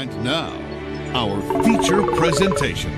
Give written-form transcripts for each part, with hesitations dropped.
And now, our feature presentation.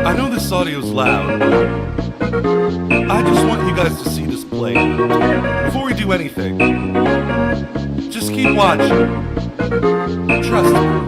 I know this audio's loud. I just want you guys to see this play. Before we do anything, just keep watching. Trust me.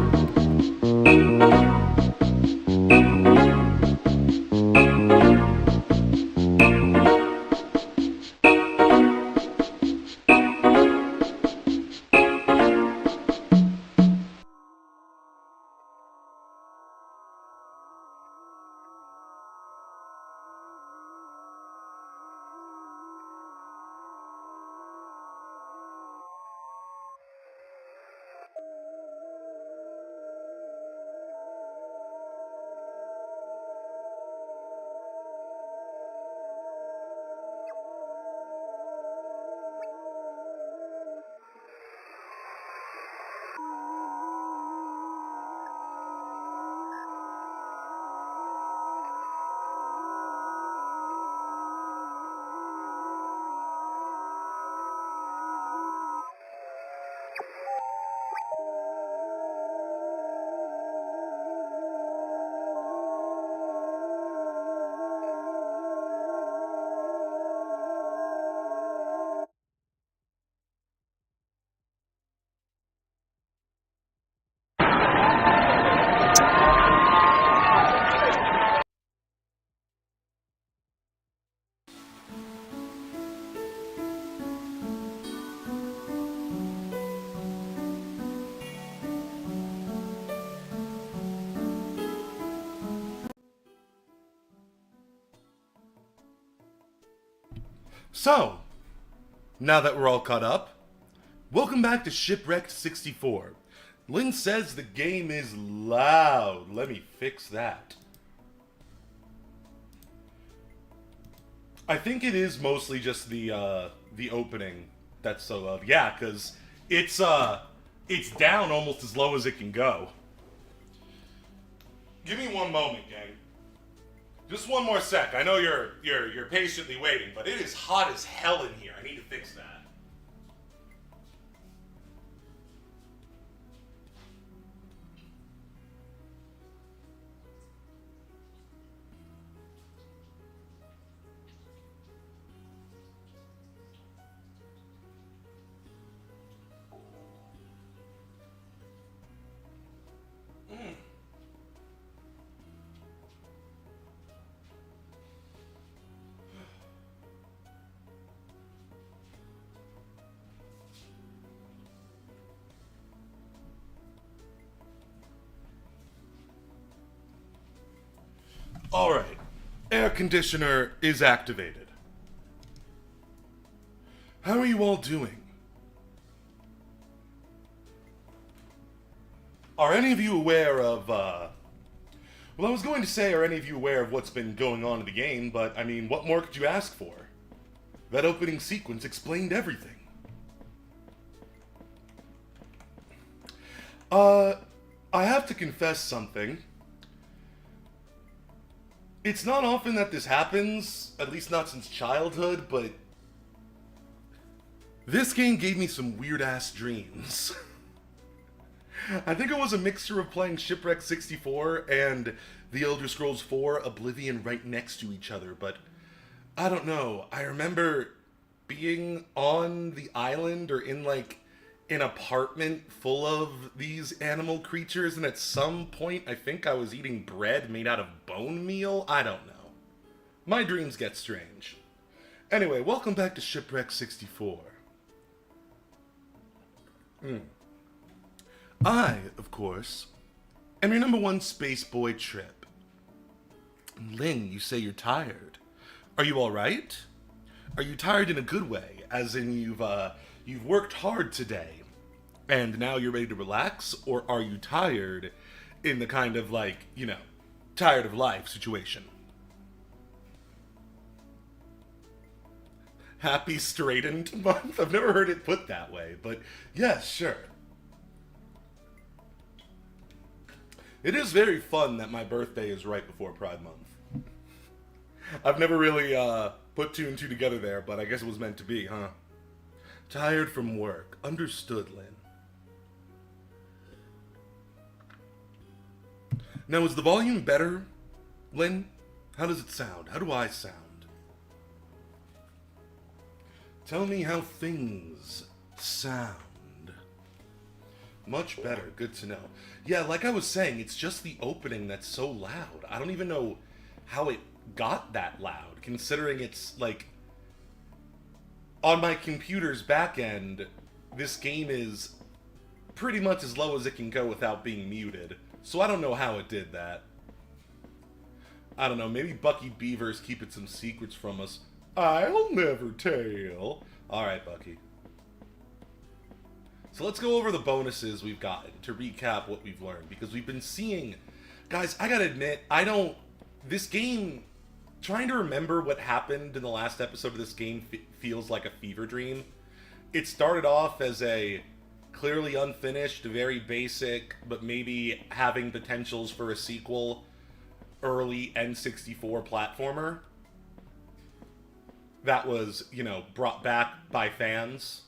So, now that we're all caught up, welcome back to Shipwrecked 64. Lynn says the game is loud. Let me fix that. I think it is mostly just the opening that's so loud. Yeah, because it's down almost as low as it can go. Give me one moment, gang. Just one more sec. I know you're patiently waiting, but it is hot as hell in here. I need to fix that. Alright, air conditioner is activated. How are you all doing? Are any of you aware of, well, I was going to say, are any of you aware of what's been going on in the game, but, I mean, what more could you ask for? That opening sequence explained everything. I have to confess something. It's not often that this happens, at least not since childhood, but this game gave me some weird-ass dreams. I think it was a mixture of playing Shipwrecked 64 and The Elder Scrolls 4 Oblivion right next to each other, but I don't know. I remember being on the island or in, like, an apartment full of these animal creatures, and at some point I think I was eating bread made out of bone meal? I don't know. My dreams get strange. Anyway, welcome back to Shipwreck 64. I, of course, am your #1 space boy Trip. Lynn, you say you're tired. Are you alright? Are you tired in a good way, as in you've worked hard today, and now you're ready to relax? Or are you tired in the kind of, like, you know, tired of life situation? Happy Straightened Month? I've never heard it put that way, but yeah, sure. It is very fun that my birthday is right before Pride Month. I've never really put two and two together there, but I guess it was meant to be, huh? Tired from work. Understood, Lynn. Now, is the volume better, Lynn? How does it sound? How do I sound? Tell me how things sound. Much better. Good to know. Yeah, like I was saying, it's just the opening that's so loud. I don't even know how it got that loud, considering it's, like, on my computer's back end, this game is pretty much as low as it can go without being muted. So I don't know how it did that. I don't know, maybe Bucky Beaver's keeping some secrets from us. I'll never tell. Alright, Bucky. So let's go over the bonuses we've gotten to recap what we've learned, because we've been seeing... Guys, I gotta admit, this game... Trying to remember what happened in the last episode of this game feels like a fever dream. It started off as a clearly unfinished, very basic, but maybe having potentials for a sequel, early N64 platformer. That was, you know, brought back by fans.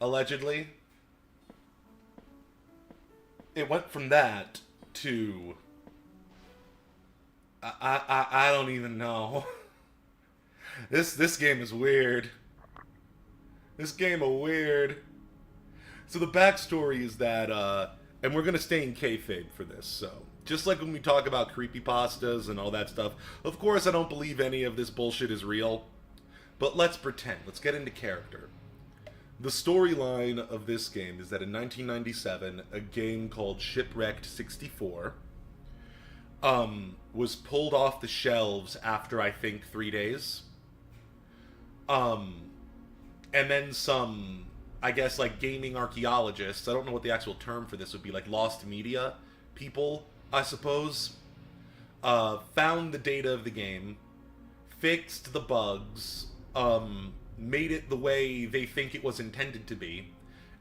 Allegedly. It went from that to... I don't even know. This game is weird. This game is weird. So the backstory is that, and we're gonna stay in kayfabe for this, so... Just like when we talk about creepypastas and all that stuff, of course I don't believe any of this bullshit is real. But let's pretend. Let's get into character. The storyline of this game is that in 1997, a game called Shipwrecked 64 was pulled off the shelves after, I think, 3 days. And then some, I guess, like, gaming archaeologists, I don't know what the actual term for this would be, like, lost media people, I suppose, found the data of the game, fixed the bugs, made it the way they think it was intended to be,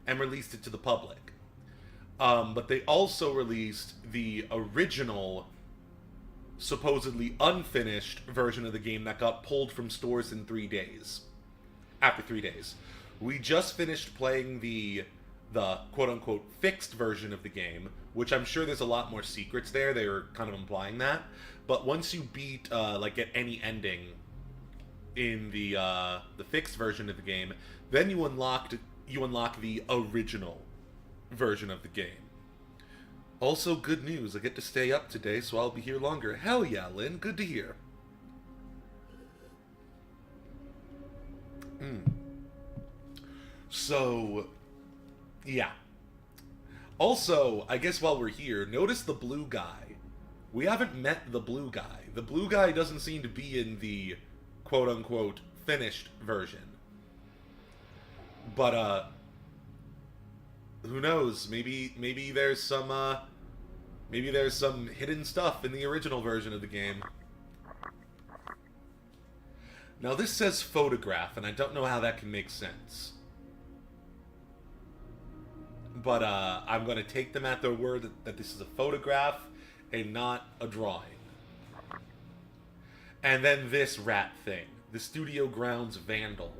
and released it to the public. But they also released the original, supposedly unfinished version of the game that got pulled from stores in 3 days. After 3 days. We just finished playing the quote-unquote fixed version of the game, which I'm sure there's a lot more secrets there. They were kind of implying that. But once you beat, get any ending in the fixed version of the game, then you unlock the original version of the game. Also, good news, I get to stay up today, so I'll be here longer. Hell yeah, Lynn, good to hear. So, yeah. Also, I guess while we're here, notice the blue guy. We haven't met the blue guy. The blue guy doesn't seem to be in the quote-unquote finished version. But, who knows? Maybe there's some hidden stuff in the original version of the game. Now this says photograph, and I don't know how that can make sense. But I'm going to take them at their word that this is a photograph and not a drawing. And then this rat thing. The Studio Grounds Vandal.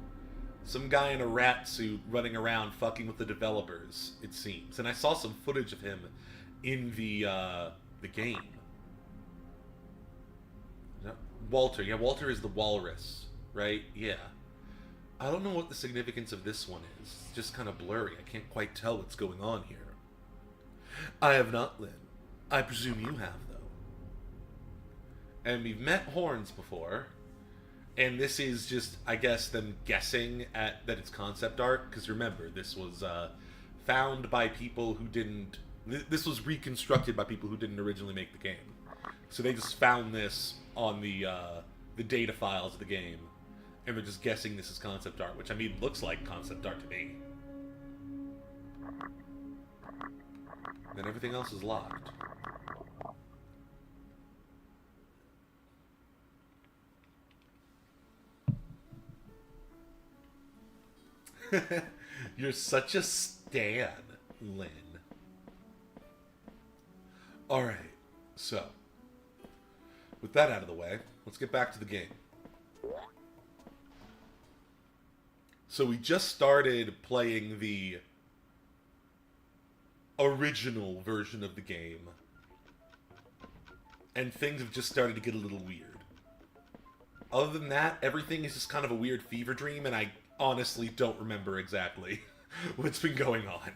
Some guy in a rat suit running around fucking with the developers, it seems. And I saw some footage of him in the game. Walter. Yeah, Walter is the walrus, right? Yeah. I don't know what the significance of this one is. It's just kind of blurry. I can't quite tell what's going on here. I have not, Lynn. I presume you have, though. And we've met Horns before. And this is just, I guess, them guessing at that it's concept art. Because remember, this was found by people who didn't... This was reconstructed by people who didn't originally make the game. So they just found this on the data files of the game. And they're just guessing this is concept art, which, I mean, looks like concept art to me. And then everything else is locked. You're such a stan, Lynn. Alright, so, with that out of the way, let's get back to the game. So we just started playing the original version of the game, and things have just started to get a little weird. Other than that, everything is just kind of a weird fever dream, and I honestly don't remember exactly what's been going on.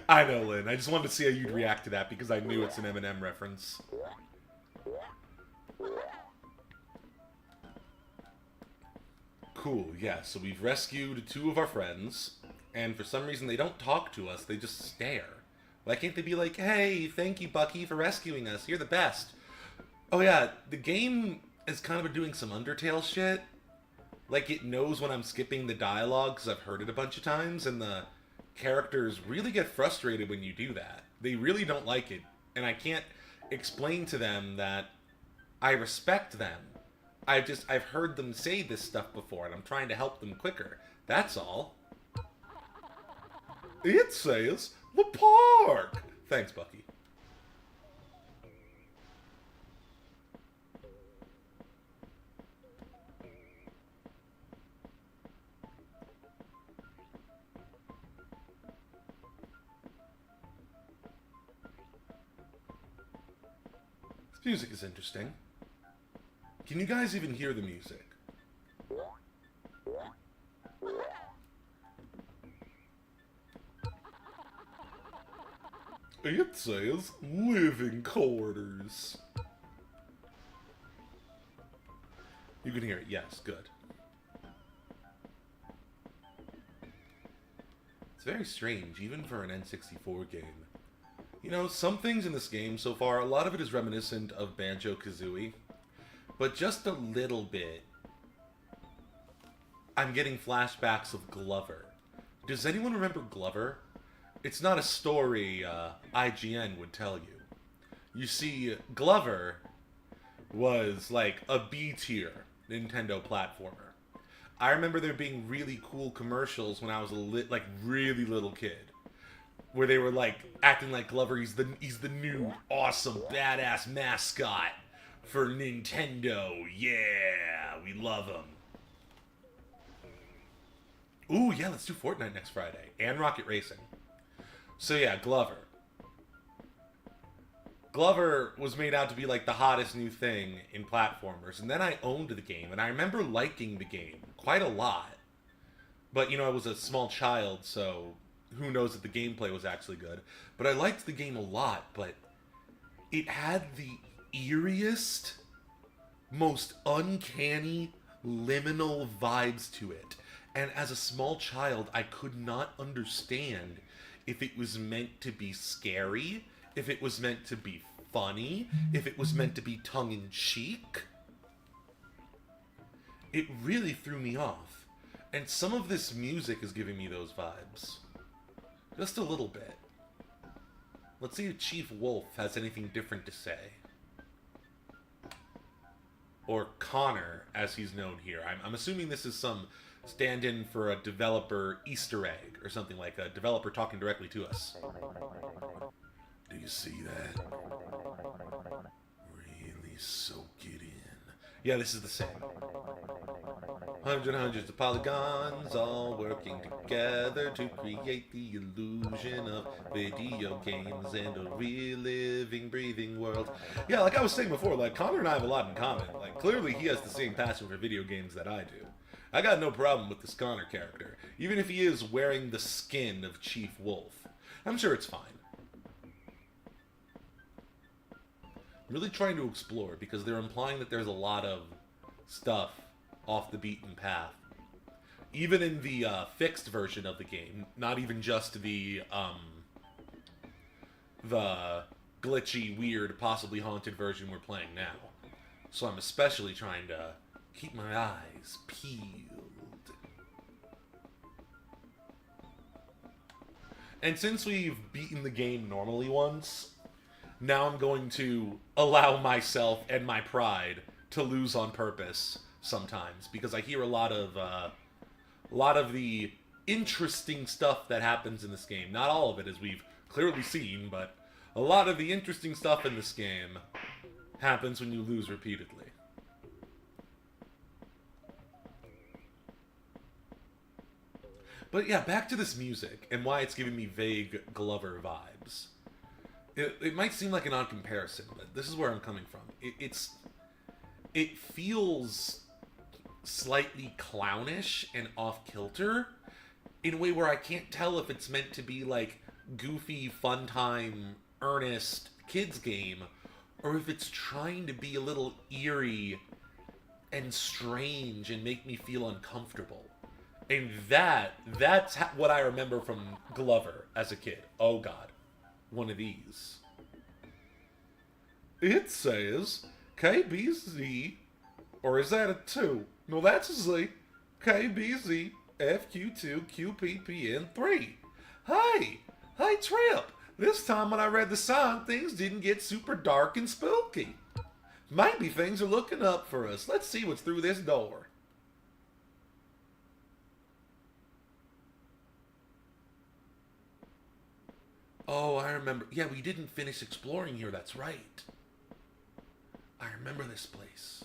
I know, Lynn. I just wanted to see how you'd react to that because I knew it's an Eminem reference. Cool, yeah, so we've rescued 2 of our friends, and for some reason they don't talk to us, they just stare. Why can't they be like, hey, thank you, Bucky, for rescuing us, you're the best. Oh yeah, the game is kind of doing some Undertale shit. Like, it knows when I'm skipping the dialogue, because I've heard it a bunch of times, and the characters really get frustrated when you do that. They really don't like it, and I can't explain to them that I respect them. I've heard them say this stuff before, and I'm trying to help them quicker. That's all. It says the park! Thanks, Bucky. This music is interesting. Can you guys even hear the music? It says living quarters. You can hear it, yes, good. It's very strange, even for an N64 game. You know, some things in this game so far, a lot of it is reminiscent of Banjo-Kazooie. But just a little bit, I'm getting flashbacks of Glover. Does anyone remember Glover? It's not a story IGN would tell you. You see, Glover was like a B tier Nintendo platformer. I remember there being really cool commercials when I was a really little kid, where they were like acting like Glover. He's the new awesome badass mascot for Nintendo. Yeah, we love him. Ooh, yeah, let's do Fortnite next Friday and Rocket Racing. So yeah, Glover. Glover was made out to be like the hottest new thing in platformers, and then I owned the game, and I remember liking the game quite a lot. But, you know, I was a small child, so who knows if the gameplay was actually good. But I liked the game a lot, but it had the eeriest, most uncanny, liminal vibes to it. And as a small child, I could not understand if it was meant to be scary, if it was meant to be funny, if it was meant to be tongue-in-cheek. It really threw me off. And some of this music is giving me those vibes. Just a little bit. Let's see if Chief Wolf has anything different to say. Or Connor, as he's known here. I'm assuming this is some stand-in for a developer Easter egg, or something like a developer talking directly to us. Do you see that? Really soak it in. Yeah, this is the same. Hundreds of polygons all working together to create the illusion of video games and a real living, breathing world. Yeah, like I was saying before, like Connor and I have a lot in common. Like clearly he has the same passion for video games that I do. I got no problem with this Connor character, even if he is wearing the skin of Chief Wolf. I'm sure it's fine. I'm really trying to explore because they're implying that there's a lot of stuff off the beaten path. Even in the fixed version of the game, not even just the glitchy, weird, possibly haunted version we're playing now. So I'm especially trying to keep my eyes peeled. And since we've beaten the game normally once, now I'm going to allow myself and my pride to lose on purpose sometimes, because I hear a lot of the interesting stuff that happens in this game. Not all of it, as we've clearly seen, but a lot of the interesting stuff in this game happens when you lose repeatedly. But yeah, back to this music and why it's giving me vague Glover vibes. It might seem like an odd comparison, but this is where I'm coming from. It feels slightly clownish and off-kilter in a way where I can't tell if it's meant to be like goofy, fun time, earnest kids game, or if it's trying to be a little eerie and strange and make me feel uncomfortable. And that's what I remember from Glover as a kid. Oh god. One of these. It says KBZ, or is that a 2? No, that's a Z. KBZ, FQ2, QPPN 3. Hey, Trip. This time when I read the sign, things didn't get super dark and spooky. Maybe things are looking up for us. Let's see what's through this door. Oh, I remember. Yeah, we didn't finish exploring here. That's right. I remember this place.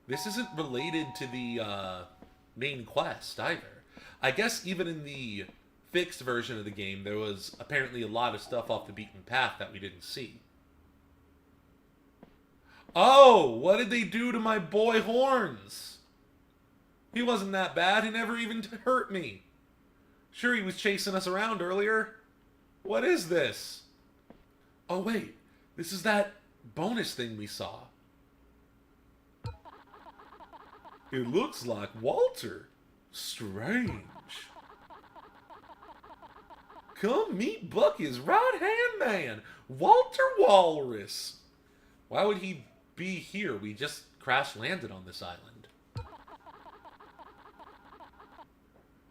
This isn't related to the main quest either. I guess even in the fixed version of the game, there was apparently a lot of stuff off the beaten path that we didn't see. Oh, what did they do to my boy Horns? He wasn't that bad. He never even hurt me. Sure, he was chasing us around earlier. What is this? Oh, wait. This is that bonus thing we saw. It looks like Walter. Strange. Come meet Bucky's right-hand man, Walter Walrus. Why would he be here? We just crash-landed on this island.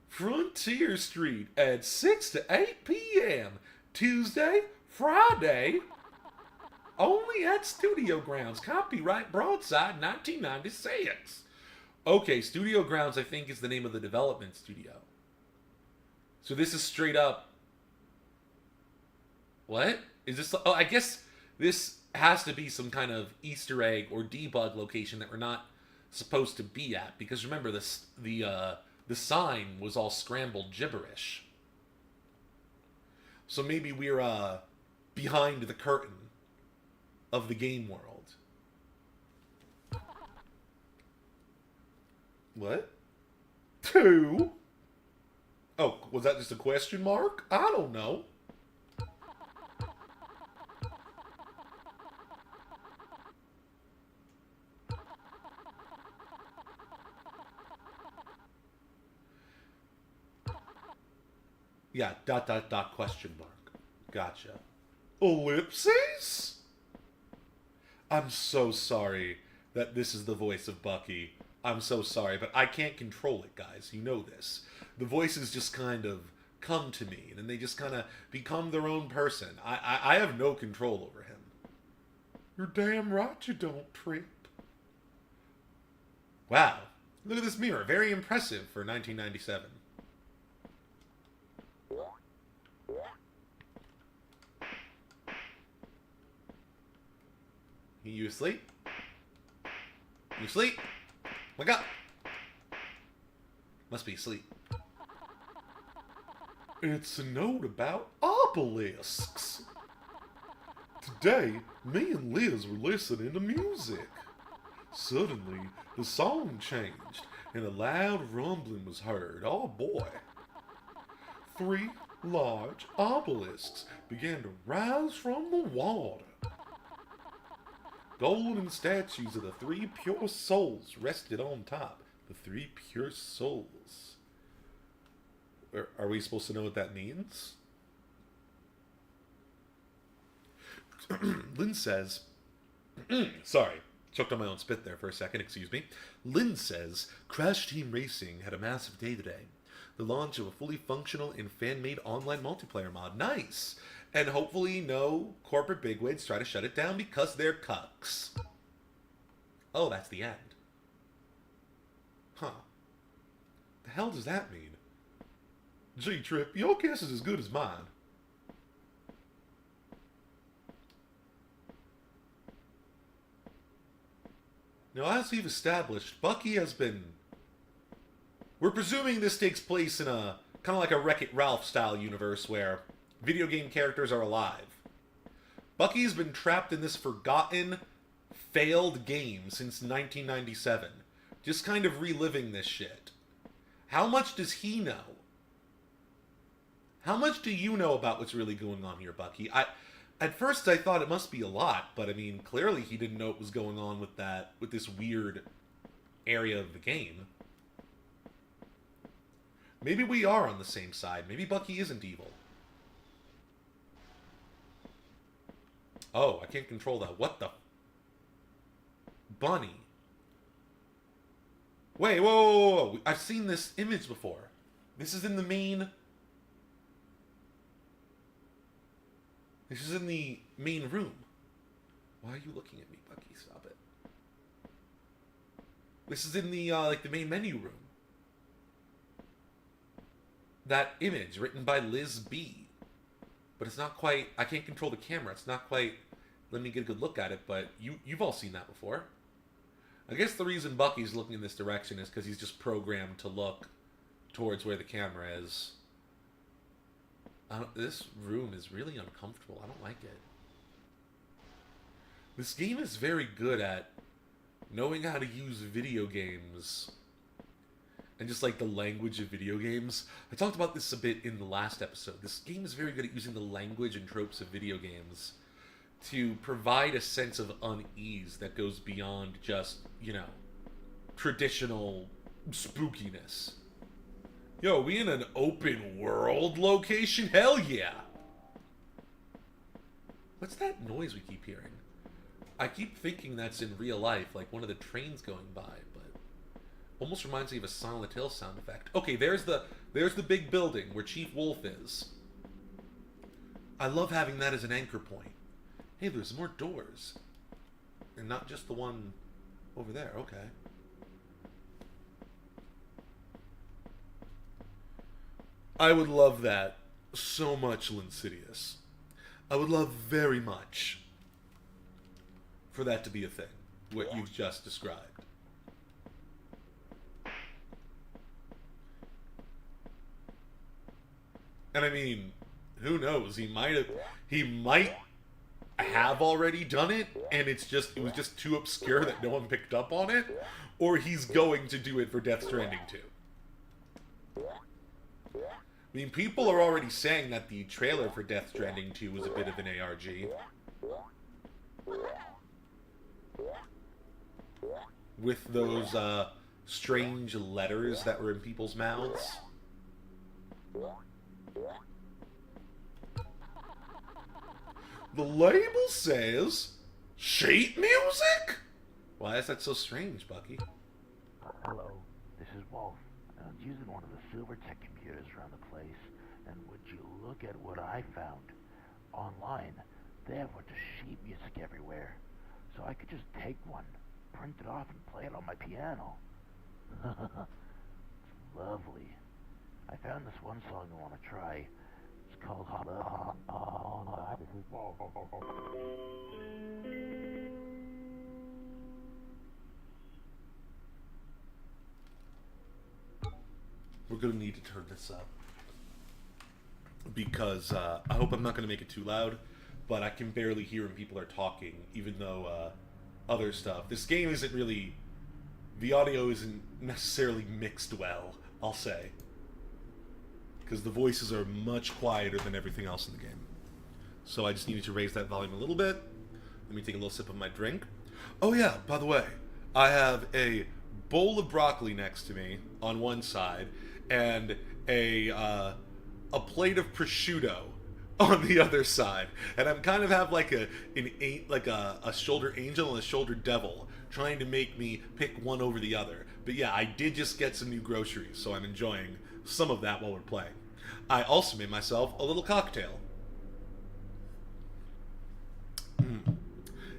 Frontier Street at 6 to 8 p.m. Tuesday, Friday. Only at Studio Grounds. Copyright Broadside 1996. Okay, Studio Grounds, I think, is the name of the development studio. So this is straight up... What? Is this... Oh, I guess this has to be some kind of Easter egg or debug location that we're not supposed to be at. Because remember, the sign was all scrambled gibberish. So maybe we're behind the curtain of the game world. What? 2? Oh, was that just a question mark? I don't know. Yeah, ... question mark. Gotcha. Ellipses? I'm so sorry that this is the voice of Bucky. I'm so sorry, but I can't control it, guys. You know this. The voices just kind of come to me, and they just kind of become their own person. I have no control over him. You're damn right you don't, Trip. Wow. Look at this mirror. Very impressive for 1997. You asleep? You asleep? Wake up! Must be asleep. It's a note about obelisks. Today, me and Liz were listening to music. Suddenly, the song changed, and a loud rumbling was heard. Oh boy. 3 large obelisks began to rise from the water. Golden statues of the 3 pure souls rested on top. The 3 pure souls. Are we supposed to know what that means? Lynn says... sorry, choked on my own spit there for a second, excuse me. Lynn says, Crash Team Racing had a massive day today. The launch of a fully functional and fan-made online multiplayer mod. Nice! And hopefully no corporate bigwigs try to shut it down because they're cucks. Oh, that's the end. Huh. The hell does that mean? Gee, Trip, your guess is as good as mine. Now, as we've established, Bucky has been... We're presuming this takes place in a kind of like a Wreck-It Ralph style universe where video game characters are alive. Bucky's been trapped in this forgotten, failed game since 1997. Just kind of reliving this shit. How much does he know? How much do you know about what's really going on here, Bucky? At first I thought it must be a lot, but I mean, clearly he didn't know what was going on with this weird area of the game. Maybe we are on the same side. Maybe Bucky isn't evil. Oh, I can't control that. What the? Bunny. Wait, whoa, whoa, whoa. I've seen this image before. This is in the main... This is in the main room. Why are you looking at me, Bucky? Stop it. This is in the, like, the main menu room. That image written by Liz B. But it's not quite... I can't control the camera. It's not quite... Let me get a good look at it, but you've all seen that before. I guess the reason Bucky's looking in this direction is because he's just programmed to look towards where the camera is. This room is really uncomfortable. I don't like it. This game is very good at knowing how to use video games and just like the language of video games. I talked about this a bit in the last episode. This game is very good at using the language and tropes of video games to provide a sense of unease that goes beyond just, you know, traditional spookiness. Yo, we in an open world location? Hell yeah! What's that noise we keep hearing? I keep thinking that's in real life, like one of the trains going by, but almost reminds me of a Silent Hill sound effect. Okay, there's the big building where Chief Wolf is. I love having that as an anchor point. Hey, there's more doors. And not just the one over there. Okay. I would love that so much, Linsidious. I would love very much for that to be a thing, what you've just described. And I mean, who knows? He might have already done it, and it was just too obscure that no one picked up on it, or he's going to do it for Death Stranding 2. I mean, people are already saying that the trailer for Death Stranding 2 was a bit of an ARG. With those strange letters that were in people's mouths. The label says sheet music? Why is that so strange, Bucky? Hello, this is Wolf. I was using one of the Silvertech computers around the place, and would you look at what I found? Online, they have a bunch of sheet music everywhere, so I could just take one, print it off, and play it on my piano. It's lovely. I found this one song I want to try. It's called This is Wolf. We're going to need to turn this up. Because I hope I'm not going to make it too loud, but I can barely hear when people are talking, even though other stuff. This game isn't really... The audio isn't necessarily mixed well, I'll say. Because the voices are much quieter than everything else in the game. So I just needed to raise that volume a little bit. Let me take a little sip of my drink. Oh yeah, by the way, I have a bowl of broccoli next to me on one side, and a plate of prosciutto on the other side, and I'm kind of have like a shoulder angel and a shoulder devil trying to make me pick one over the other. But yeah, I did just get some new groceries, so I'm enjoying some of that while we're playing. I also made myself a little cocktail.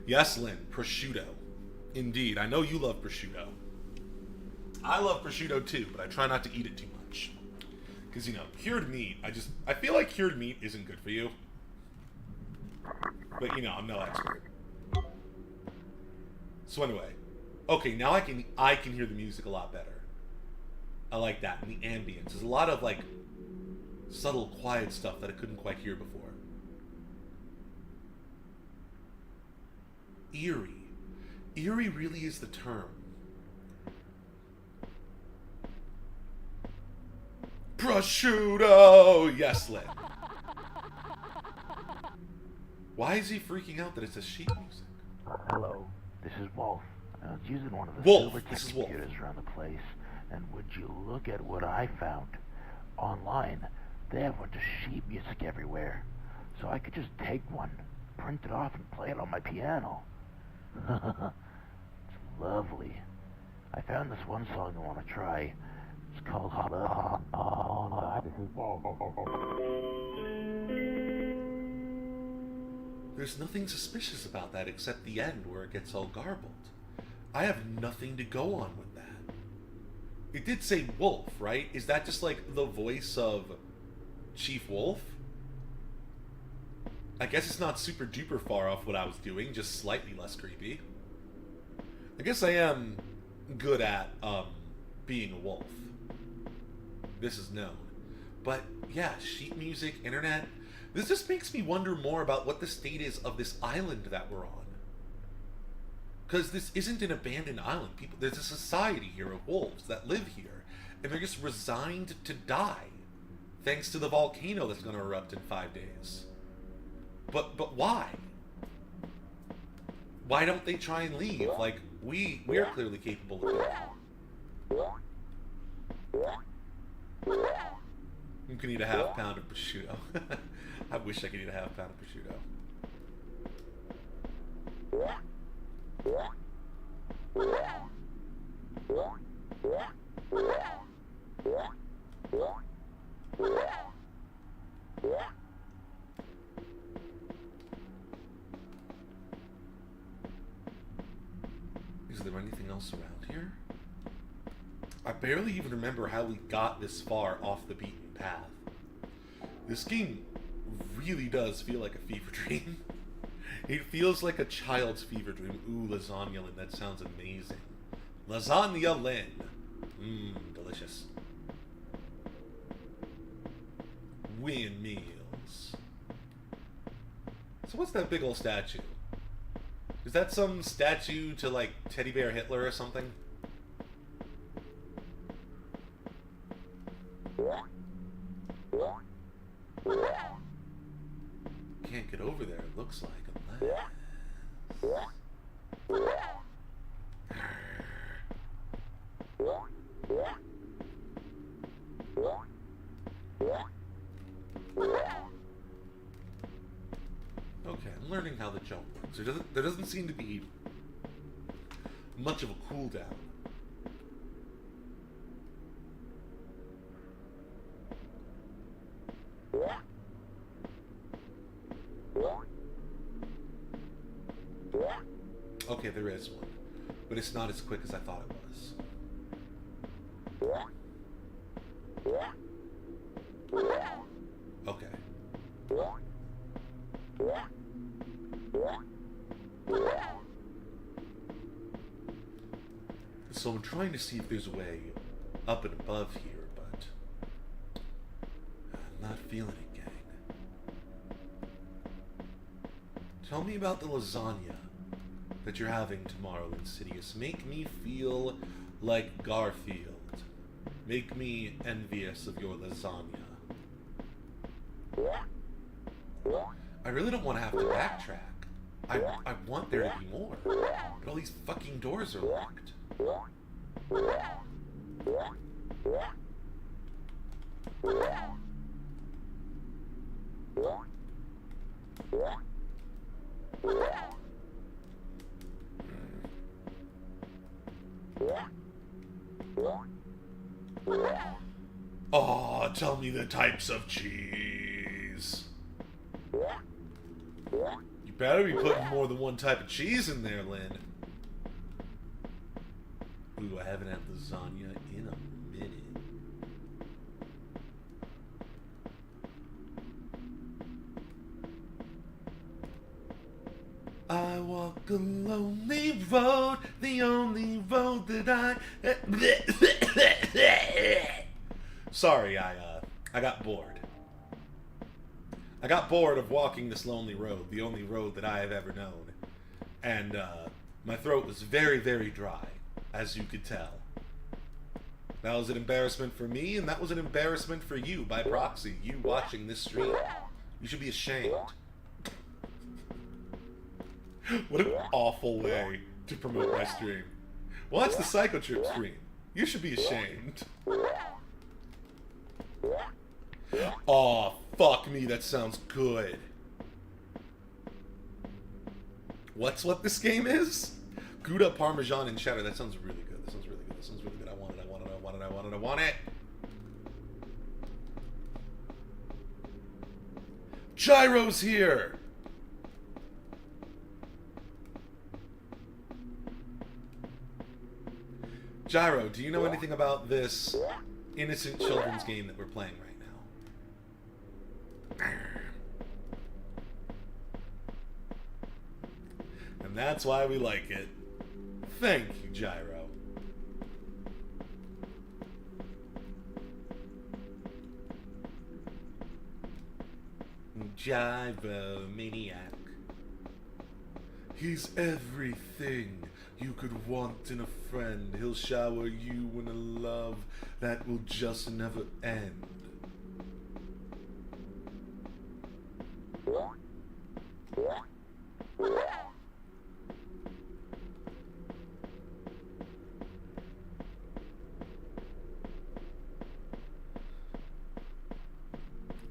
Yes, Lynn, prosciutto. Indeed, I know you love prosciutto. I love prosciutto too, but I try not to eat it too much. Because, you know, cured meat, I feel like cured meat isn't good for you. But, you know, I'm no expert. So anyway, okay, now I can hear the music a lot better. I like that, and the ambience. There's a lot of, like, subtle, quiet stuff that I couldn't quite hear before. Eerie. Eerie really is the term. Prosciutto! Yes, Lynn. Why is he freaking out that it's a sheet music? Hello, this is Wolf. I was using one of the Silvertech computers around the place, and would you look at what I found? Online, they have a bunch of sheet music everywhere, so I could just take one, print it off, and play it on my piano. It's lovely. I found this one song I want to try. It's called This is Wolf. There's nothing suspicious about that except the end where it gets all garbled. I have nothing to go on with that. It did say Wolf, right? Is that just like the voice of Chief Wolf? I guess it's not super duper far off what I was doing, just slightly less creepy. I guess I am good at being a wolf. This is known. But yeah, sheet music, internet. This just makes me wonder more about what the state is of this island that we're on. Because this isn't an abandoned island. There's a society here of wolves that live here, and they're just resigned to die, thanks to the volcano that's going to erupt in 5 days. But why? Why don't they try and leave? Like, we are clearly capable of doing it. You can eat a half pound of prosciutto. I wish I could eat a half pound of prosciutto. there anything else around here? I barely even remember how we got this far off the beaten path. This game really does feel like a fever dream. It feels like a child's fever dream. Ooh, lasagna Lynn, that sounds amazing. Lasagna Lynn. Mmm, delicious. Windmills. So what's that big old statue? Is that some statue to, like, Teddy Bear Hitler or something? Can't get over there, it looks like, unless... Okay, I'm learning how the jump works. There doesn't seem to be much of a cooldown. Okay, there is one, but it's not as quick as I thought it was. Okay. So I'm trying to see if there's a way up and above here, but I'm not feeling it, gang. Tell me about the lasagna that you're having tomorrow, Insidious. Make me feel like Garfield. Make me envious of your lasagna. I really don't want to have to backtrack. I want there to be more. But all these fucking doors are locked. Oh, tell me the types of cheese. You better be putting more than one type of cheese in there, Lynn. Ooh, I haven't had lasagna in a minute. I walk a lonely road, the only road that I... Sorry, I got bored. I got bored of walking this lonely road, the only road that I have ever known. And, my throat was very, very dry, as you could tell. That was an embarrassment for me, and that was an embarrassment for you, by proxy, you watching this stream. You should be ashamed. What an awful way to promote my stream. Watch the Psycho Trip stream. You should be ashamed. Aw, fuck me, that sounds good. What's what this game is? Gouda, Parmesan, and cheddar. That sounds really good. That sounds really good. That sounds really good. I want it, I want it, I want it, I want it, I want it. Gyro's here! Gyro, do you know anything about this innocent children's game that we're playing right now? And that's why we like it. Thank you, Gyro. Gyro Maniac. He's everything you could want in a friend. He'll shower you in a love that will just never end.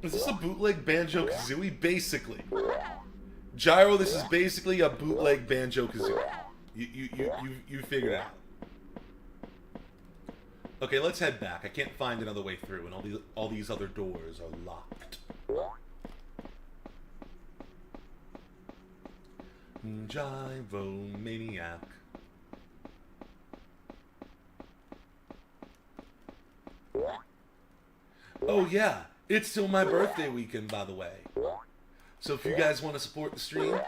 Is this a bootleg Banjo-Kazooie? Basically. Gyro, this is basically a bootleg Banjo-Kazooie. You figured it out. Okay, let's head back. I can't find another way through, and all these other doors are locked. Gyro Maniac. Oh yeah, it's still my birthday weekend, by the way. So if you guys want to support the stream,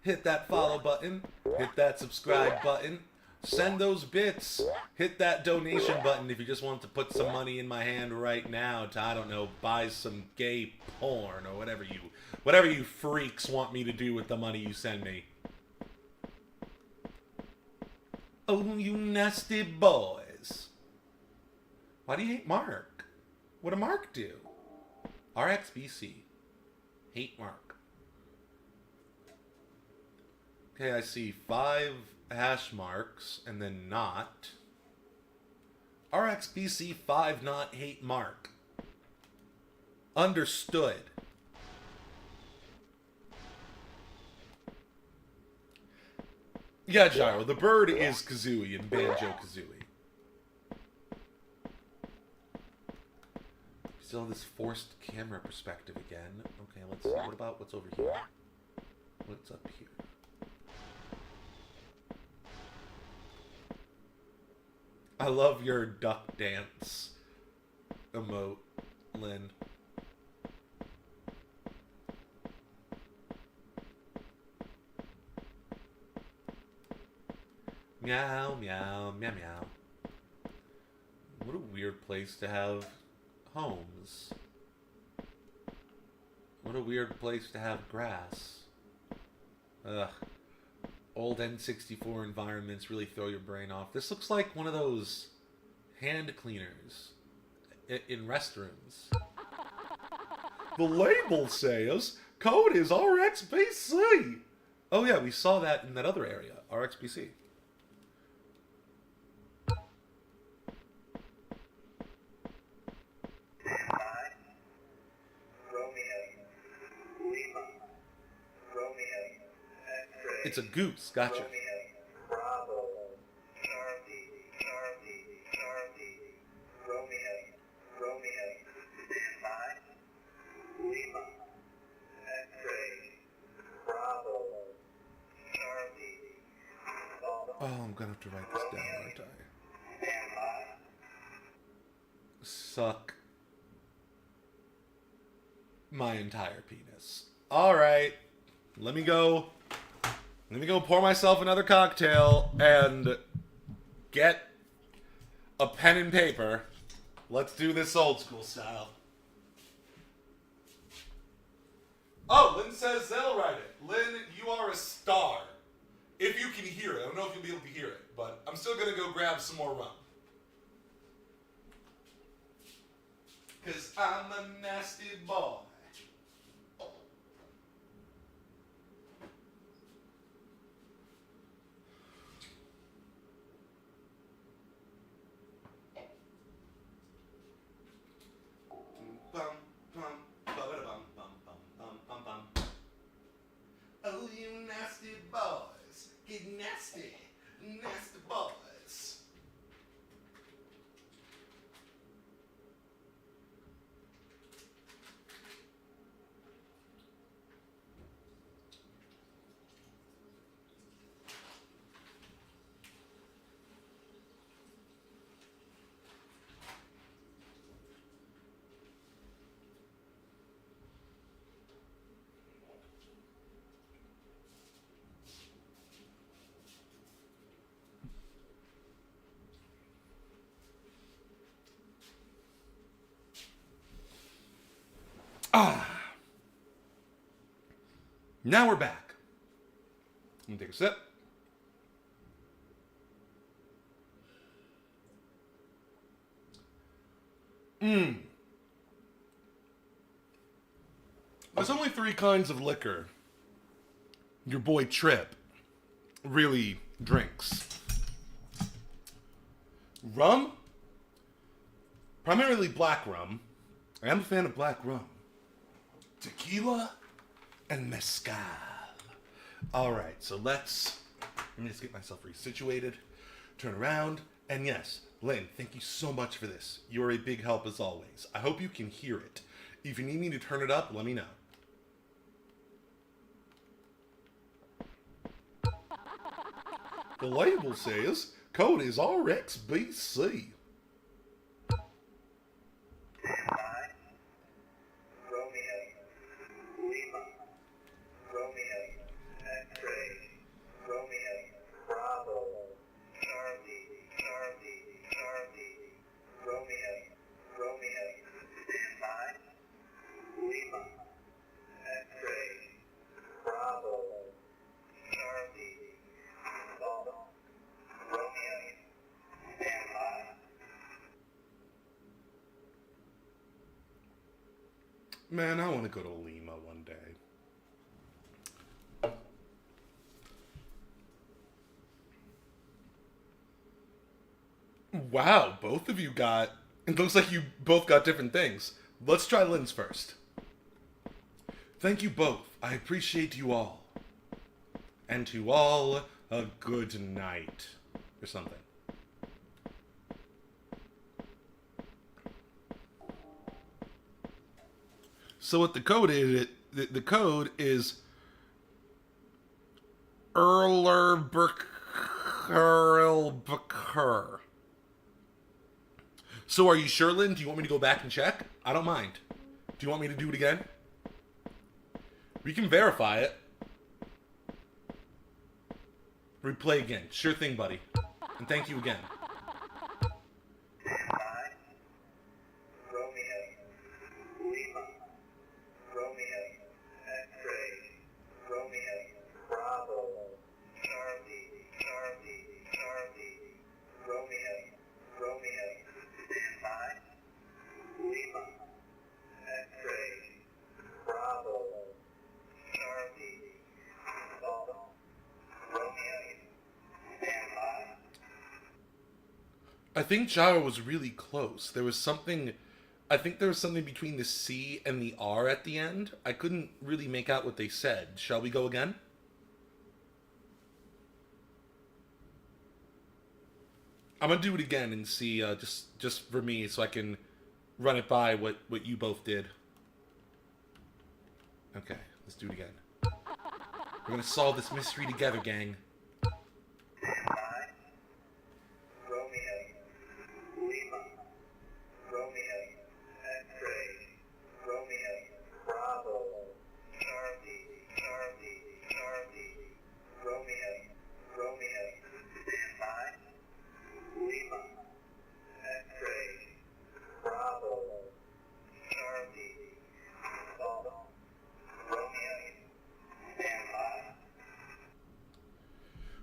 hit that follow button, hit that subscribe button, send those bits, hit that donation button if you just want to put some money in my hand right now to, I don't know, buy some gay porn or whatever you freaks want me to do with the money you send me. Oh, you nasty boys. Why do you hate Mark? What did Mark do? RXBC. Hate Mark. Okay, I see 5 hash marks and then not. RXBC 5 not hate Mark. Understood. Yeah, Gyro, the bird is Kazooie in Banjo-Kazooie. Still this forced camera perspective again. Okay, let's see. What about what's over here? What's up here? I love your duck dance emote, Lynn. Meow, meow, meow, meow. What a weird place to have homes. What a weird place to have grass. Ugh. Old N64 environments really throw your brain off. This looks like one of those hand cleaners in restrooms. The label says code is RXBC. Oh yeah, we saw that in that other area, RXBC. It's a goose, gotcha. Oh, I'm gonna have to write this down, aren't I? Suck my entire penis. Alright, let me go pour myself another cocktail and get a pen and paper. Let's do this old school style. Oh, Lynn says they'll write it. Lynn, you are a star. If you can hear it. I don't know if you'll be able to hear it, but I'm still going to go grab some more rum. Because I'm a nasty boy. Oh, you nasty boys. Get nasty. Nasty boys. Now we're back. Let me take a sip. There's only 3 kinds of liquor your boy Trip really drinks. Rum, primarily black rum. I am a fan of black rum. Tequila and mezcal. Alright, so let me just get myself resituated, turn around, and yes, Lynn, thank you so much for this. You are a big help as always. I hope you can hear it. If you need me to turn it up, let me know. The label says code is RXBC. Man, I want to go to Lima one day. Wow, both of you got... It looks like you both got different things. Let's try Lynn's first. Thank you both. I appreciate you all. And to all, a good night. Or something. So what the code is, the code is Erlerberker. So are you sure, Lynn? Do you want me to go back and check? I don't mind. Do you want me to do it again? We can verify it. Replay again. Sure thing, buddy. And thank you again. I think Gyro was really close. There was something... I think there was something between the C and the R at the end. I couldn't really make out what they said. Shall we go again? I'm gonna do it again and see, just for me, so I can run it by what you both did. Okay, let's do it again. We're gonna solve this mystery together, gang.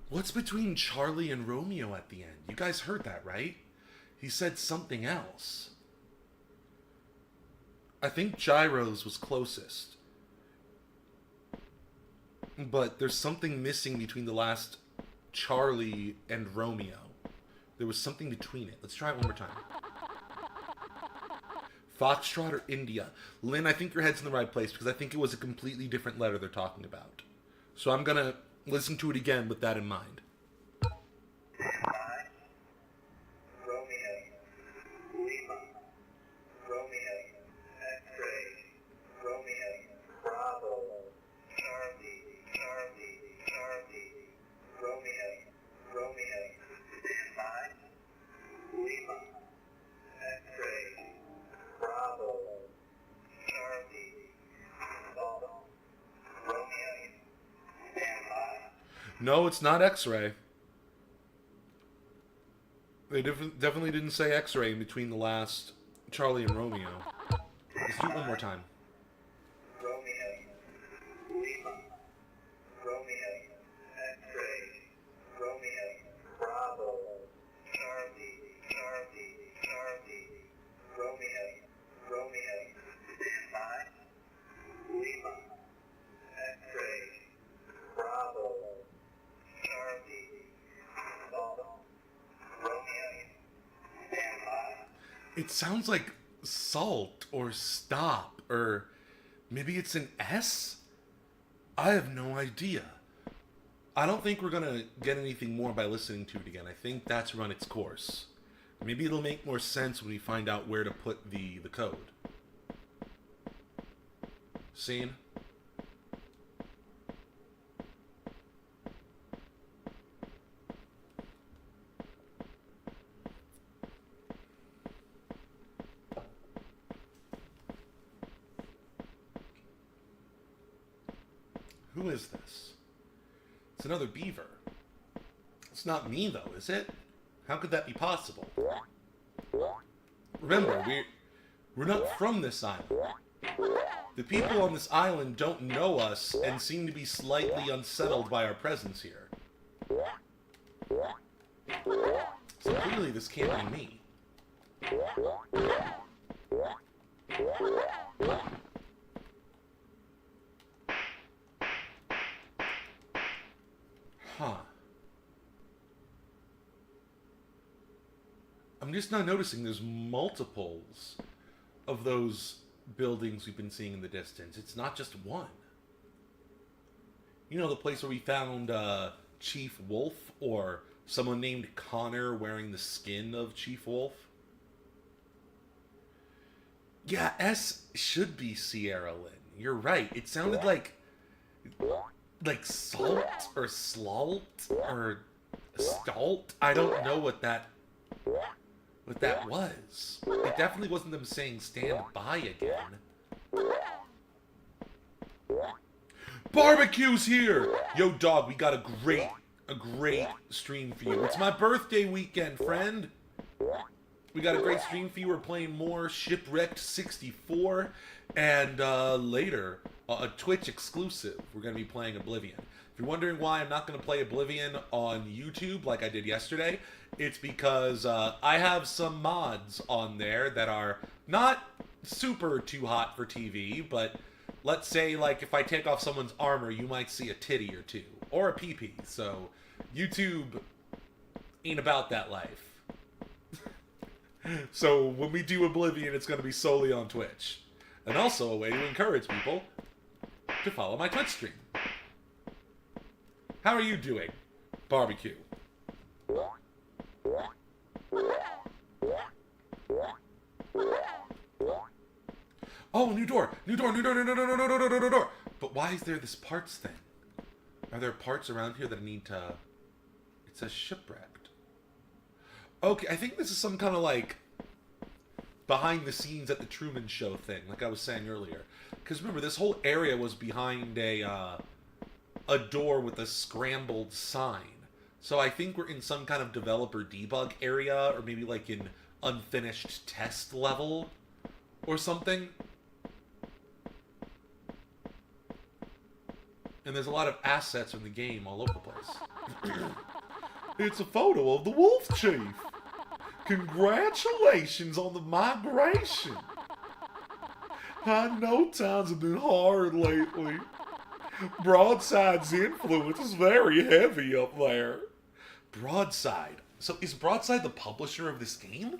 What's between Charlie and Romeo at the end? You guys heard that, right? He said something else. I think Gyro's was closest. But there's something missing between the last Charlie and Romeo. There was something between it. Let's try it one more time. Foxtrot or India? Lynn, I think your head's in the right place because I think it was a completely different letter they're talking about. So I'm gonna listen to it again with that in mind. No, it's not X-ray. They definitely didn't say X-ray in between the last Charlie and Romeo. Let's do it one more time. It sounds like salt or stop, or maybe it's an S? I have no idea. I don't think we're gonna get anything more by listening to it again. I think that's run its course. Maybe it'll make more sense when we find out where to put the code. Scene? Who is this? It's another beaver. It's not me, though, is it? How could that be possible? Remember, we're not from this island. The people on this island don't know us and seem to be slightly unsettled by our presence here. So clearly this can't be me. Huh. I'm just now noticing there's multiples of those buildings we've been seeing in the distance. It's not just one. You know, the place where we found Chief Wolf, or someone named Connor wearing the skin of Chief Wolf? Yeah, S should be Sierra Lynn. You're right. It sounded like salt or slalt or stalt. I don't know what that was. It definitely wasn't them saying stand by again. Barbecue's here! Yo, dog, we got a great stream for you. It's my birthday weekend, friend. We got a great stream for you. We're playing more Shipwrecked 64. And later, a Twitch exclusive, we're going to be playing Oblivion. If you're wondering why I'm not going to play Oblivion on YouTube like I did yesterday, it's because I have some mods on there that are not super too hot for TV, but let's say, like, if I take off someone's armor, you might see a titty or two, or a pee-pee. So, YouTube ain't about that life. So, when we do Oblivion, it's going to be solely on Twitch. And also a way to encourage people to follow my Twitch stream. How are you doing, Barbecue? Oh, new door! New door! New door! No, no, no, no, no, no, no, no, no, door! But why is there this parts thing? Are there parts around here that I need to... It says Shipwrecked. Okay, I think this is some kind of, like, behind the scenes at the Truman Show thing, like I was saying earlier. Because remember, this whole area was behind a door with a scrambled sign. So I think we're in some kind of developer debug area, or maybe like in unfinished test level or something. And there's a lot of assets in the game all over the place. It's a photo of the Wolf Chief. Congratulations on the migration. I know times have been hard lately. Broadside's influence is very heavy up there. Broadside. So is Broadside the publisher of this game?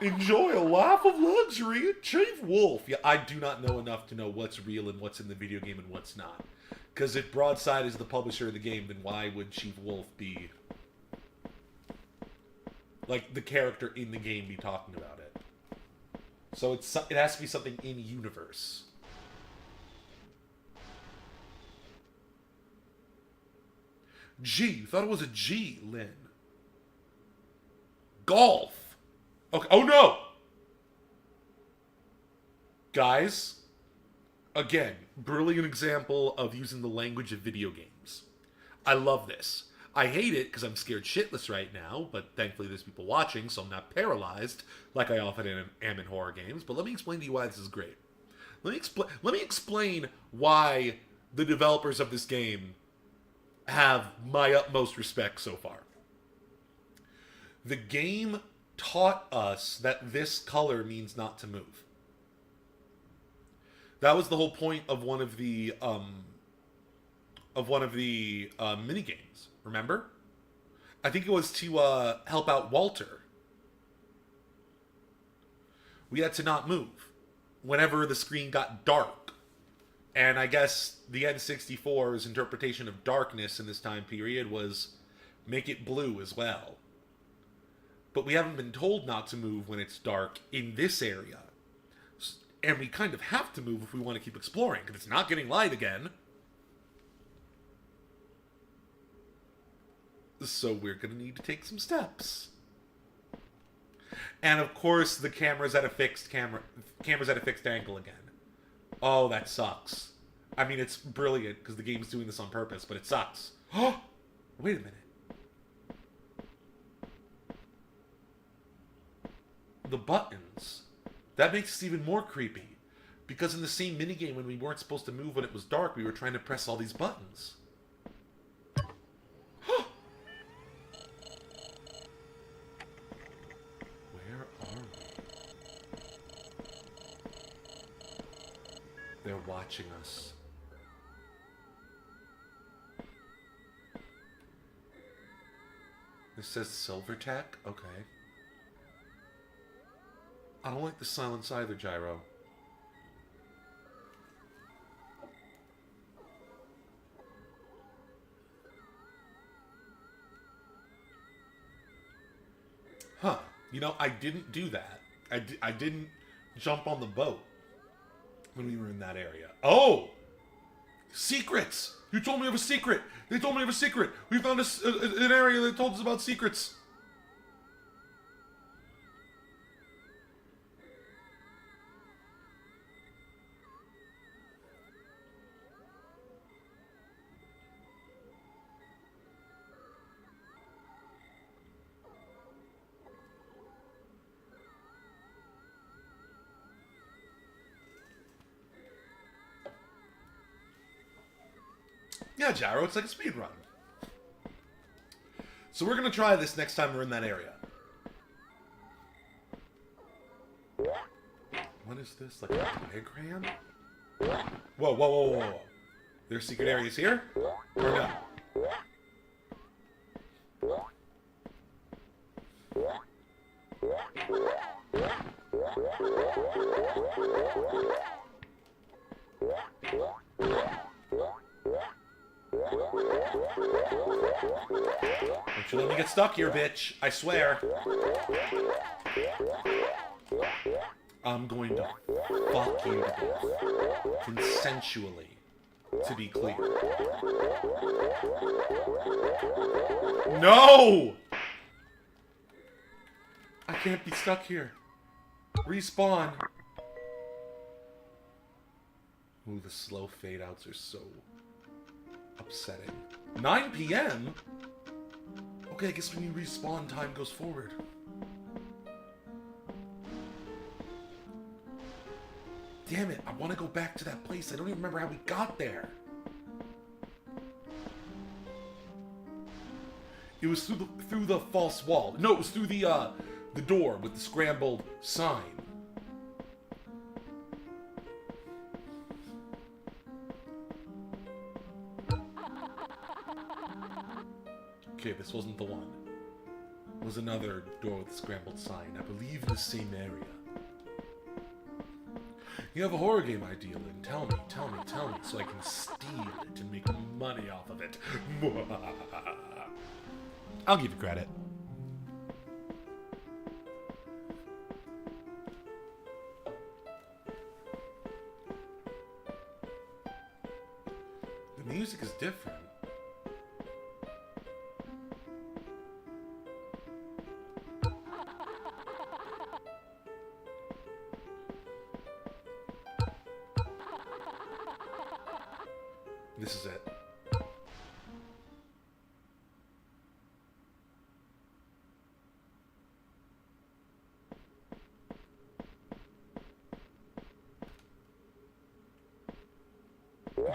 Enjoy a life of luxury at Chief Wolf. Yeah, I do not know enough to know what's real and what's in the video game and what's not. Because if Broadside is the publisher of the game, then why would Chief Wolf be... like, the character in the game be talking about it? So it has to be something in-universe. G. Thought it was a G, Lynn. Golf. Okay. Oh, no! Guys, again, brilliant example of using the language of video games. I love this. I hate it because I'm scared shitless right now, but thankfully there's people watching, so I'm not paralyzed like I often am in horror games. But let me explain to you why this is great. Let me explain why the developers of this game have my utmost respect so far. The game taught us that this color means not to move. That was the whole point of one of the mini games. Remember? I think it was to help out Walter. We had to not move whenever the screen got dark. And I guess the N64's interpretation of darkness in this time period was make it blue as well. But we haven't been told not to move when it's dark in this area. And we kind of have to move if we want to keep exploring, because it's not getting light again. So we're going to need to take some steps. And of course, the camera's at a fixed camera's at a fixed angle again. Oh, that sucks. I mean, it's brilliant because the game's doing this on purpose, but it sucks. Oh, wait a minute. The buttons. That makes this even more creepy. Because in the same minigame when we weren't supposed to move when it was dark, we were trying to press all these buttons. Where are we? They're watching us. This says Silvertech? Okay. I don't like the silence either, Gyro. Huh. You know, I didn't do that. I didn't jump on the boat when we were in that area. Oh! Secrets! You told me of a secret! They told me of a secret! We found an area that told us about secrets! Yeah, Gyro, it's like a speed run. So we're gonna try this next time we're in that area. What is this? Like a diagram? Whoa, whoa, whoa, whoa, whoa. There's secret areas here? Or no? Don't you let me get stuck here, bitch. I swear. I'm going to fuck you consensually, to be clear. No! I can't be stuck here. Respawn. Ooh, the slow fade outs are so upsetting. 9 p.m.? Okay, I guess when you respawn, time goes forward. Damn it, I want to go back to that place. I don't even remember how we got there. It was through the false wall. No, it was through the door with the scrambled sign. Okay, this wasn't the one. It was another door with a scrambled sign. I believe in the same area. You have a horror game I deal in. Tell me, so I can steal it and make money off of it. I'll give you credit. The music is different. This is it.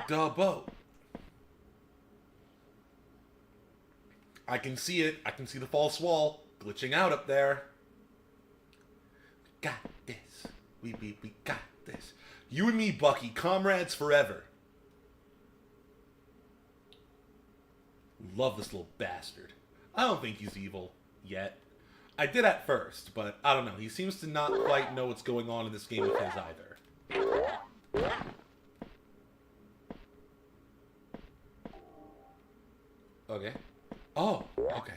The boat. I can see it. I can see the false wall glitching out up there. Got this. We got this. You and me, Bucky, comrades forever. Love this little bastard. I don't think he's evil yet. I did at first, but I don't know. He seems to not quite know what's going on in this game of his either. Okay. Oh, okay.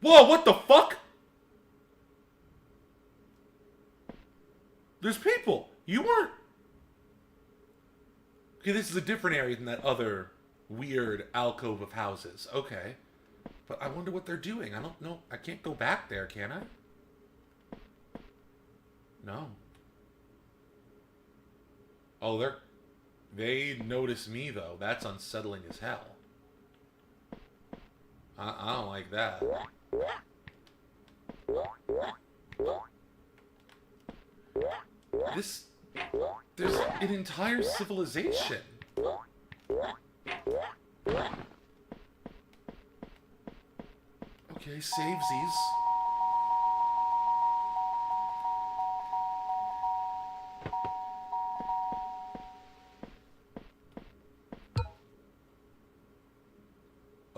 Whoa, what the fuck? There's people. You weren't... Okay, this is a different area than that other weird alcove of houses. Okay. But I wonder what they're doing. I don't know. I can't go back there, can I? No. Oh, they notice me, though. That's unsettling as hell. I don't like that. There's an entire civilization. Okay, savesies.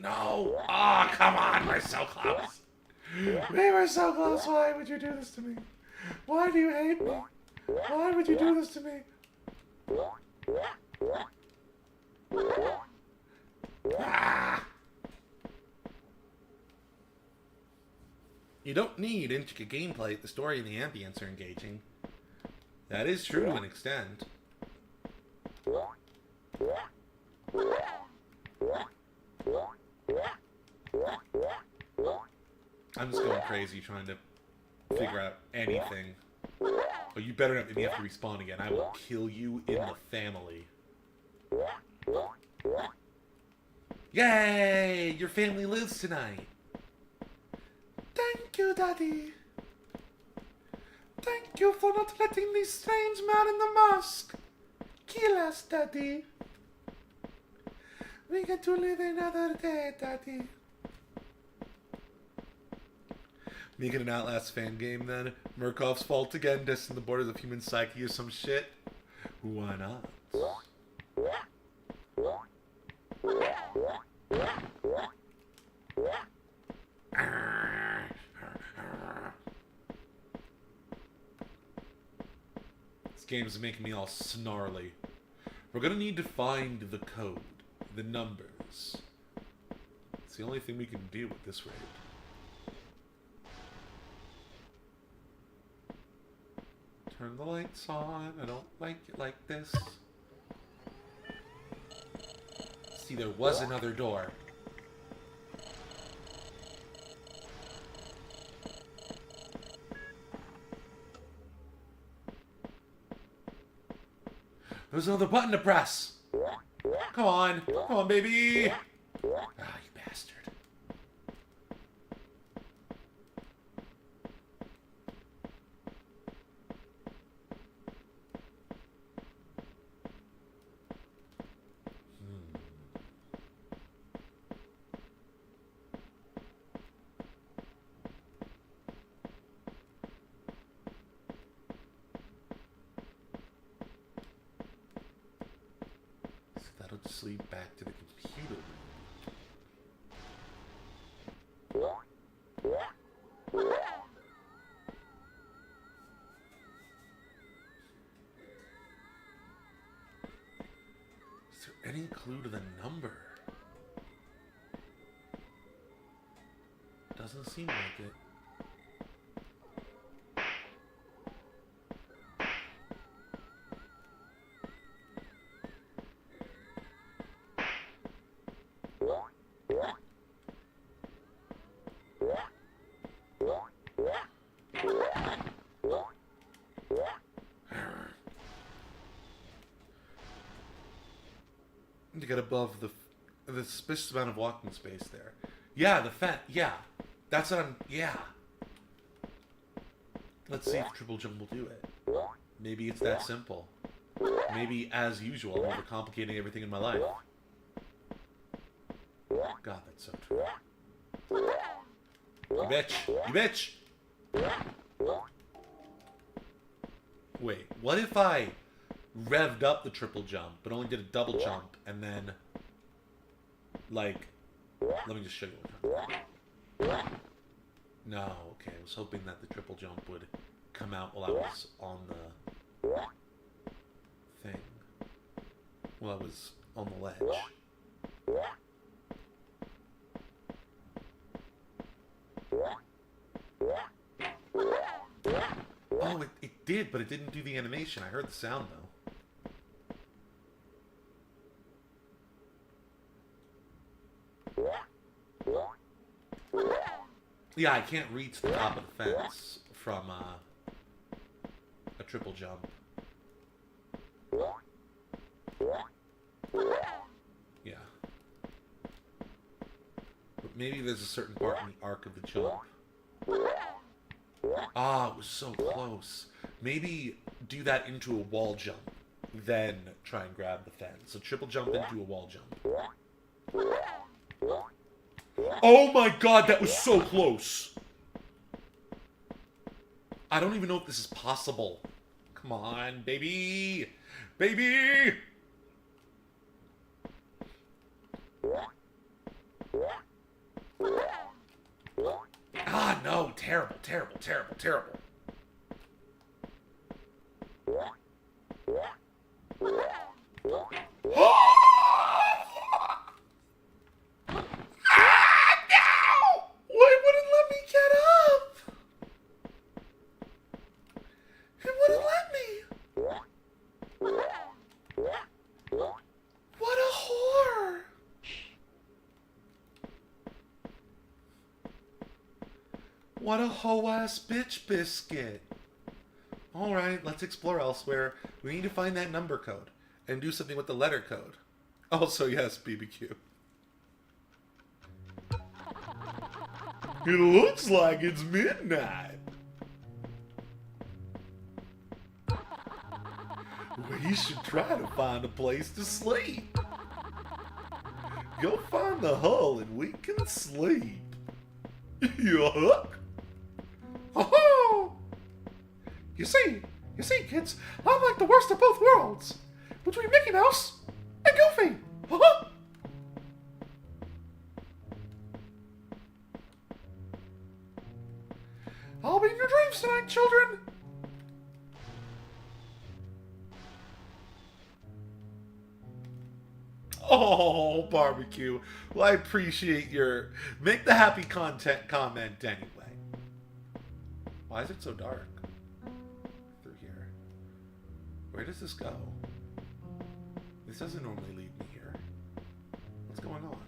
No! Ah, oh, come on, we're so close. We were so close. Why would you do this to me? Why do you hate me? Why would you do this to me? Ah! You don't need intricate gameplay if the story and the ambience are engaging. That is true to an extent. I'm just going crazy trying to figure out anything. Oh, you better not make me have to respawn again. I will kill you in the family. Yay! Your family lives tonight. Thank you, Daddy. Thank you for not letting this strange man in the mask kill us, Daddy. We get to live another day, Daddy. Make it an Outlast fan game, then. Murkoff's fault again, testing the borders of human psyche or some shit. Why not? This game's making me all snarly. We're gonna need to find the code, the numbers. It's the only thing we can do with this raid. Turn the lights on. I don't like it like this. See, there was another door. There's another button to press. Come on. Come on, baby. Ah, you bastard. That'll just lead back to the computer room. Is there any clue to the number? Doesn't seem like it. To get above the suspicious amount of walking space there. Yeah, the fence. Yeah. That's what I'm... Yeah. Let's see if triple jump will do it. Maybe it's that simple. Maybe, as usual, I'm overcomplicating everything in my life. God, that's so true. You bitch! You bitch! Wait, what if I revved up the triple jump, but only did a double jump, and then, like, let me just show you what I'm talking about. No, okay, I was hoping that the triple jump would come out while I was on the thing. While I was on the ledge. Oh, it did, but it didn't do the animation. I heard the sound, though. Yeah, I can't reach the top of the fence from a triple jump. Yeah. But maybe there's a certain part in the arc of the jump. Ah, it was so close. Maybe do that into a wall jump, then try and grab the fence. So triple jump into a wall jump. Oh my god, that was so close! I don't even know if this is possible. Come on, baby! Baby! Ah, no. Terrible, terrible, terrible, terrible. What a hoe-ass bitch biscuit. Alright, let's explore elsewhere. We need to find that number code. And do something with the letter code. Also, yes, BBQ. It looks like it's midnight. We should try to find a place to sleep. Go find the hull and we can sleep. Yuck. Oh! You see, kids, I'm like the worst of both worlds. Between Mickey Mouse and Goofy. I'll be in your dreams tonight, children. Oh, barbecue. Well, I appreciate your... Make the happy content comment anyway. Why is it so dark? Through here. Where does this go? This doesn't normally lead me here. What's going on?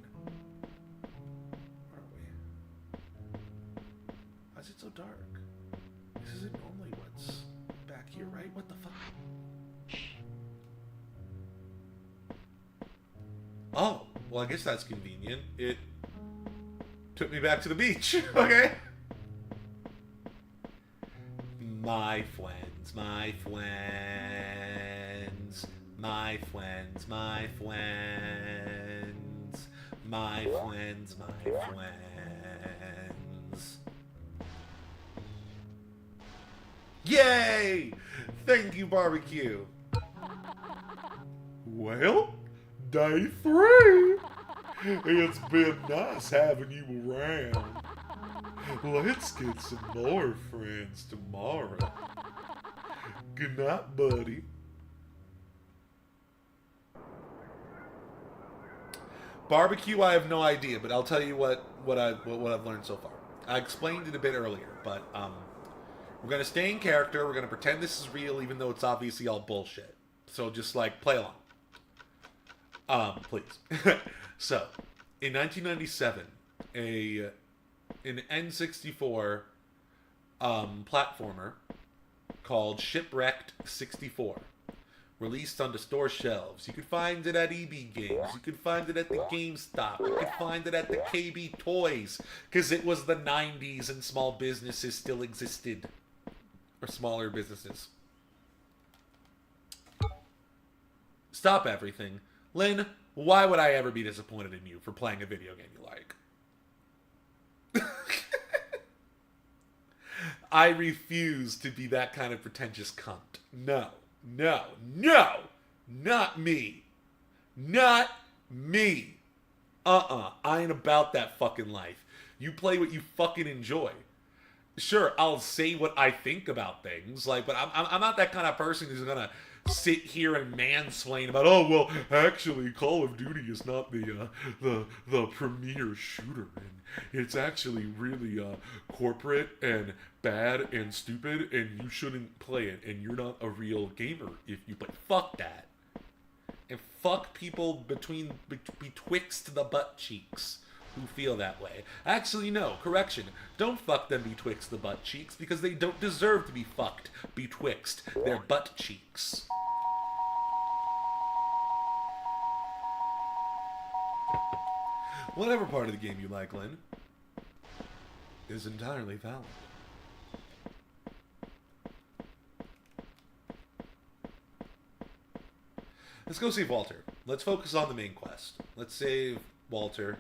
Where are we? Why is it so dark? This isn't normally what's back here, right? What the fuck? Oh, well, I guess that's convenient. It took me back to the beach. Okay. My friends, my friends, my friends, my friends, my friends, my friends. Yay! Thank you, barbecue. Well, day 3. It's been nice having you around. Let's get some more friends tomorrow. Good night, buddy. Barbecue, I have no idea, but I'll tell you what I've learned so far. I explained it a bit earlier, but we're gonna stay in character. We're gonna pretend this is real, even though it's obviously all bullshit. So just like play along, please. So, in 1997, an N64 platformer called Shipwrecked 64 released onto store shelves. You could find it at EB Games. You could find it at the GameStop. You could find it at the KB Toys, because it was the 90s and small businesses still existed. Or smaller businesses. Stop everything. Lynn, why would I ever be disappointed in you for playing a video game you like? I refuse to be that kind of pretentious cunt. No, no, no! Not me. Not me. I ain't about that fucking life. You play what you fucking enjoy. Sure, I'll say what I think about things, like, but I'm not that kind of person who's gonna sit here and mansplain about, oh, well, actually, Call of Duty is not the premier shooter, and it's actually really corporate and bad and stupid, and you shouldn't play it, and you're not a real gamer if you play. Fuck that. And fuck people betwixt the butt cheeks who feel that way. Actually, no, correction. Don't fuck them betwixt the butt cheeks, because they don't deserve to be fucked betwixt their butt cheeks. Whatever part of the game you like, Lynn, is entirely valid. Let's go save Walter. Let's focus on the main quest. Let's save Walter.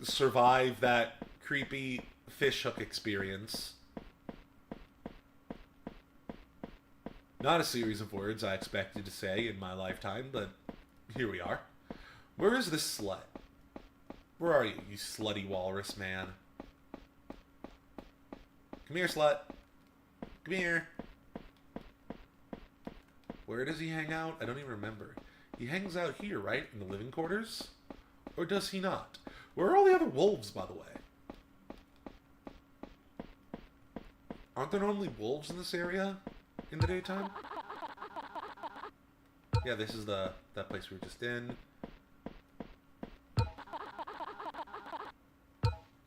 Survive that creepy fishhook experience. Not a series of words I expected to say in my lifetime, but here we are. Where is this slut? Where are you, you slutty walrus man? Come here, slut. Come here. Where does he hang out? I don't even remember. He hangs out here, right? In the living quarters? Or does he not? Where are all the other wolves, by the way? Aren't there normally wolves in this area in the daytime? Yeah, this is that place we were just in.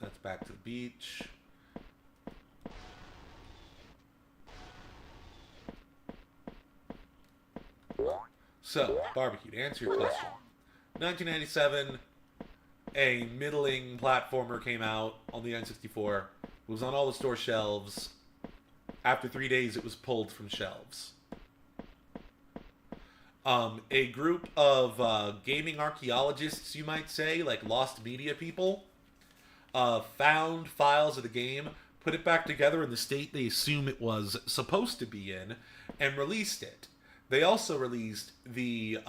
That's back to the beach. So, barbecue, to answer your question. 1997, a middling platformer came out on the N64. It was on all the store shelves. After 3 days, it was pulled from shelves. A group of gaming archaeologists, you might say, like lost media people, found files of the game, put it back together in the state they assume it was supposed to be in, and released it. They also released the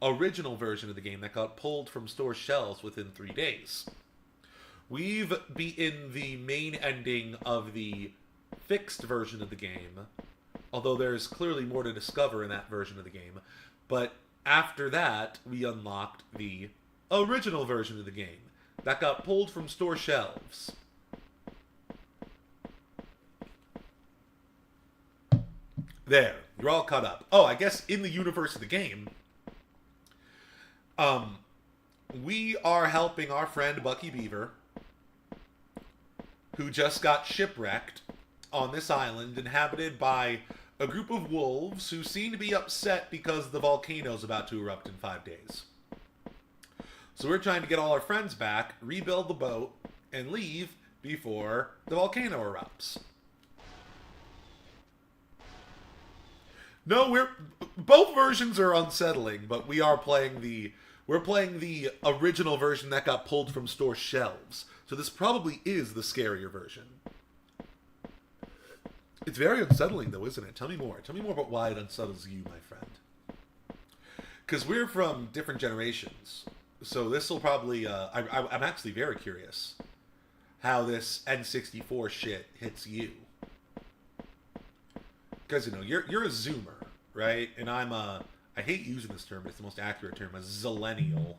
original version of the game that got pulled from store shelves within 3 days. We've beaten the main ending of the fixed version of the game Although there's clearly more to discover in that version of the game. But after that, we unlocked the original version of the game that got pulled from store shelves. There, you're all caught up. Oh, I guess in the universe of the game, we are helping our friend Bucky Beaver, who just got shipwrecked on this island inhabited by a group of wolves who seem to be upset because the volcano's about to erupt in 5 days. So we're trying to get all our friends back, rebuild the boat, and leave before the volcano erupts. No, both versions are unsettling, but we're playing the original version that got pulled from store shelves. So this probably is the scarier version. It's very unsettling, though, isn't it? Tell me more. Tell me more about why it unsettles you, my friend. Because we're from different generations. So this will probably... I'm actually very curious how this N64 shit hits you. Because, you know, you're a Zoomer, right? And I'm a... I hate using this term, but it's the most accurate term. A Zillennial.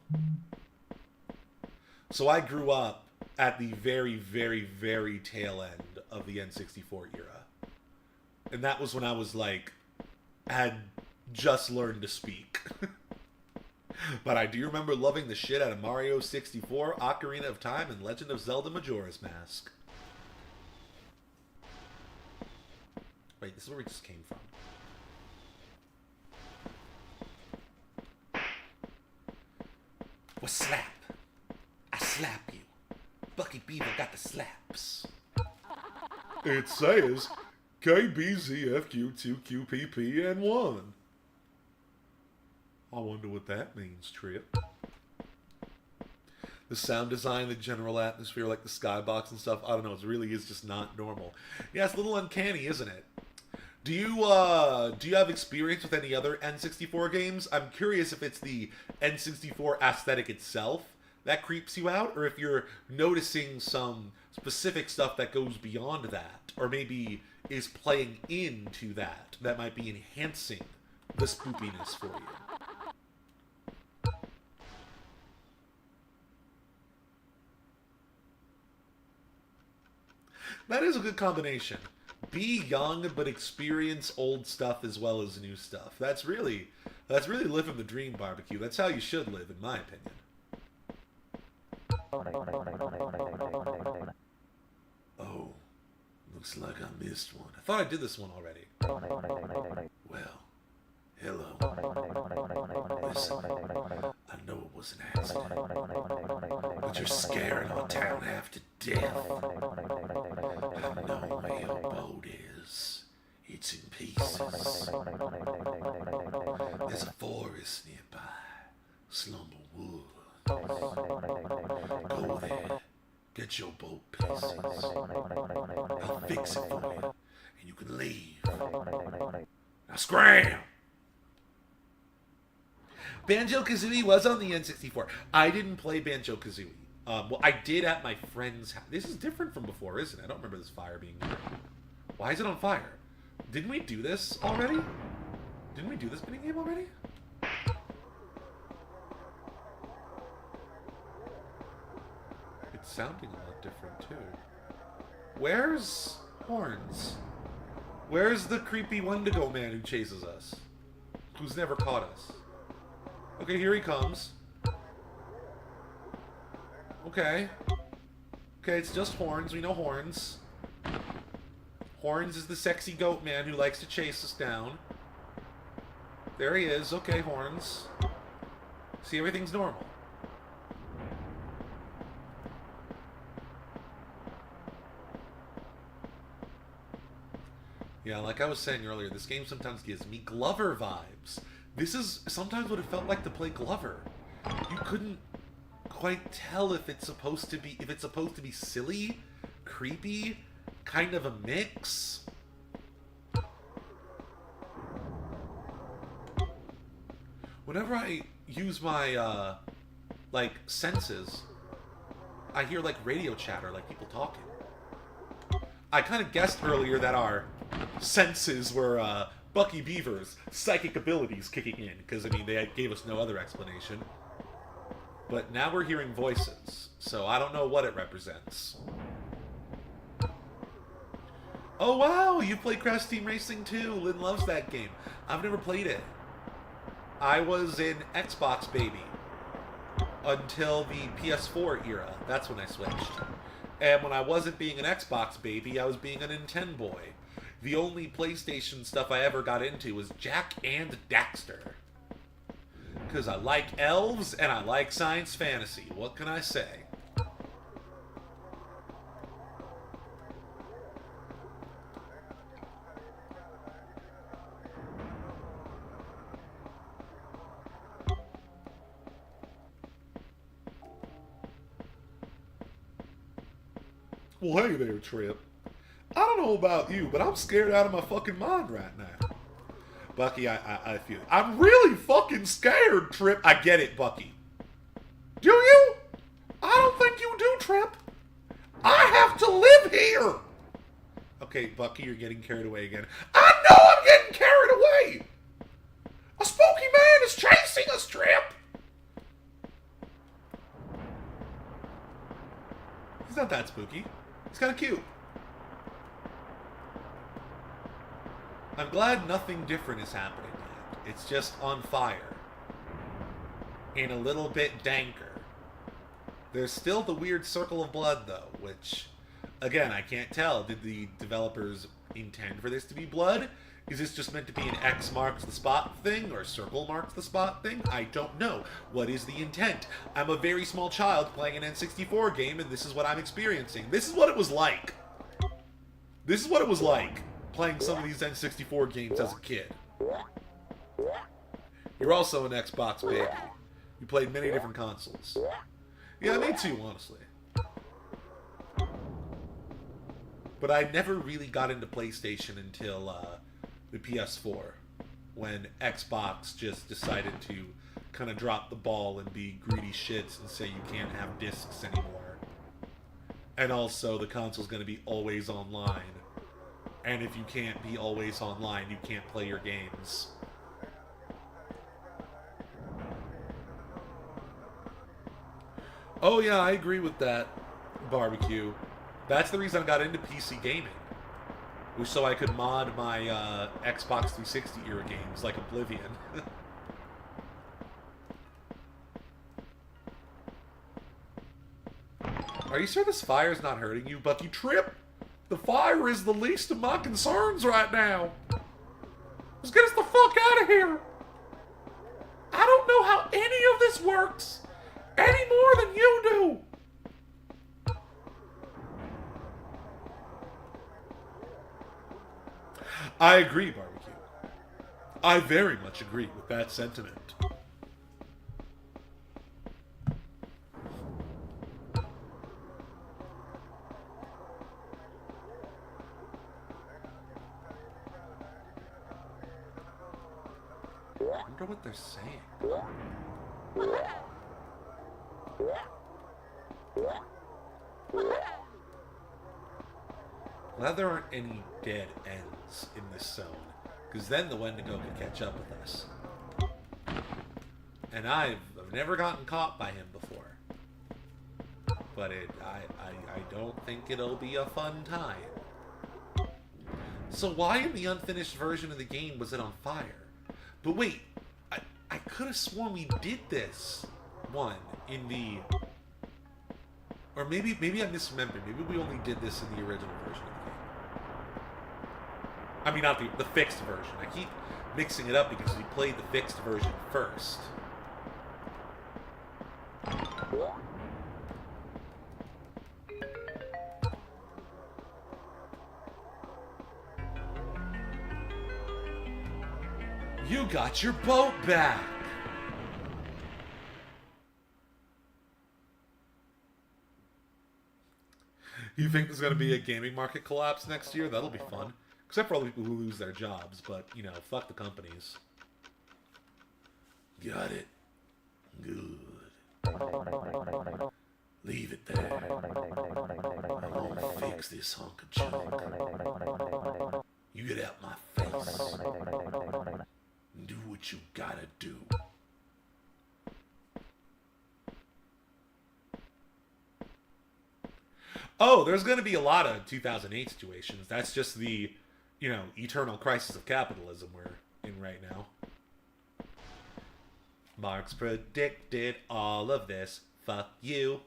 So I grew up at the very, very, very tail end of the N64 era. And that was when I was like, had just learned to speak. But I do remember loving the shit out of Mario 64, Ocarina of Time, and Legend of Zelda Majora's Mask. Wait, this is where we just came from. Well, slap. I slap you. Bucky Beaver got the slaps. It says KBZFQ2QPPN1. I wonder what that means, Trip. The sound design, the general atmosphere, like the skybox and stuff, I don't know, it really is just not normal. Yeah, it's a little uncanny, isn't it? Do you have experience with any other N64 games? I'm curious if it's the N64 aesthetic itself that creeps you out, or if you're noticing some specific stuff that goes beyond that, or maybe is playing into that might be enhancing the spoopiness for you. That is a good combination. Be young, but experience old stuff as well as new stuff. That's really living the dream, barbecue. That's how you should live, in my opinion. Oh, looks like I missed one. I thought I did this one already. Well, hello. Listen, I know it was an accident, but you're scaring our town half to death. I know where your boat is. It's in pieces. There's a forest nearby. Slumber Wood. Go there. Get your boat pieces. I'll fix it for you. And you can leave. Now scram! Banjo-Kazooie was on the N64. I didn't play Banjo-Kazooie. Well, I did at my friend's house. This is different from before, isn't it? I don't remember this fire being here. Why is it on fire? Didn't we do this already? Didn't we do this minigame already? It's sounding a lot different, too. Where's Horns? Where's the creepy Wendigo man who chases us? Who's never caught us? Okay, here he comes. Okay. Okay, it's just Horns. We know Horns. Horns is the sexy goat man who likes to chase us down. There he is. Okay, Horns. See, everything's normal. Yeah, like I was saying earlier, this game sometimes gives me Glover vibes. This is sometimes what it felt like to play Glover. You couldn't quite tell if it's supposed to be silly, creepy, kind of a mix. Whenever I use my like senses, I hear like radio chatter, like people talking. I kind of guessed earlier that our senses were Bucky Beaver's psychic abilities kicking in, because, I mean, they gave us no other explanation. But now we're hearing voices, so I don't know what it represents. Oh wow, you played Crash Team Racing too. Lynn loves that game. I've never played it. I was an Xbox baby until the PS4 era. That's when I switched. And when I wasn't being an Xbox baby, I was being a Nintendo boy. The only PlayStation stuff I ever got into was Jack and Daxter. Because I like elves and I like science fantasy. What can I say? Well, hey there, Trip. I don't know about you, but I'm scared out of my fucking mind right now. Bucky, I feel it. I'm really fucking scared, Trip. I get it, Bucky. Do you? I don't think you do, Trip. I have to live here. Okay, Bucky, you're getting carried away again. I know I'm getting carried away. A spooky man is chasing us, Trip. He's not that spooky. He's kind of cute. I'm glad nothing different is happening yet. It's just on fire. And a little bit danker. There's still the weird circle of blood, though, which, again, I can't tell. Did the developers intend for this to be blood? Is this just meant to be an X marks the spot thing, or circle marks the spot thing? I don't know. What is the intent? I'm a very small child playing an N64 game, and this is what I'm experiencing. This is what it was like. This is what it was like, playing some of these N64 games as a kid. You're also an Xbox baby. You played many different consoles. Yeah, me too, honestly. But I never really got into PlayStation until the PS4, when Xbox just decided to kind of drop the ball and be greedy shits and say you can't have discs anymore. And also, the console's going to be always online. And if you can't be always online, you can't play your games. Oh yeah, I agree with that, Barbecue. That's the reason I got into PC gaming. Was so I could mod my Xbox 360 era games, like Oblivion. Are you sure this fire's not hurting you, Bucky? Trip! The fire is the least of my concerns right now. Let's get us the fuck out of here. I don't know how any of this works any more than you do. I agree, Barbecue. I very much agree with that sentiment. I wonder what they're saying. Glad there aren't any dead ends in this zone, because then the Wendigo could catch up with us. And I've never gotten caught by him before. But I don't think it'll be a fun time. So why in the unfinished version of the game was it on fire? But wait, I could have sworn we did this one in the... Or maybe I misremembered. Maybe we only did this in the original version of the game. I mean, not the fixed version. I keep mixing it up because we played the fixed version first. You got your boat back! You think there's going to be a gaming market collapse next year? That'll be fun. Except for all the people who lose their jobs, but, you know, fuck the companies. Got it. Good. Leave it there. I'll fix this hunk of junk. You get out my face. Do what you gotta do. Oh, there's going to be a lot of 2008 situations. That's just the, eternal crisis of capitalism we're in right now. Marx predicted all of this. Fuck you.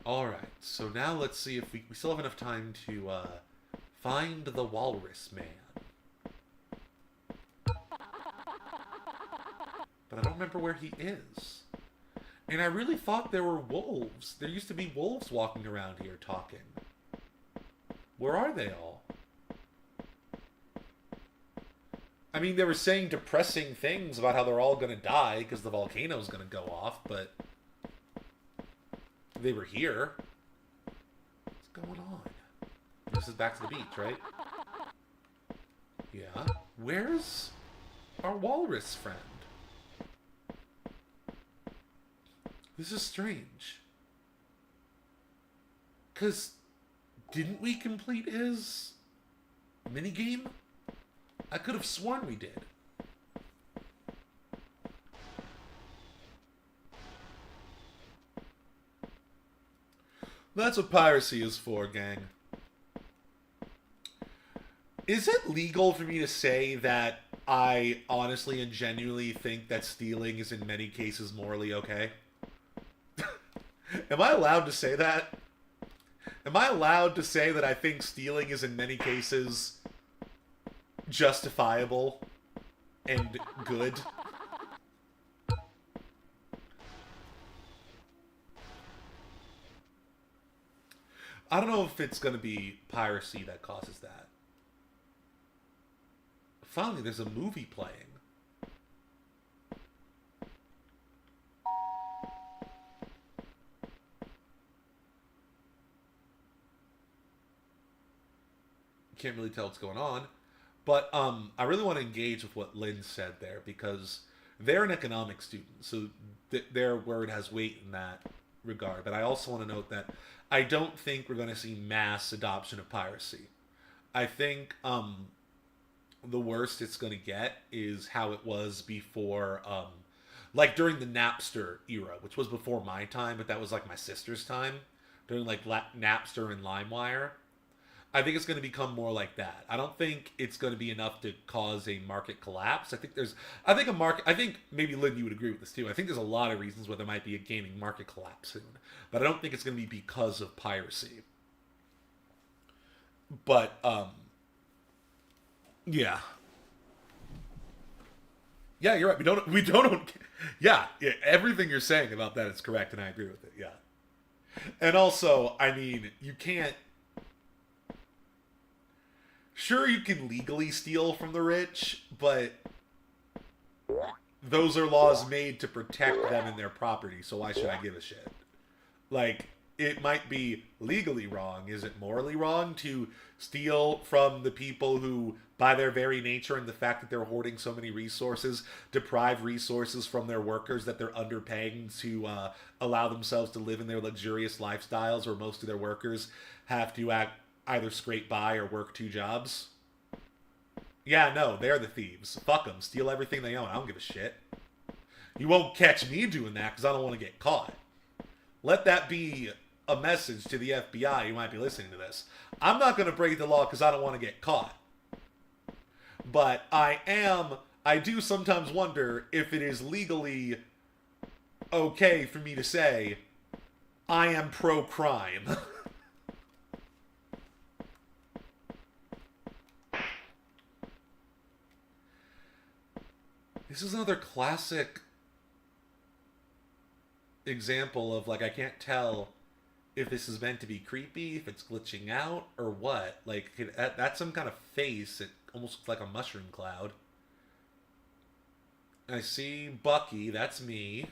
Alright, so now let's see if we still have enough time to find the Walrus Man. But I don't remember where he is. And I really thought there were wolves. There used to be wolves walking around here talking. Where are they all? I mean, they were saying depressing things about how they're all going to die because the volcano's going to go off, but they were here. What's going on? This is back to the beach, right? Yeah. Where's our walrus friend? This is strange. Because didn't we complete his minigame? I could have sworn we did. That's what piracy is for, gang. Is it legal for me to say that I honestly and genuinely think that stealing is in many cases morally okay? Am I allowed to say that? Am I allowed to say that I think stealing is in many cases justifiable and good? I don't know if it's going to be piracy that causes that. Finally, there's a movie playing. Can't really tell what's going on, but I really want to engage with what Lynn said there, because they're an economics student, so their word has weight in that regard. But I also want to note that I don't think we're going to see mass adoption of piracy. I think the worst it's going to get is how it was before, like during the Napster era, which was before my time, but that was like my sister's time, during like Napster and LimeWire. I think it's going to become more like that. I don't think it's going to be enough to cause a market collapse. I think maybe Lynn, you would agree with this too. I think there's a lot of reasons why there might be a gaming market collapse soon, but I don't think it's going to be because of piracy. But yeah, you're right. We don't. Yeah, everything you're saying about that is correct, and I agree with it. Yeah, and also, I mean, you can't. Sure, you can legally steal from the rich, but those are laws made to protect them and their property, so why should I give a shit? Like, it might be legally wrong. Is it morally wrong to steal from the people who, by their very nature and the fact that they're hoarding so many resources, deprive resources from their workers that they're underpaying to allow themselves to live in their luxurious lifestyles, where most of their workers have to either scrape by or work 2 jobs? Yeah, no, they're the thieves. Fuck them. Steal everything they own. I don't give a shit. You won't catch me doing that because I don't want to get caught. Let that be a message to the FBI who might be listening to this. I'm not going to break the law because I don't want to get caught. But I do sometimes wonder if it is legally okay for me to say, I am pro-crime. This is another classic example of, like, I can't tell if this is meant to be creepy, if it's glitching out, or what. Like, that's some kind of face. It almost looks like a mushroom cloud. I see Bucky, that's me,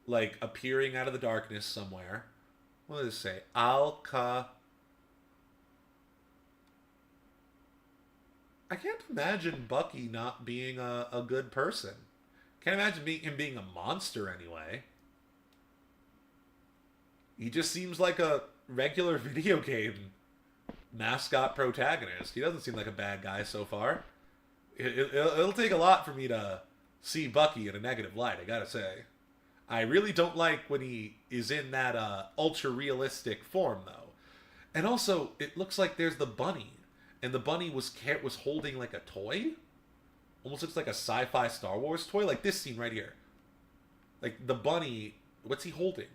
like, appearing out of the darkness somewhere. What does it say? I can't imagine Bucky not being a good person. Can't imagine him being a monster anyway. He just seems like a regular video game mascot protagonist. He doesn't seem like a bad guy so far. It'll take a lot for me to see Bucky in a negative light, I gotta say. I really don't like when he is in that ultra-realistic form, though. And also, it looks like there's the bunny. And the bunny was holding like a toy? Almost looks like a sci-fi Star Wars toy. Like this scene right here. Like the bunny, what's he holding?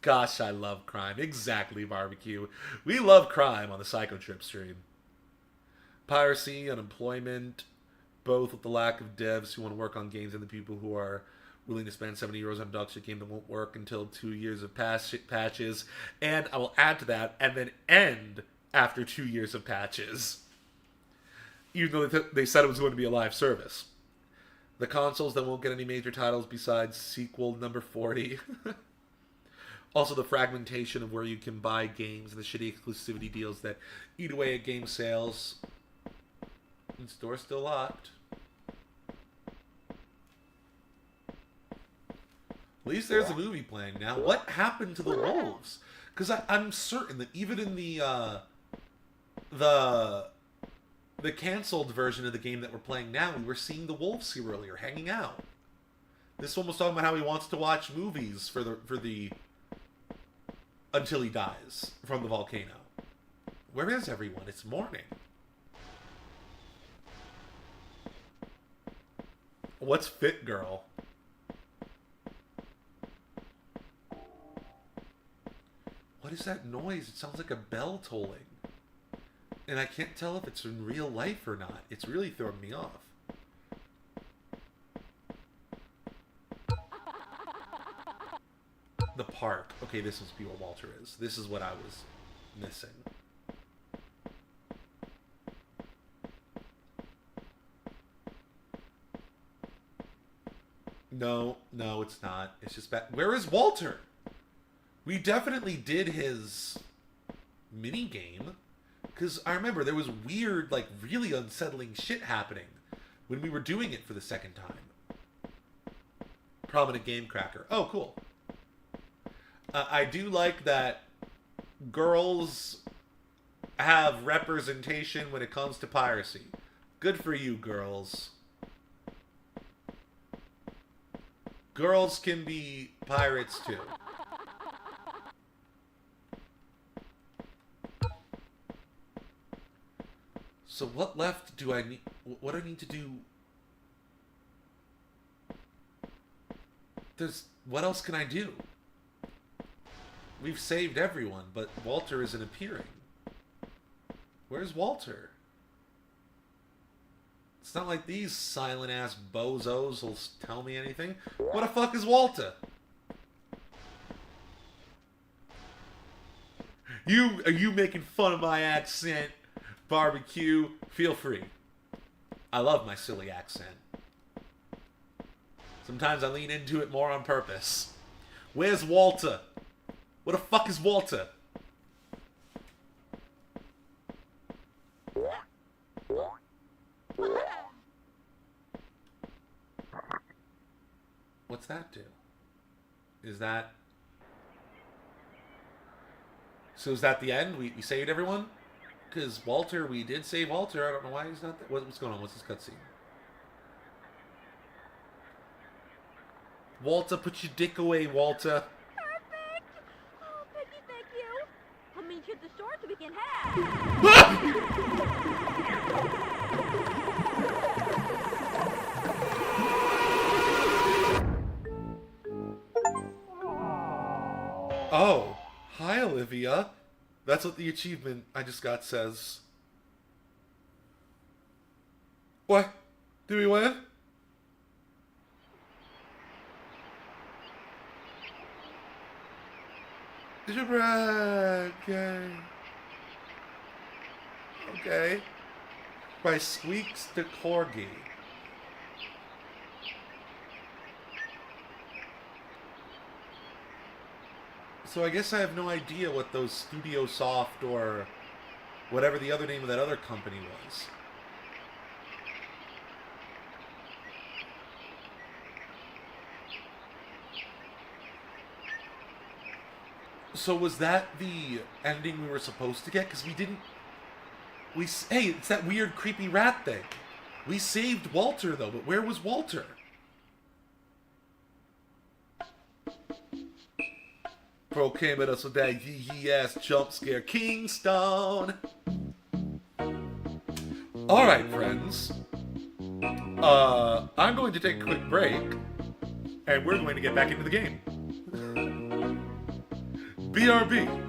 Gosh, I love crime. Exactly, barbecue. We love crime on the Psycho Trip stream. Piracy, unemployment, both with the lack of devs who want to work on games and the people who are willing to spend €70 on a dog shit game that won't work until 2 years of patches. And I will add to that, and then end after 2 years of patches. Even though they said it was going to be a live service. The consoles that won't get any major titles besides sequel number 40. Also, the fragmentation of where you can buy games and the shitty exclusivity deals that eat away at game sales. And store's still locked. At least there's a movie playing now. What happened to the wolves? Because I'm certain that even in the canceled version of the game that we're playing now, we were seeing the wolves here earlier, hanging out. This one was talking about how he wants to watch movies for the until he dies from the volcano. Where is everyone? It's morning. What's Fit Girl? What is that noise? It sounds like a bell tolling. And I can't tell if it's in real life or not. It's really throwing me off. The park. Okay, this must be where Walter is. This is what I was missing. No, it's not. It's just back. Where is Walter? We definitely did his mini game. Because I remember there was weird, like, really unsettling shit happening when we were doing it for the second time. Prominent Game Cracker. Oh, cool. I do like that girls have representation when it comes to piracy. Good for you, girls. Girls can be pirates, too. So what left do I need? What do I need to do? What else can I do? We've saved everyone, but Walter isn't appearing. Where's Walter? It's not like these silent-ass bozos will tell me anything. What the fuck is Walter? Are you making fun of my accent? Barbecue, feel free. I love my silly accent. Sometimes I lean into it more on purpose. Where's Walter? What the fuck is Walter? What's that do? Is that... So is that the end? We saved everyone? Because Walter, we did save Walter. I don't know why he's not there. What's going on? What's this cutscene? Walter, put your dick away, Walter. Perfect! Oh, thank you. I'll meet you at the store so we can have. Oh, hi, Olivia. That's what the achievement I just got says. What? Do we win? Shipwrecked. Okay. By Squeaks to Corgi. So I guess I have no idea what those Studio Soft or whatever the other name of that other company was. So was that the ending we were supposed to get? Because we didn't... Hey, it's that weird creepy rat thing. We saved Walter, though, but where was Walter? Pro came at us with that yee-yee-ass jump scare. Kingstone! Alright, friends. I'm going to take a quick break, and we're going to get back into the game. BRB.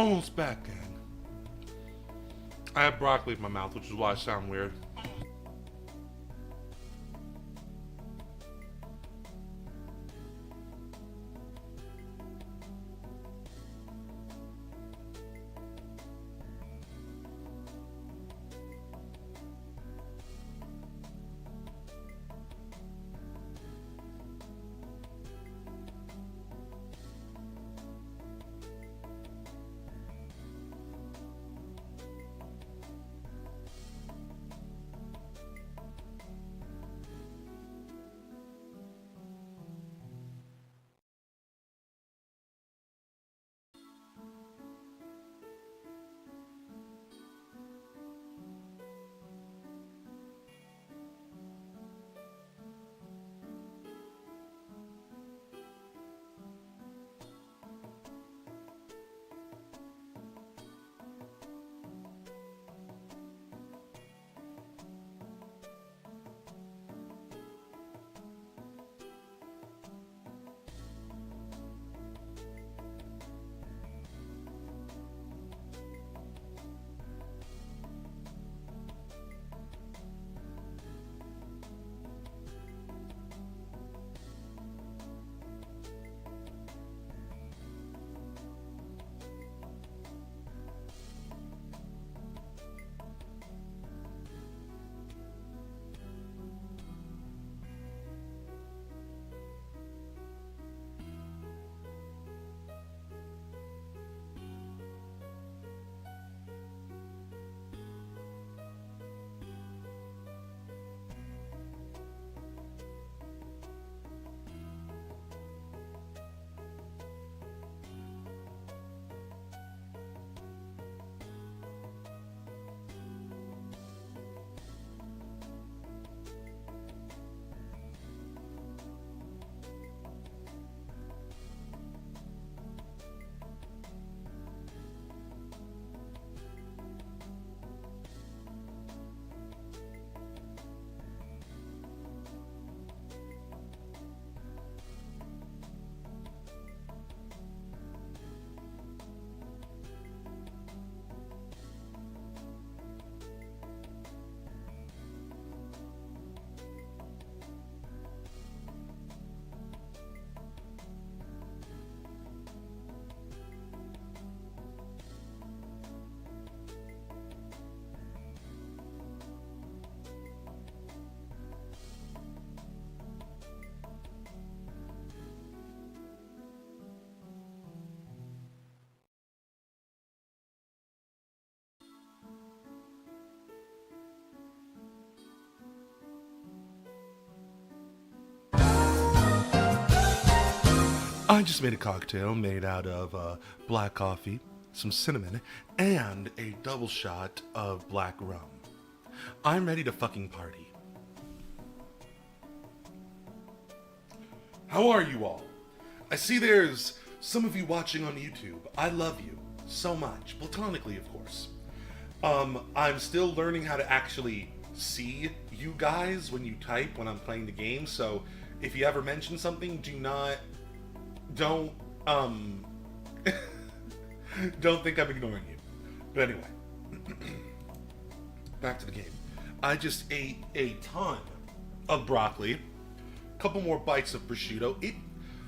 Almost back, gang. I have broccoli in my mouth, which is why I sound weird. I just made a cocktail made out of black coffee, some cinnamon, and a double shot of black rum. I'm ready to fucking party. How are you all? I see there's some of you watching on YouTube. I love you so much, platonically, of course. I'm still learning how to actually see you guys when you type when I'm playing the game, so if you ever mention something, don't don't think I'm ignoring you. But anyway, back to the game. I just ate a ton of broccoli, a couple more bites of prosciutto.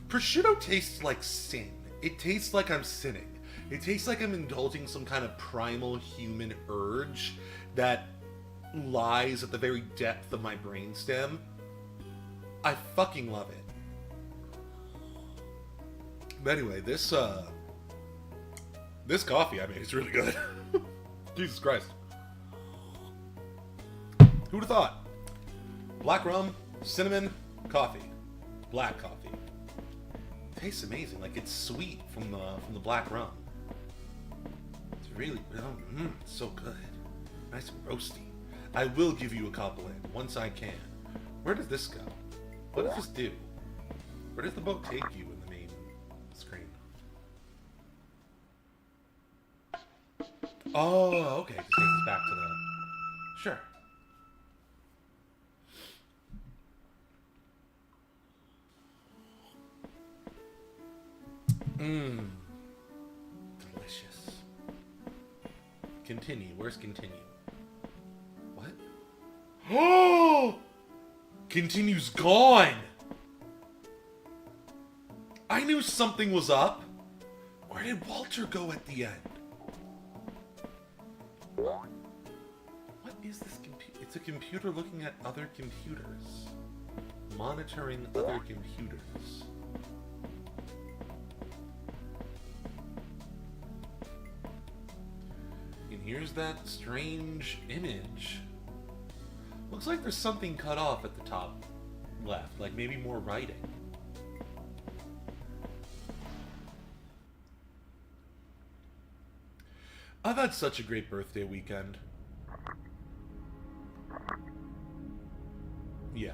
Prosciutto tastes like sin. It tastes like I'm sinning. It tastes like I'm indulging some kind of primal human urge that lies at the very depth of my brainstem. I fucking love it. But anyway, this coffee I made is really good. Jesus Christ. Who'd have thought? Black rum, cinnamon, coffee. Black coffee. Tastes amazing. Like, it's sweet from the black rum. It's really, it's so good. Nice and roasty. I will give you a couple in once I can. Where does this go? What does this do? Where does the boat take you in the main screen? Oh, okay. Just takes us back to the... Sure. Delicious. continue. Where's continue? What? Oh! Continue's gone! I knew something was up. Where did Walter go at the end? What is this computer? It's a computer looking at other computers. Monitoring other computers. And here's that strange image. Looks like there's something cut off at the top left, like maybe more writing. I've had such a great birthday weekend. Yeah.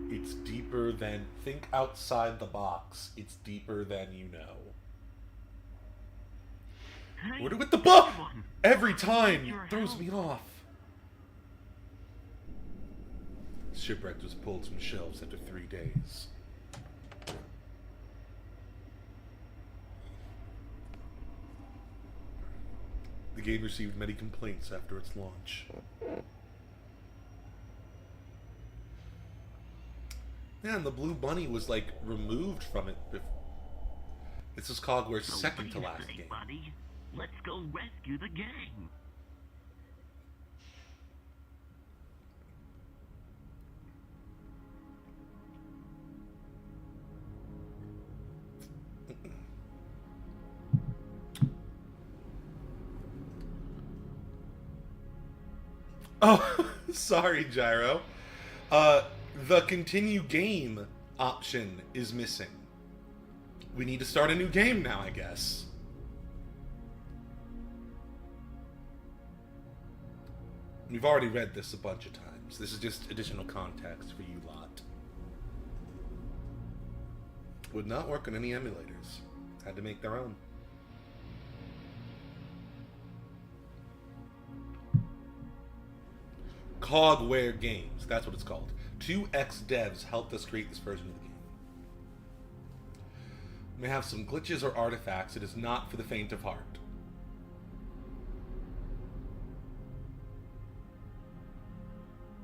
It's deeper than... Think outside the box. It's deeper than you know. What with the book? Every time it throws me off. Shipwrecked was pulled from shelves after 3 days. The game received many complaints after its launch. Yeah, and the blue bunny was like removed from it. This is Cogware's second to last game. Buddy? Let's go rescue the gang. Oh, sorry, Gyro. The continue game option is missing. We need to start a new game now, I guess. We've already read this a bunch of times. This is just additional context for you lot. Would not work on any emulators. Had to make their own. Cogware Games, that's what it's called. 2X devs helped us create this version of the game. It may have some glitches or artifacts. It is not for the faint of heart.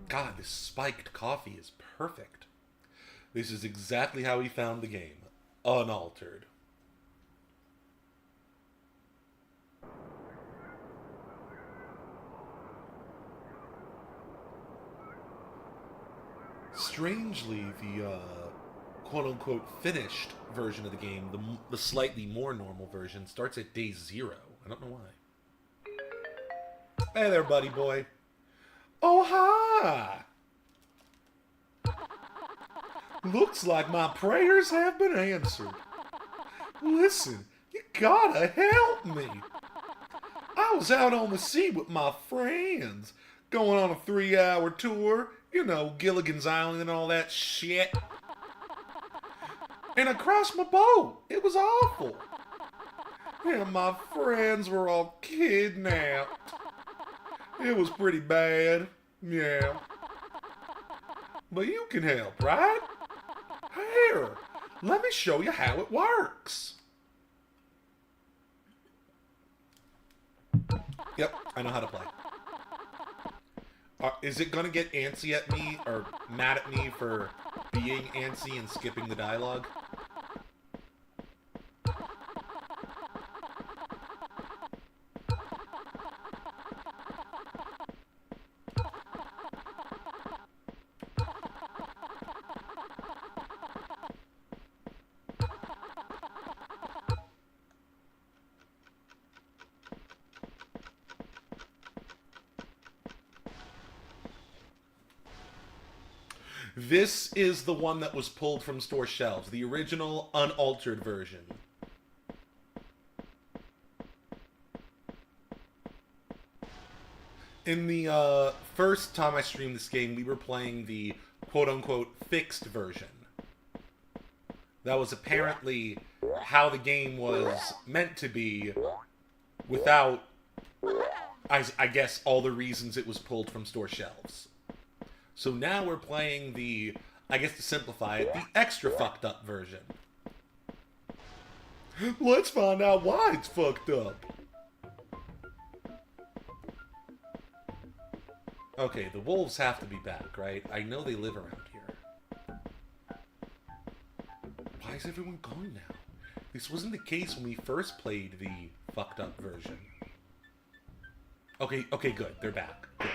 God, this spiked coffee is perfect. This is exactly how we found the game. Unaltered. Strangely, the quote-unquote finished version of the game, the slightly more normal version, starts at day 0. I don't know why. Hey there, buddy boy. Oh, hi! Looks like my prayers have been answered. Listen, you gotta help me. I was out on the sea with my friends, going on a 3-hour tour. You know, Gilligan's Island and all that shit. And I crashed my boat. It was awful. And my friends were all kidnapped. It was pretty bad. Yeah. But you can help, right? Here, let me show you how it works. Yep, I know how to play. Is it gonna get antsy at me, or mad at me for being antsy and skipping the dialogue? This is the one that was pulled from store shelves, the original unaltered version. In the first time I streamed this game, we were playing the quote-unquote fixed version. That was apparently how the game was meant to be without, I guess, all the reasons it was pulled from store shelves. So now we're playing the, I guess to simplify it, the extra fucked up version. Let's find out why it's fucked up. Okay, the wolves have to be back, right? I know they live around here. Why is everyone gone now? This wasn't the case when we first played the fucked up version. Okay, good. They're back. Good.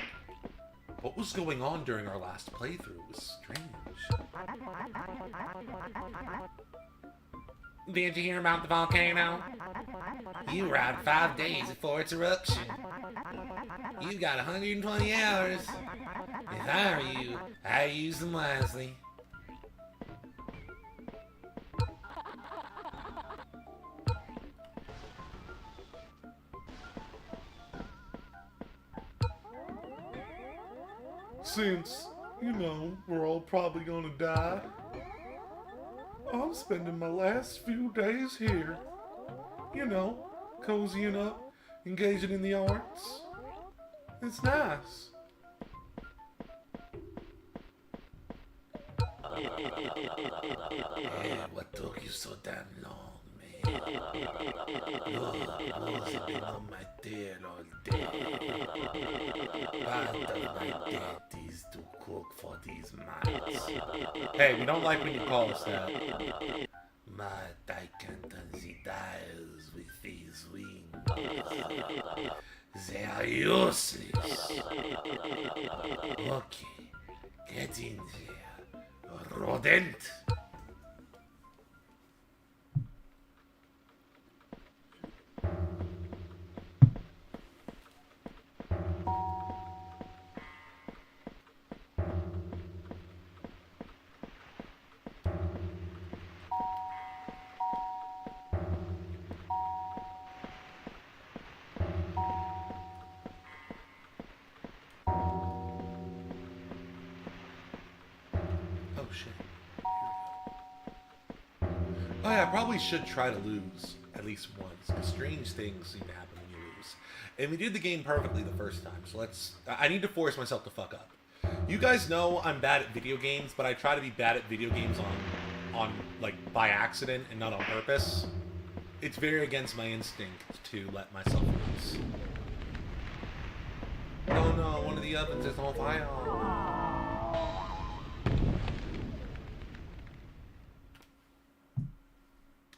What was going on during our last playthrough? It was strange. Did you hear about the volcano? You were out 5 days before its eruption. You got 120 hours. If I were you, I'd use them wisely. Since, you know, we're all probably gonna die, I'm spending my last few days here. You know, cozying up, engaging in the arts. It's nice. Hey, what took you so damn long, man? You've been on my tail all day. Part of my debt is to cook for these mites. Hey, we don't like when you call us that. But I can turn the dials with these wings. They are useless. Okay, get in there, rodent. Oh shit. Oh yeah, I probably should try to lose at least once, because strange things seem to happen when you lose. And we did the game perfectly the first time, so I need to force myself to fuck up. You guys know I'm bad at video games, but I try to be bad at video games on like, by accident and not on purpose. It's very against my instinct to let myself lose. Oh no, one of the ovens is on fire.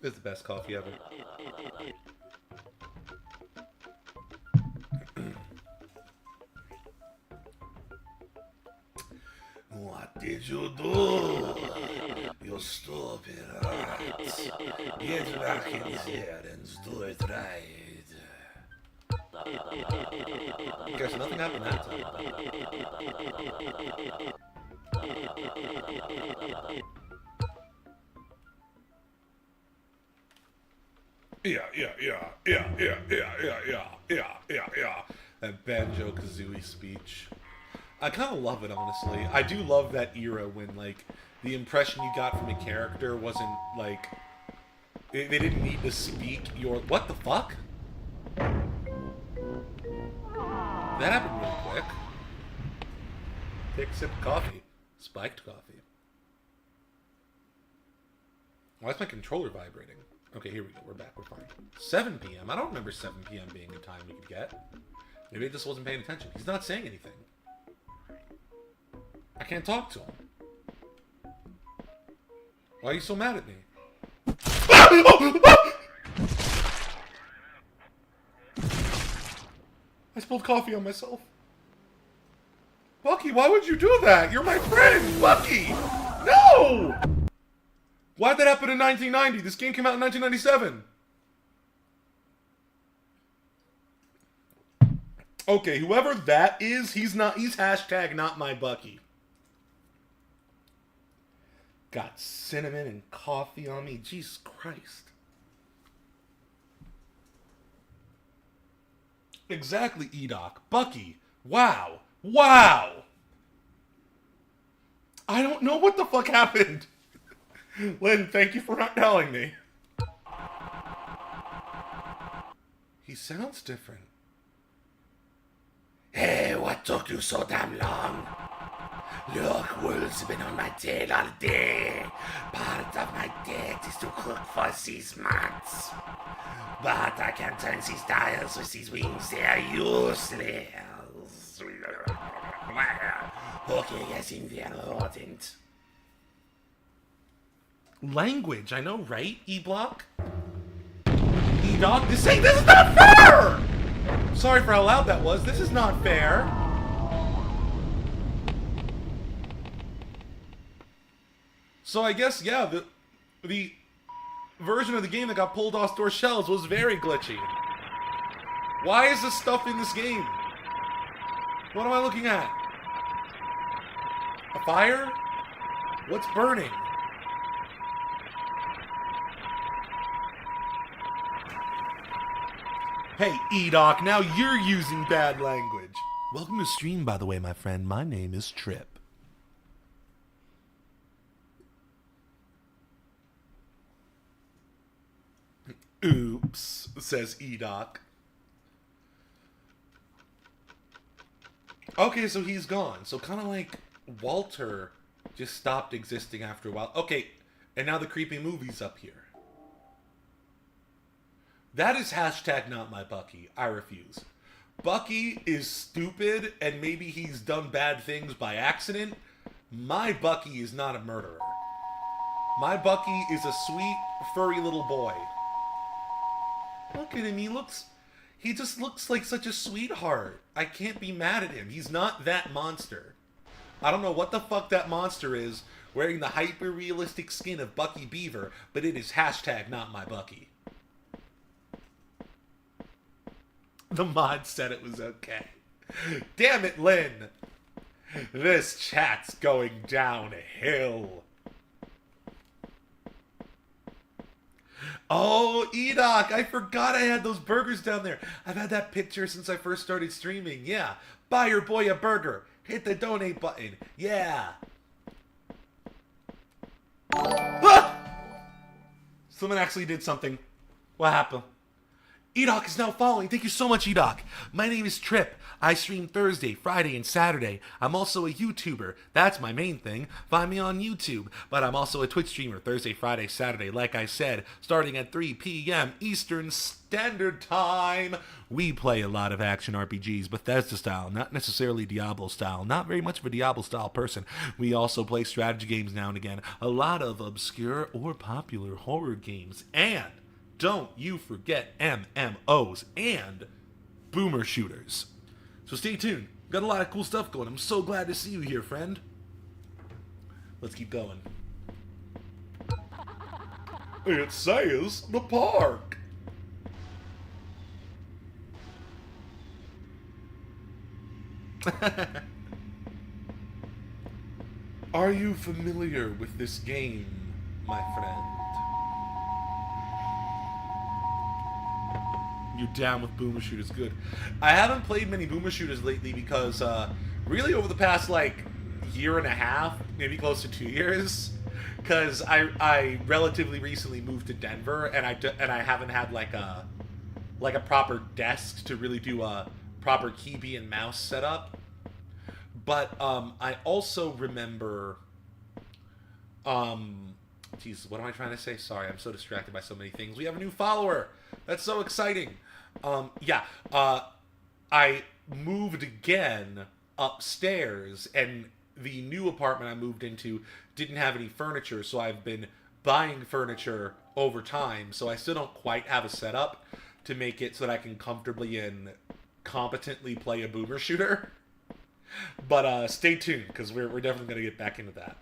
It's the best coffee ever. What did you do? You stupid rats. Get back in here and do it right. Guess nothing happened that time. Yeah. That Banjo-Kazooie speech. I kind of love it, honestly. I do love that era when, like, the impression you got from a character wasn't, like... They didn't need to speak your... What the fuck? That happened really quick. Take a sip of coffee. Spiked coffee. Why is my controller vibrating? Okay, here we go. We're back. We're fine. 7 p.m. I don't remember 7 p.m. being a time we could get. Maybe I just wasn't paying attention. He's not saying anything. I can't talk to him. Why are you so mad at me? I spilled coffee on myself. Bucky, why would you do that? You're my friend, Bucky! No! Why'd that happen in 1990? This game came out in 1997. Okay, whoever that is, he's hashtag not my Bucky. Got cinnamon and coffee on me. Jesus Christ. Exactly, Edoc. Bucky. Wow. Wow. I don't know what the fuck happened. Lynn, thank you for not telling me. He sounds different. Hey, what took you so damn long? Look, wolves have been on my tail all day. Part of my debt is to cook for these mats. But I can't turn these dials with these wings. They are useless. Okay, yes, important. Language, I know, right? E-Block? E-Doc? This is not fair! Sorry for how loud that was. This is not fair. So I guess, yeah, the version of the game that got pulled off store shelves was very glitchy. Why is this stuff in this game? What am I looking at? A fire? What's burning? Hey, E-Doc, now you're using bad language. Welcome to stream, by the way, my friend. My name is Trip. Oops, says E-Doc. Okay, so he's gone. So kind of like Walter just stopped existing after a while. Okay, and now the creepy movie's up here. That is hashtag not my Bucky. I refuse. Bucky is stupid and maybe he's done bad things by accident. My Bucky is not a murderer. My Bucky is a sweet, furry little boy. Look at him, he just looks like such a sweetheart. I can't be mad at him. He's not that monster. I don't know what the fuck that monster is wearing the hyper-realistic skin of Bucky Beaver, but it is hashtag not my Bucky. The mod said it was okay. Damn it, Lynn. This chat's going downhill. Oh, E-Doc, I forgot I had those burgers down there. I've had that picture since I first started streaming. Yeah. Buy your boy a burger. Hit the donate button. Yeah. Ah! Someone actually did something. What happened? E-Doc is now following. Thank you so much, E-Doc. My name is Trip. I stream Thursday, Friday, and Saturday. I'm also a YouTuber. That's my main thing. Find me on YouTube. But I'm also a Twitch streamer Thursday, Friday, Saturday. Like I said, starting at 3 p.m. Eastern Standard Time. We play a lot of action RPGs, Bethesda style, not necessarily Diablo style. Not very much of a Diablo style person. We also play strategy games now and again. A lot of obscure or popular horror games. And don't you forget MMOs and boomer shooters. So stay tuned. Got a lot of cool stuff going. I'm so glad to see you here, friend. Let's keep going. It says the park. Are you familiar with this game, my friend? You're down with boomer shooters, good. I haven't played many boomer shooters lately because really over the past like year and a half, maybe close to 2 years, because I relatively recently moved to Denver and I haven't had like a proper desk to really do a proper keyboard and mouse setup. But I also remember Jesus, what am I trying to say? Sorry, I'm so distracted by so many things. We have a new follower. That's so exciting. I moved again upstairs, and the new apartment I moved into didn't have any furniture, so I've been buying furniture over time, so I still don't quite have a setup to make it so that I can comfortably and competently play a boomer shooter. But stay tuned, because we're definitely going to get back into that.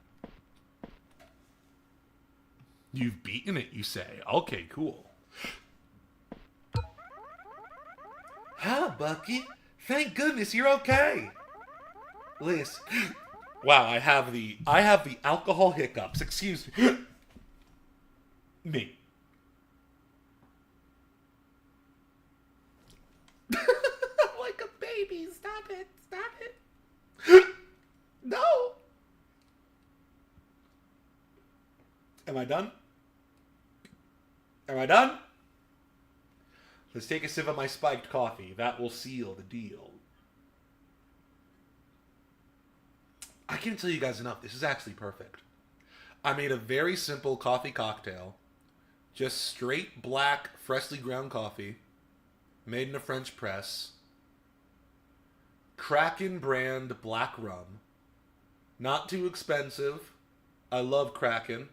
You've beaten it, you say? Okay, cool. Hi, Bucky. Thank goodness you're okay. Liz. Wow, I have the alcohol hiccups. Excuse me. Me. I'm like a baby. Stop it. Stop it. No. Am I done? Am I done? Let's take a sip of my spiked coffee. That will seal the deal. I can't tell you guys enough. This is actually perfect. I made a very simple coffee cocktail. Just straight black, freshly ground coffee. Made in a French press. Kraken brand black rum. Not too expensive. I love Kraken.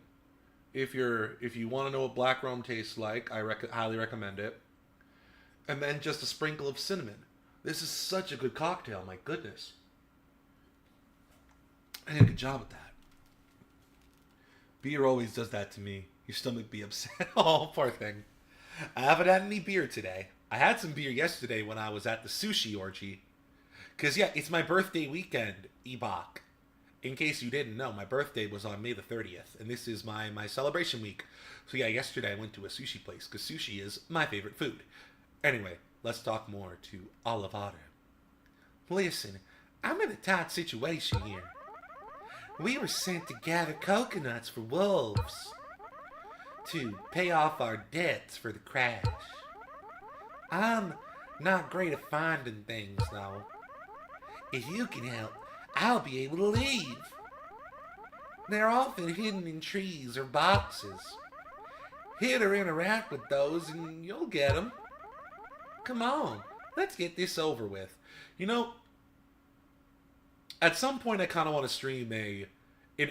If you want to know what black rum tastes like, I highly recommend it. And then just a sprinkle of cinnamon. This is such a good cocktail, my goodness. I did a good job at that. Beer always does that to me. Your stomach be upset. Oh, poor thing. I haven't had any beer today. I had some beer yesterday when I was at the sushi orgy. Because, yeah, it's my birthday weekend, Ebok. In case you didn't know, my birthday was on May the 30th, and this is my celebration week. So, yeah, yesterday I went to a sushi place, because sushi is my favorite food. Anyway, let's talk more to Olivado. Listen, I'm in a tight situation here. We were sent to gather coconuts for wolves to pay off our debts for the crash. I'm not great at finding things, though. If you can help, I'll be able to leave. They're often hidden in trees or boxes. Hit or interact with those and you'll get them. Come on, let's get this over with. You know, at some point I kind of want to stream an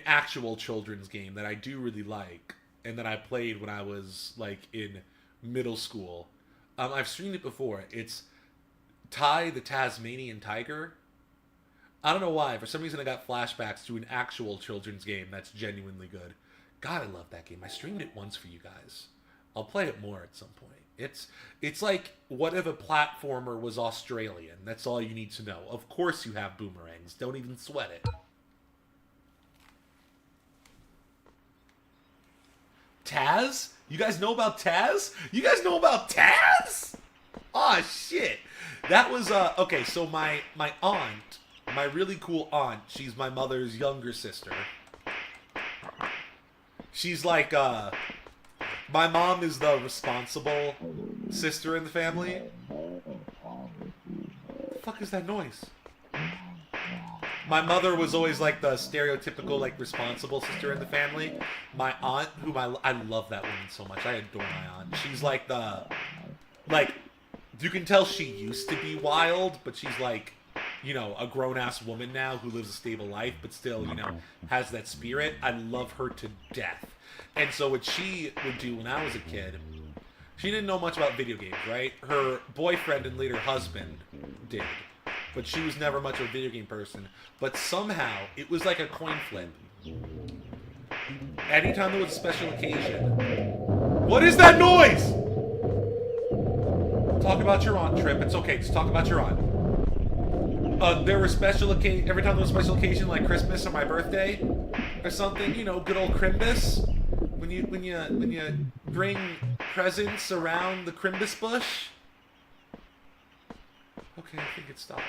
actual children's game that I do really like and that I played when I was like in middle school. I've streamed it before. It's Ty the Tasmanian Tiger. I don't know why. For some reason I got flashbacks to an actual children's game that's genuinely good. God, I love that game. I streamed it once for you guys. I'll play it more at some point. It's like, what if a platformer was Australian? That's all you need to know. Of course you have boomerangs. Don't even sweat it. Taz? You guys know about Taz? You guys know about Taz? Aw, shit. That was, okay, so my aunt, my really cool aunt, she's my mother's younger sister. She's like, my mom is the responsible sister in the family. What the fuck is that noise? My mother was always like the stereotypical, like, responsible sister in the family. My aunt, whom I love that woman so much. I adore my aunt. She's like you can tell she used to be wild, but she's like, you know, a grown-ass woman now who lives a stable life, but still, you know, has that spirit. I love her to death. And so what she would do when I was a kid, she didn't know much about video games, right? Her boyfriend and later husband did. But she was never much of a video game person. But somehow, it was like a coin flip. Anytime there was a special occasion. What is that noise? Talk about your aunt, Trip. It's okay, just talk about your aunt. There were special occasions, every time there was a special occasion, like Christmas or my birthday, or something, you know, good old Crimbus. When you bring presents around the Crimbus bush. Okay, I think it stopped.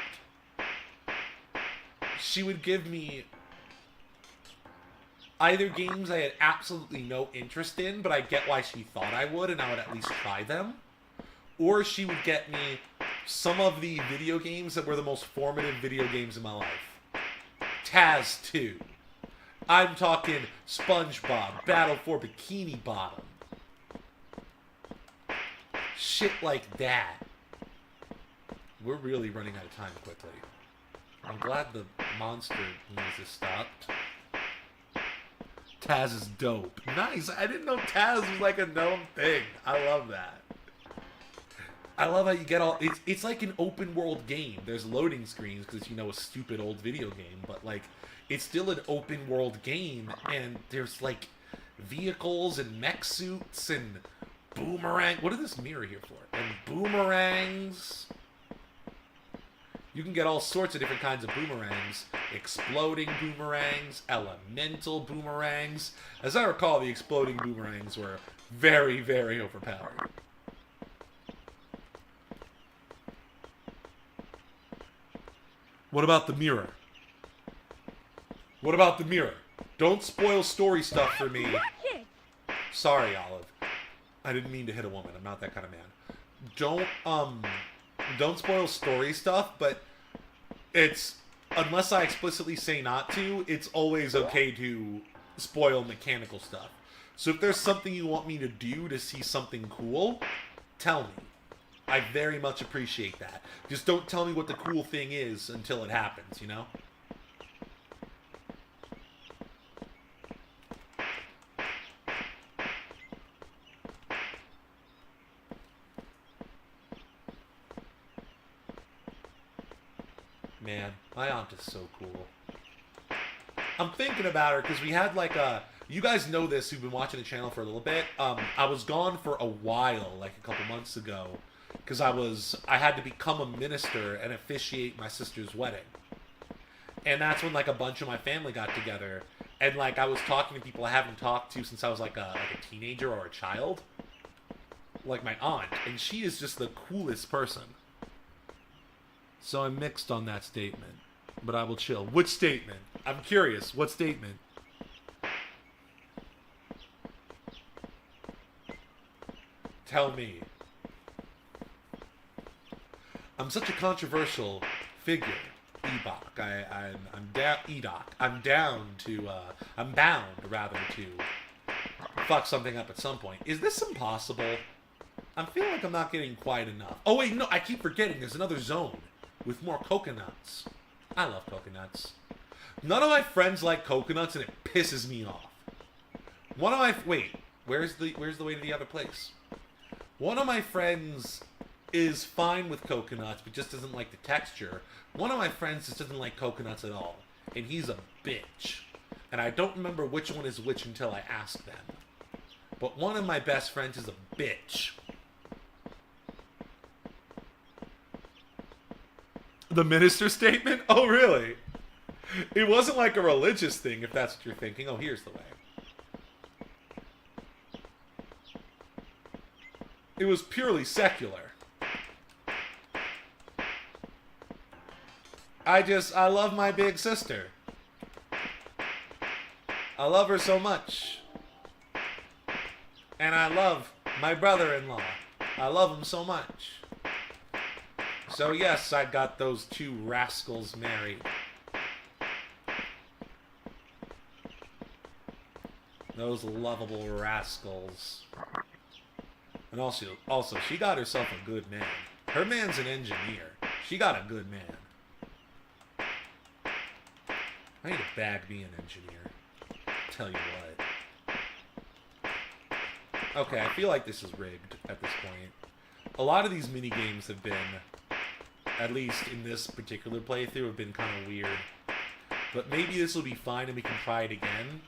She would give me either games I had absolutely no interest in, but I get why she thought I would, and I would at least try them. Or she would get me some of the video games that were the most formative video games in my life. Taz 2. I'm talking SpongeBob, Battle for Bikini Bottom. Shit like that. We're really running out of time quickly. I'm glad the monster music stopped. Taz is dope. Nice. I didn't know Taz was like a known thing. I love that. I love how you get all... It's like an open world game. There's loading screens because, you know, a stupid old video game. But, like, it's still an open world game. And there's, like, vehicles and mech suits and boomerang... What is this mirror here for? And boomerangs... You can get all sorts of different kinds of boomerangs. Exploding boomerangs, elemental boomerangs. As I recall, the exploding boomerangs were very, very overpowered. What about the mirror? What about the mirror? Don't spoil story stuff for me. Sorry, Olive. I didn't mean to hit a woman. I'm not that kind of man. Don't spoil story stuff, but it's, unless I explicitly say not to, it's always okay to spoil mechanical stuff. So if there's something you want me to do to see something cool, tell me. I very much appreciate that. Just don't tell me what the cool thing is until it happens, you know? Man, my aunt is so cool. I'm thinking about her because we had like a... You guys know this who've been watching the channel for a little bit. I was gone for a while, like a couple months ago, because I had to become a minister and officiate my sister's wedding. And that's when like a bunch of my family got together. And like I was talking to people I haven't talked to since I was like a teenager or a child. Like my aunt. And she is just the coolest person. So I'm mixed on that statement. But I will chill. Which statement? I'm curious. What statement? Tell me. I'm such a controversial figure, Ebok. I'm down, Edok. I'm bound rather to fuck something up at some point. Is this impossible? I feel like I'm not getting quite enough. Oh wait, no, I keep forgetting. There's another zone with more coconuts. I love coconuts. None of my friends like coconuts, and it pisses me off. Wait, where's the way to the other place? One of my friends is fine with coconuts, but just doesn't like the texture. One of my friends just doesn't like coconuts at all, and he's a bitch. And I don't remember which one is which until I ask them. But one of my best friends is a bitch. The minister statement? Oh, really? It wasn't like a religious thing, if that's what you're thinking. Oh, here's the way. It was purely secular. I love my big sister. I love her so much. And I love my brother-in-law. I love him so much. So yes, I got those two rascals married. Those lovable rascals. And also, she got herself a good man. Her man's an engineer. She got a good man. I need to bag me an engineer. Tell you what. Okay, I feel like this is rigged at this point. A lot of these mini games have been, at least in this particular playthrough, have been kind of weird. But maybe this will be fine and we can try it again.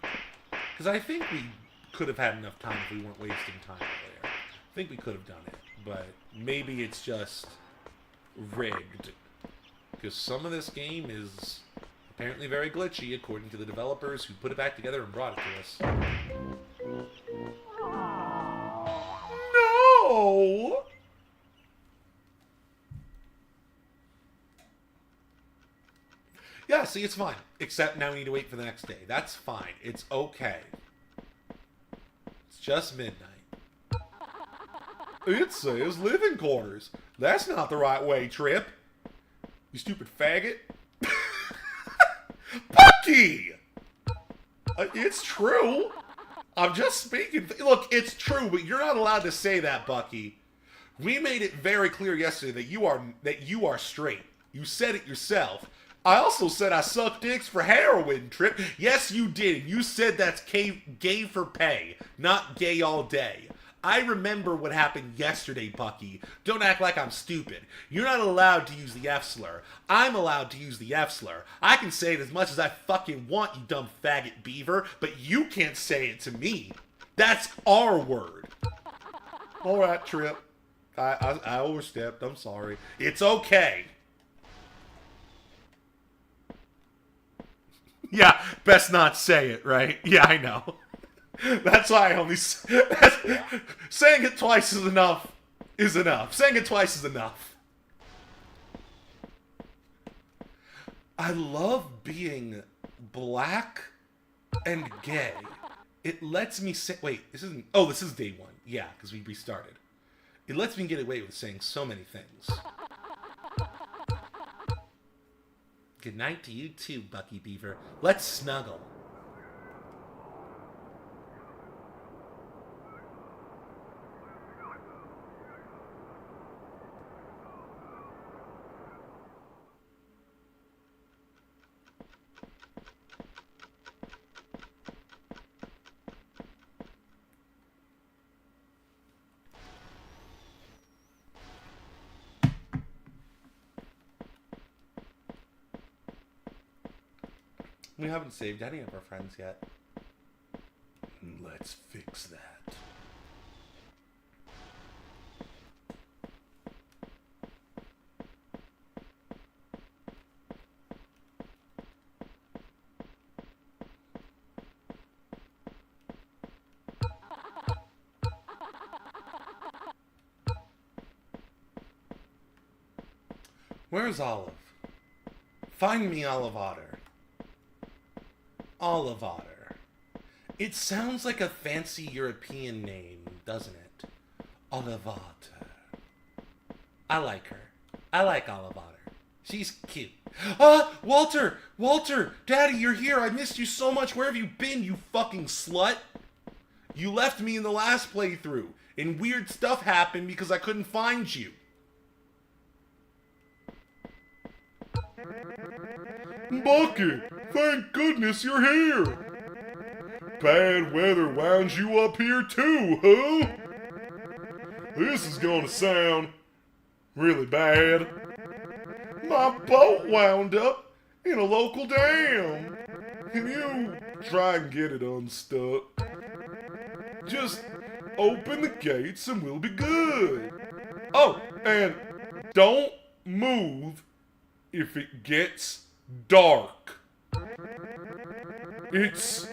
Because I think we could have had enough time if we weren't wasting time earlier. I think we could have done it. But maybe it's just rigged. Because some of this game is apparently very glitchy, according to the developers who put it back together and brought it to us. No! Yeah, see, it's fine. Except now we need to wait for the next day. That's fine. It's okay. It's just midnight. It says living quarters. That's not the right way, Trip. You stupid faggot. Bucky! It's true. I'm just speaking. Look, it's true, but you're not allowed to say that, Bucky. We made it very clear yesterday that you are straight. You said it yourself. I also said I suck dicks for heroin, Trip. Yes, you did. You said that's gay for pay, not gay all day. I remember what happened yesterday, Bucky. Don't act like I'm stupid. You're not allowed to use the F slur. I'm allowed to use the F slur. I can say it as much as I fucking want, you dumb faggot beaver, but you can't say it to me. That's our word. All right, Trip. I overstepped. I'm sorry. It's okay. Yeah, best not say it, right? Yeah, I know. That's why I only... saying it twice is enough. Saying it twice is enough. I love being black and gay. It lets me say... Wait, this isn't... Oh, this is day one. Yeah, because we restarted. It lets me get away with saying so many things. Good night to you too, Bucky Beaver. Let's snuggle. We haven't saved any of our friends yet. Let's fix that. Where's Olive? Find me Olive Otter. Olive Otter. It sounds like a fancy European name, doesn't it? Olive Otter. I like her. I like Olive Otter. She's cute. Walter! Walter! Daddy, you're here! I missed you so much! Where have you been, you fucking slut? You left me in the last playthrough, and weird stuff happened because I couldn't find you. Bucky, thank goodness you're here. Bad weather wound you up here too, huh? This is gonna sound really bad. My boat wound up in a local dam. Can you try and get it unstuck? Just open the gates and we'll be good. Oh, and don't move if it gets dark. It's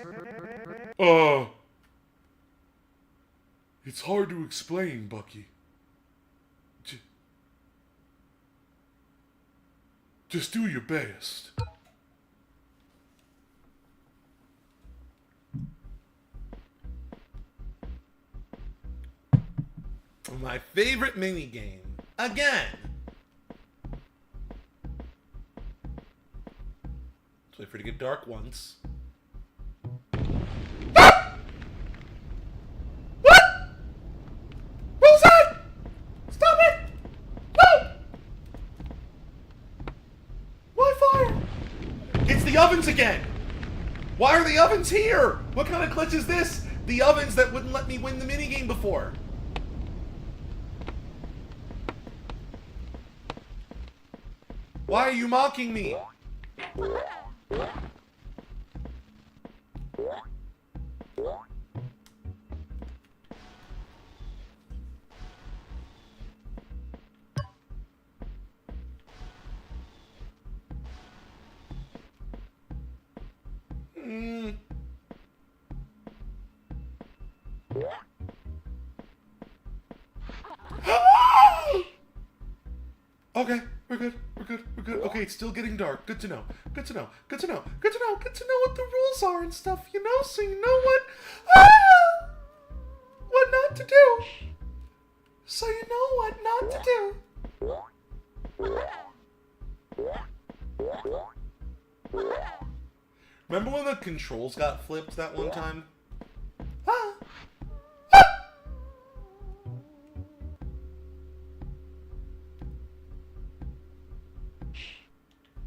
hard to explain, Bucky. Just do your best. My favorite minigame. Again. Let's wait for it to get dark once. Ah! What? What was that? Stop it! No! Why fire? It's the ovens again! Why are the ovens here? What kind of glitch is this? The ovens that wouldn't let me win the minigame before. Why are you mocking me? Okay, we're good. Okay, it's still getting dark. Good to know. Good to know what the rules are and stuff, you know, so you know what not to do. So you know what not to do. Remember when the controls got flipped that one time?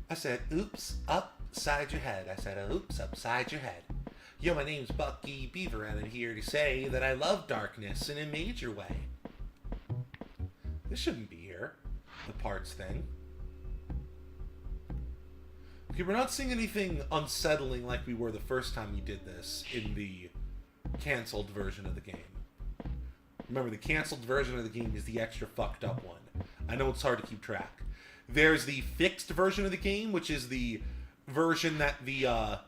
I said, oops, upside your head. I said, oops, upside your head. Yo, my name's Bucky Beaver, and I'm here to say that I love darkness in a major way. This shouldn't be here. The parts thing. Okay, we're not seeing anything unsettling like we were the first time we did this in the canceled version of the game. Remember, the canceled version of the game is the extra fucked up one. I know it's hard to keep track. There's the fixed version of the game, which is the version that the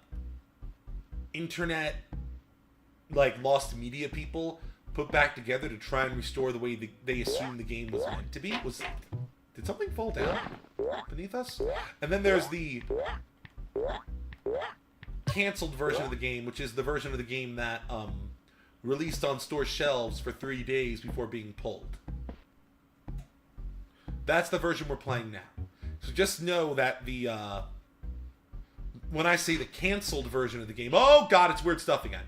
internet, like, lost media people put back together to try and restore the way they assumed the game was meant to be. Did something fall down beneath us? And then there's the canceled version of the game, which is the version of the game that released on store shelves for 3 days before being pulled. That's the version we're playing now. So just know that the, when I say the canceled version of the game, oh god, it's weird stuff again.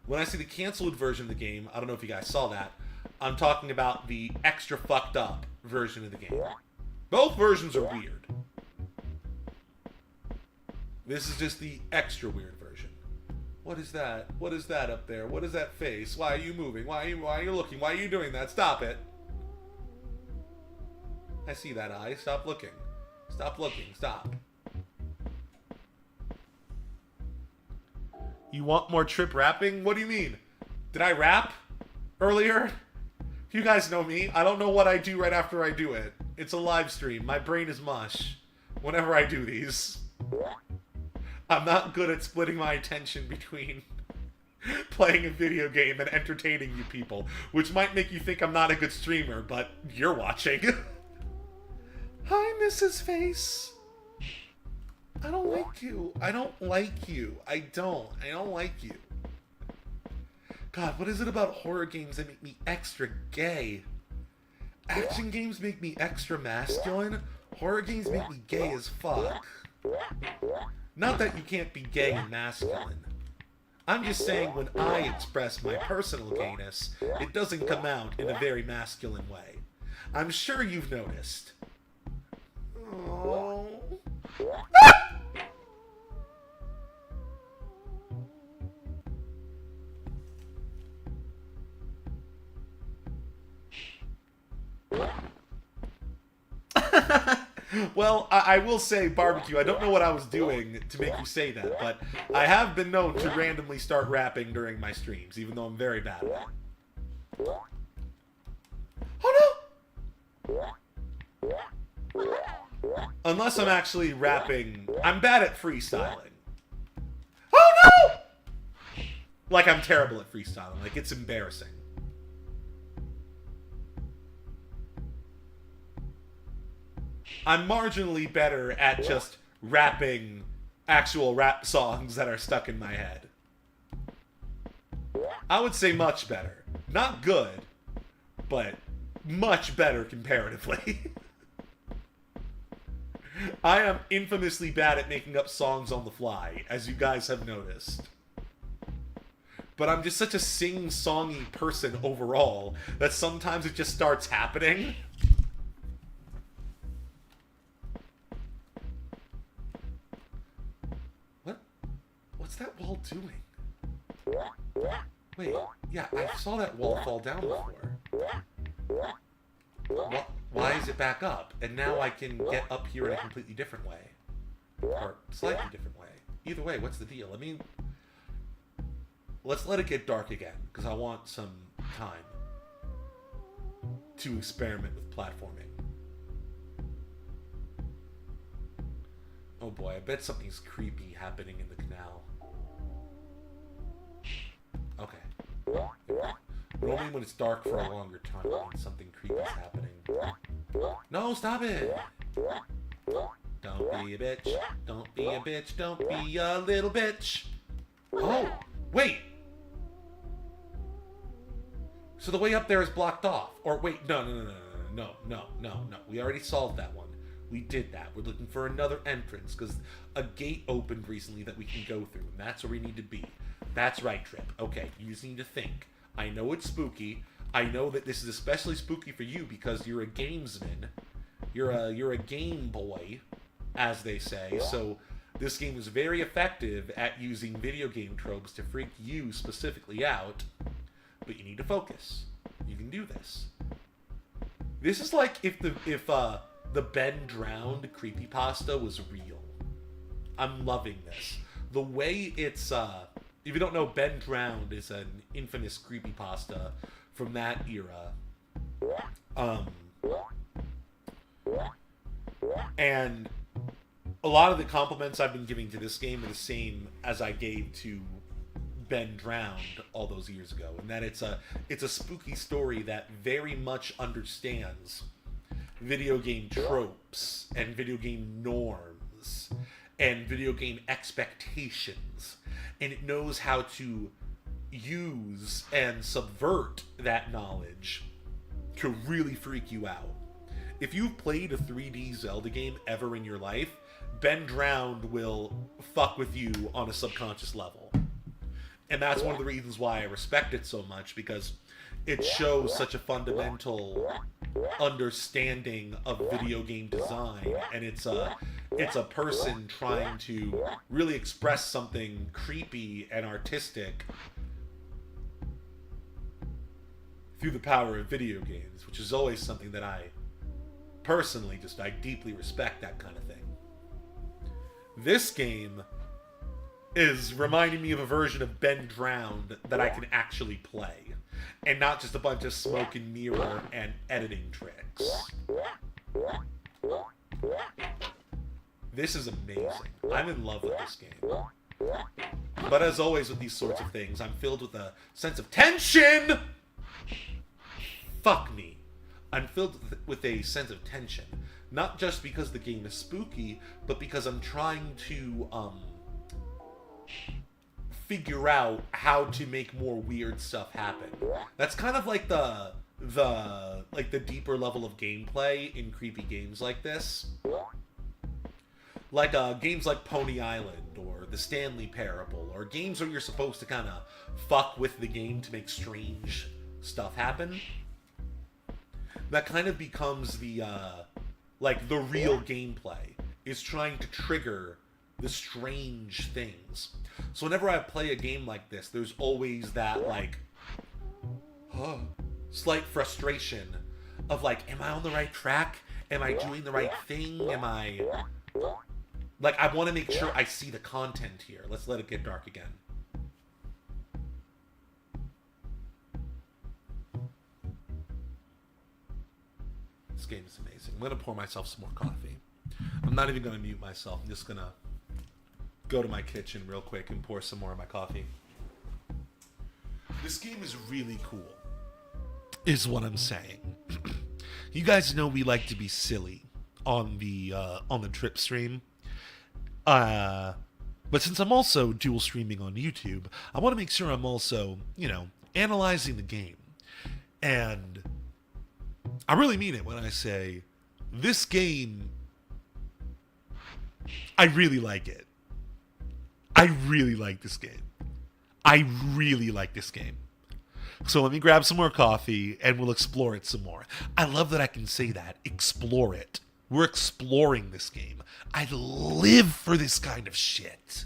When I say the canceled version of the game, I don't know if you guys saw that, I'm talking about the extra fucked up version of the game. Both versions are weird. This is just the extra weird version. What is that? What is that up there? What is that face? Why are you moving? Why are you looking? Why are you doing that? Stop it. I see that eye. Stop looking. Stop looking. Stop. You want more trip rapping? What do you mean? Did I rap earlier? You guys know me. I don't know what I do right after I do it. It's a live stream. My brain is mush whenever I do these. I'm not good at splitting my attention between playing a video game and entertaining you people, which might make you think I'm not a good streamer, but you're watching. Hi, Mrs. Face. I don't like you. I don't like you. I don't like you. God, what is it about horror games that make me extra gay? Action games make me extra masculine. Horror games make me gay as fuck. Not that you can't be gay and masculine. I'm just saying when I express my personal gayness, it doesn't come out in a very masculine way. I'm sure you've noticed. Oh. Well, I will say, Barbecue, I don't know what I was doing to make you say that, but I have been known to randomly start rapping during my streams, even though I'm very bad at it. Oh no! Unless I'm actually rapping, I'm bad at freestyling. Oh no! Like I'm terrible at freestyling, like it's embarrassing. I'm marginally better at just rapping actual rap songs that are stuck in my head. I would say much better. Not good, but much better comparatively. I am infamously bad at making up songs on the fly, as you guys have noticed. But I'm just such a sing-songy person overall that sometimes it just starts happening. What's that wall doing? Wait, yeah, I saw that wall fall down before. Why is it back up? And now I can get up here in a completely different way. Or slightly different way. Either way, what's the deal? I mean, let's let it get dark again, because I want some time to experiment with platforming. Oh boy, I bet something's creepy happening in the canal. Okay. Normally when it's dark for a longer time, it means something creepy is happening. No, stop it! Don't be a bitch. Don't be a bitch. Don't be a little bitch. Oh, wait! So the way up there is blocked off. Or wait, no. We already solved that one. We did that. We're looking for another entrance because a gate opened recently that we can go through, and that's where we need to be. That's right, Trip. Okay, you just need to think. I know it's spooky. I know that this is especially spooky for you because you're a gamesman. You're a game boy, as they say. So this game is very effective at using video game tropes to freak you specifically out. But you need to focus. You can do this. This is like if the Ben Drowned creepypasta was real. I'm loving this. The way it's, if you don't know, Ben Drowned is an infamous creepypasta from that era. And a lot of the compliments I've been giving to this game are the same as I gave to Ben Drowned all those years ago. And that it's a spooky story that very much understands video game tropes and video game norms and video game expectations, and it knows how to use and subvert that knowledge to really freak you out. If you've played a 3D Zelda game ever in your life, Ben Drowned will fuck with you on a subconscious level. And that's one of the reasons why I respect it so much, because it shows such a fundamental understanding of video game design, and it's a person trying to really express something creepy and artistic through the power of video games, which is always something that I personally I deeply respect, that kind of thing. This game is reminding me of a version of Ben Drowned that I can actually play, and not just a bunch of smoke and mirror and editing tricks. This is amazing. I'm in love with this game. But as always with these sorts of things, I'm filled with a sense of tension! Fuck me. I'm filled with a sense of tension. Not just because the game is spooky, but because I'm trying to, figure out how to make more weird stuff happen. That's kind of like the deeper level of gameplay in creepy games like this. Like games like Pony Island or The Stanley Parable, or games where you're supposed to kind of fuck with the game to make strange stuff happen. That kind of becomes the the real gameplay, is trying to trigger the strange things. So whenever I play a game like this, there's always that slight frustration of am I on the right track? Am I doing the right thing? Am I... I want to make sure I see the content here. Let's let it get dark again. This game is amazing. I'm going to pour myself some more coffee. I'm not even going to mute myself. I'm just going to go to my kitchen real quick and pour some more of my coffee. This game is really cool, is what I'm saying. You guys know we like to be silly on the Trip stream. But since I'm also dual streaming on YouTube, I want to make sure I'm also, analyzing the game. And I really mean it when I say this game, I really like it. I really like this game. I really like this game. So let me grab some more coffee and we'll explore it some more. I love that I can say that. Explore it. We're exploring this game. I live for this kind of shit.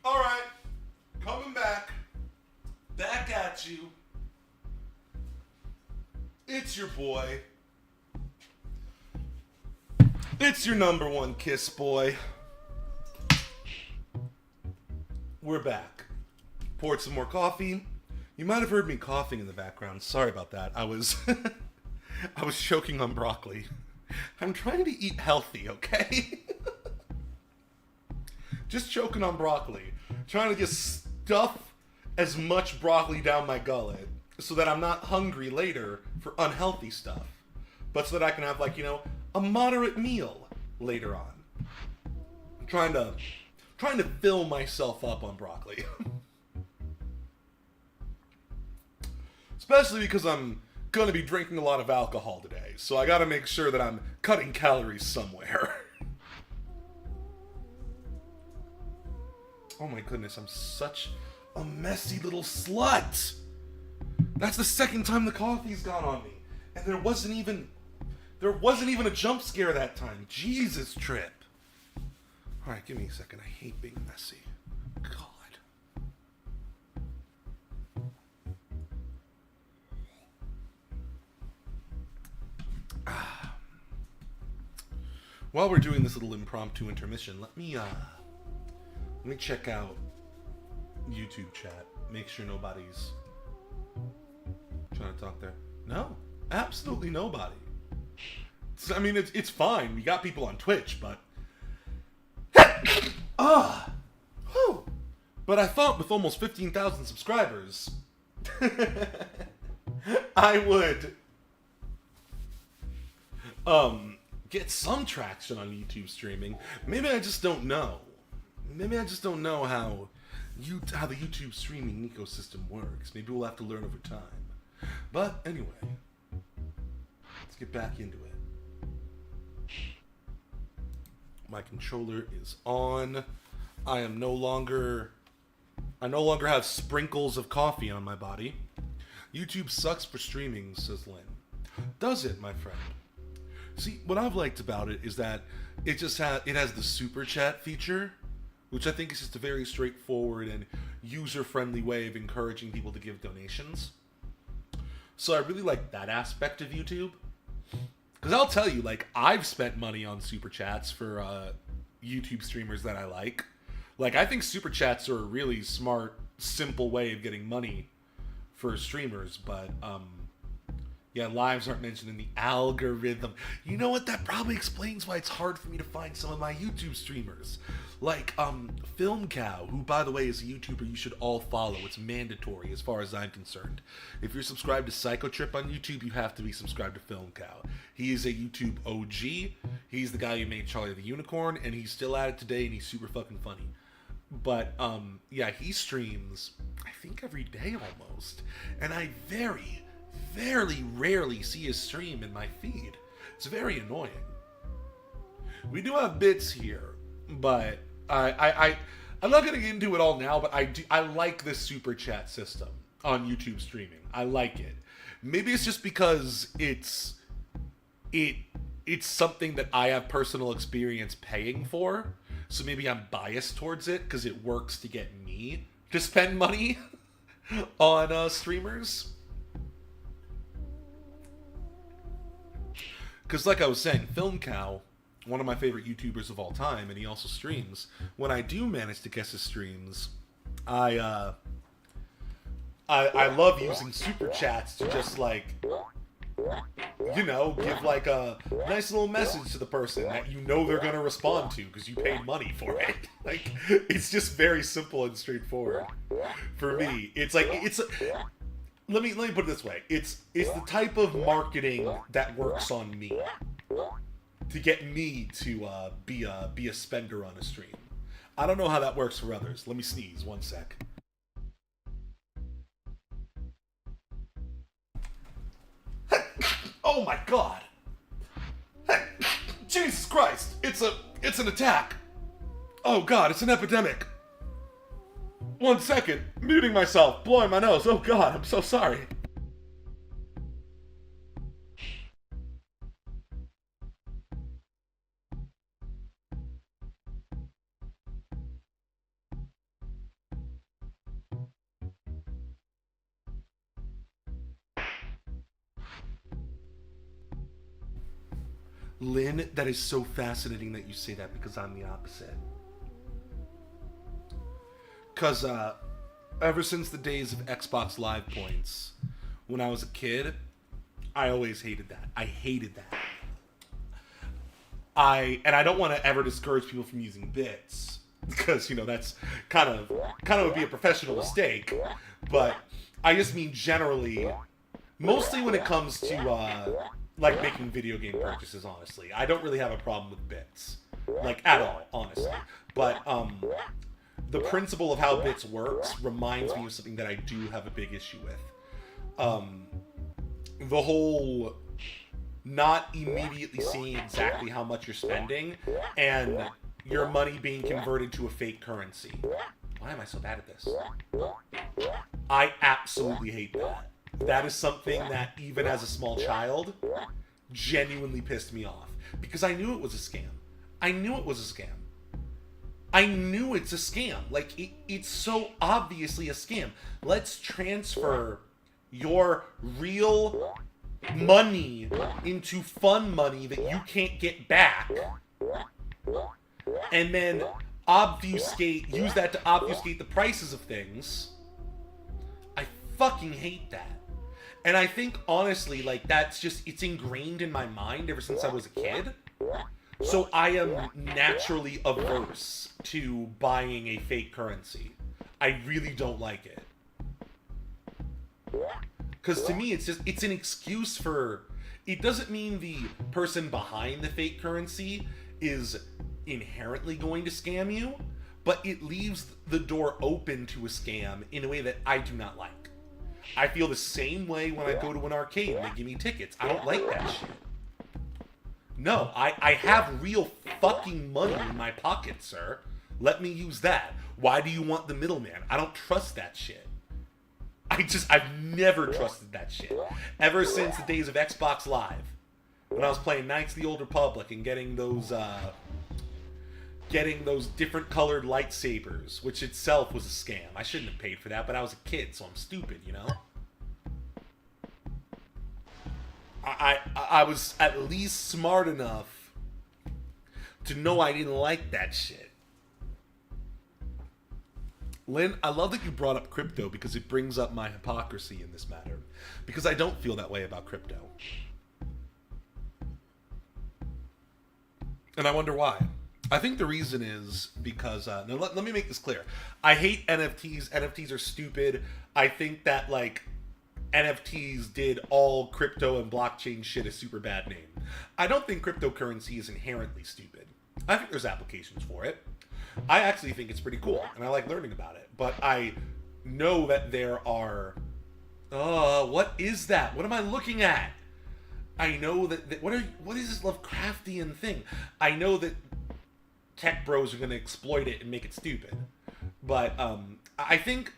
Alright, coming back at you. It's your boy. It's your number one kiss boy. We're back. Poured some more coffee. You might have heard me coughing in the background. Sorry about that. I was choking on broccoli. I'm trying to eat healthy, okay? Just choking on broccoli. Trying to just stuff as much broccoli down my gullet so that I'm not hungry later for unhealthy stuff. But so that I can have, a moderate meal later on. I'm trying to fill myself up on broccoli. Especially because I'm going to be drinking a lot of alcohol today. So I got to make sure that I'm cutting calories somewhere. Oh my goodness, I'm such a messy little slut. That's the second time the coffee's gone on me. And there wasn't even a jump scare that time. Jesus, Trip. Alright, give me a second. I hate being messy. God. While we're doing this little impromptu intermission, let me check out YouTube chat. Make sure nobody's trying to talk there. No, absolutely nobody. I mean, it's fine. We got people on Twitch, but But I thought with almost 15,000 subscribers, I would get some traction on YouTube streaming. Maybe I just don't know. Maybe I just don't know how the YouTube streaming ecosystem works. Maybe we'll have to learn over time. But anyway, let's get back into it. My controller is on. I no longer have sprinkles of coffee on my body. YouTube sucks for streaming, says Lynn. Does it, my friend? See, what I've liked about it is that it has the super chat feature, which I think is just a very straightforward and user-friendly way of encouraging people to give donations. So I really like that aspect of YouTube. Because I'll tell you, like, I've spent money on super chats for YouTube streamers that I like. Like, I think super chats are a really smart, simple way of getting money for streamers, but, yeah, lives aren't mentioned in the algorithm. You know what? That probably explains why it's hard for me to find some of my YouTube streamers. Like, Film Cow, who, by the way, is a YouTuber you should all follow. It's mandatory as far as I'm concerned. If you're subscribed to Psychotrip on YouTube, you have to be subscribed to Film Cow. He is a YouTube OG. He's the guy who made Charlie the Unicorn, and he's still at it today, and he's super fucking funny. But, yeah, he streams, I think, every day almost. And I very rarely see his stream in my feed. It's very annoying. We do have bits here, but I'm not going to get into it all now, but I like this super chat system on YouTube streaming. I like it. Maybe it's just because it's something that I have personal experience paying for, so maybe I'm biased towards it because it works to get me to spend money on streamers. Because like I was saying, Film Cow, one of my favorite YouTubers of all time, and he also streams. When I do manage to guess his streams, I love using super chats to just, like, you know, give like a nice little message to the person that you know they're gonna respond to because you paid money for it. Like, it's just very simple and straightforward for me. It's like let me put it this way. It's the type of marketing that works on me to get me to be a spender on a stream. I don't know how that works for others. Let me sneeze. One sec. Oh my god! Jesus Christ! It's an attack! Oh god, it's an epidemic! 1 second, muting myself, blowing my nose. Oh god, I'm so sorry. Lynn, that is so fascinating that you say that because I'm the opposite. Because ever since the days of Xbox Live points, when I was a kid, I always hated that. I hated that. And I don't want to ever discourage people from using bits, because, you know, that's kind of would be a professional mistake. But I just mean generally, mostly when it comes to like making video game purchases, honestly. I don't really have a problem with bits. Like, at all, honestly. But the principle of how bits works reminds me of something that I do have a big issue with. The whole not immediately seeing exactly how much you're spending and your money being converted to a fake currency. Why am I so bad at this? I absolutely hate that. That is something that, even as a small child, genuinely pissed me off. Because I knew it was a scam. I knew it was a scam. I knew it's a scam. Like, it's so obviously a scam. Let's transfer your real money into fun money that you can't get back. And then use that to obfuscate the prices of things. I fucking hate that. And I think, honestly, like, it's ingrained in my mind ever since I was a kid. So I am naturally averse to buying a fake currency. I really don't like it. Because to me, it's an excuse for... It doesn't mean the person behind the fake currency is inherently going to scam you, but it leaves the door open to a scam in a way that I do not like. I feel the same way when I go to an arcade and they give me tickets. I don't like that shit. No, I have real fucking money in my pocket, sir. Let me use that. Why do you want the middleman? I don't trust that shit. I've never trusted that shit. Ever since the days of Xbox Live. When I was playing Knights of the Old Republic and getting those different colored lightsabers, which itself was a scam. I shouldn't have paid for that, but I was a kid, so I'm stupid, you know? I was at least smart enough to know I didn't like that shit. Lynn, I love that you brought up crypto because it brings up my hypocrisy in this matter. Because I don't feel that way about crypto. And I wonder why. I think the reason is because... now, let me make this clear. I hate NFTs. NFTs are stupid. I think that, like... NFTs did all crypto and blockchain shit a super bad name. I don't think cryptocurrency is inherently stupid. I think there's applications for it. I actually think it's pretty cool, and I like learning about it. But I know that there are... what is that? What am I looking at? I know that what is this Lovecraftian thing? I know that tech bros are going to exploit it and make it stupid. But I think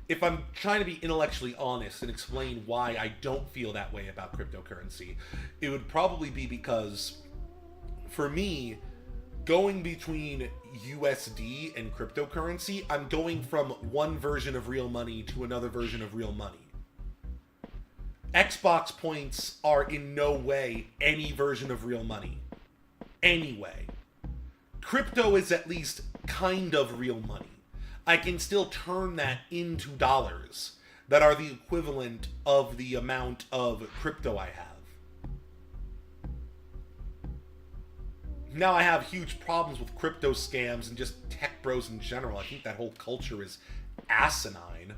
if I'm trying to be intellectually honest and explain why I don't feel that way about cryptocurrency, it would probably be because, for me, going between USD and cryptocurrency, I'm going from one version of real money to another version of real money. Xbox points are in no way any version of real money. Anyway. Crypto is at least kind of real money. I can still turn that into dollars that are the equivalent of the amount of crypto I have. Now I have huge problems with crypto scams and just tech bros in general. I think that whole culture is asinine.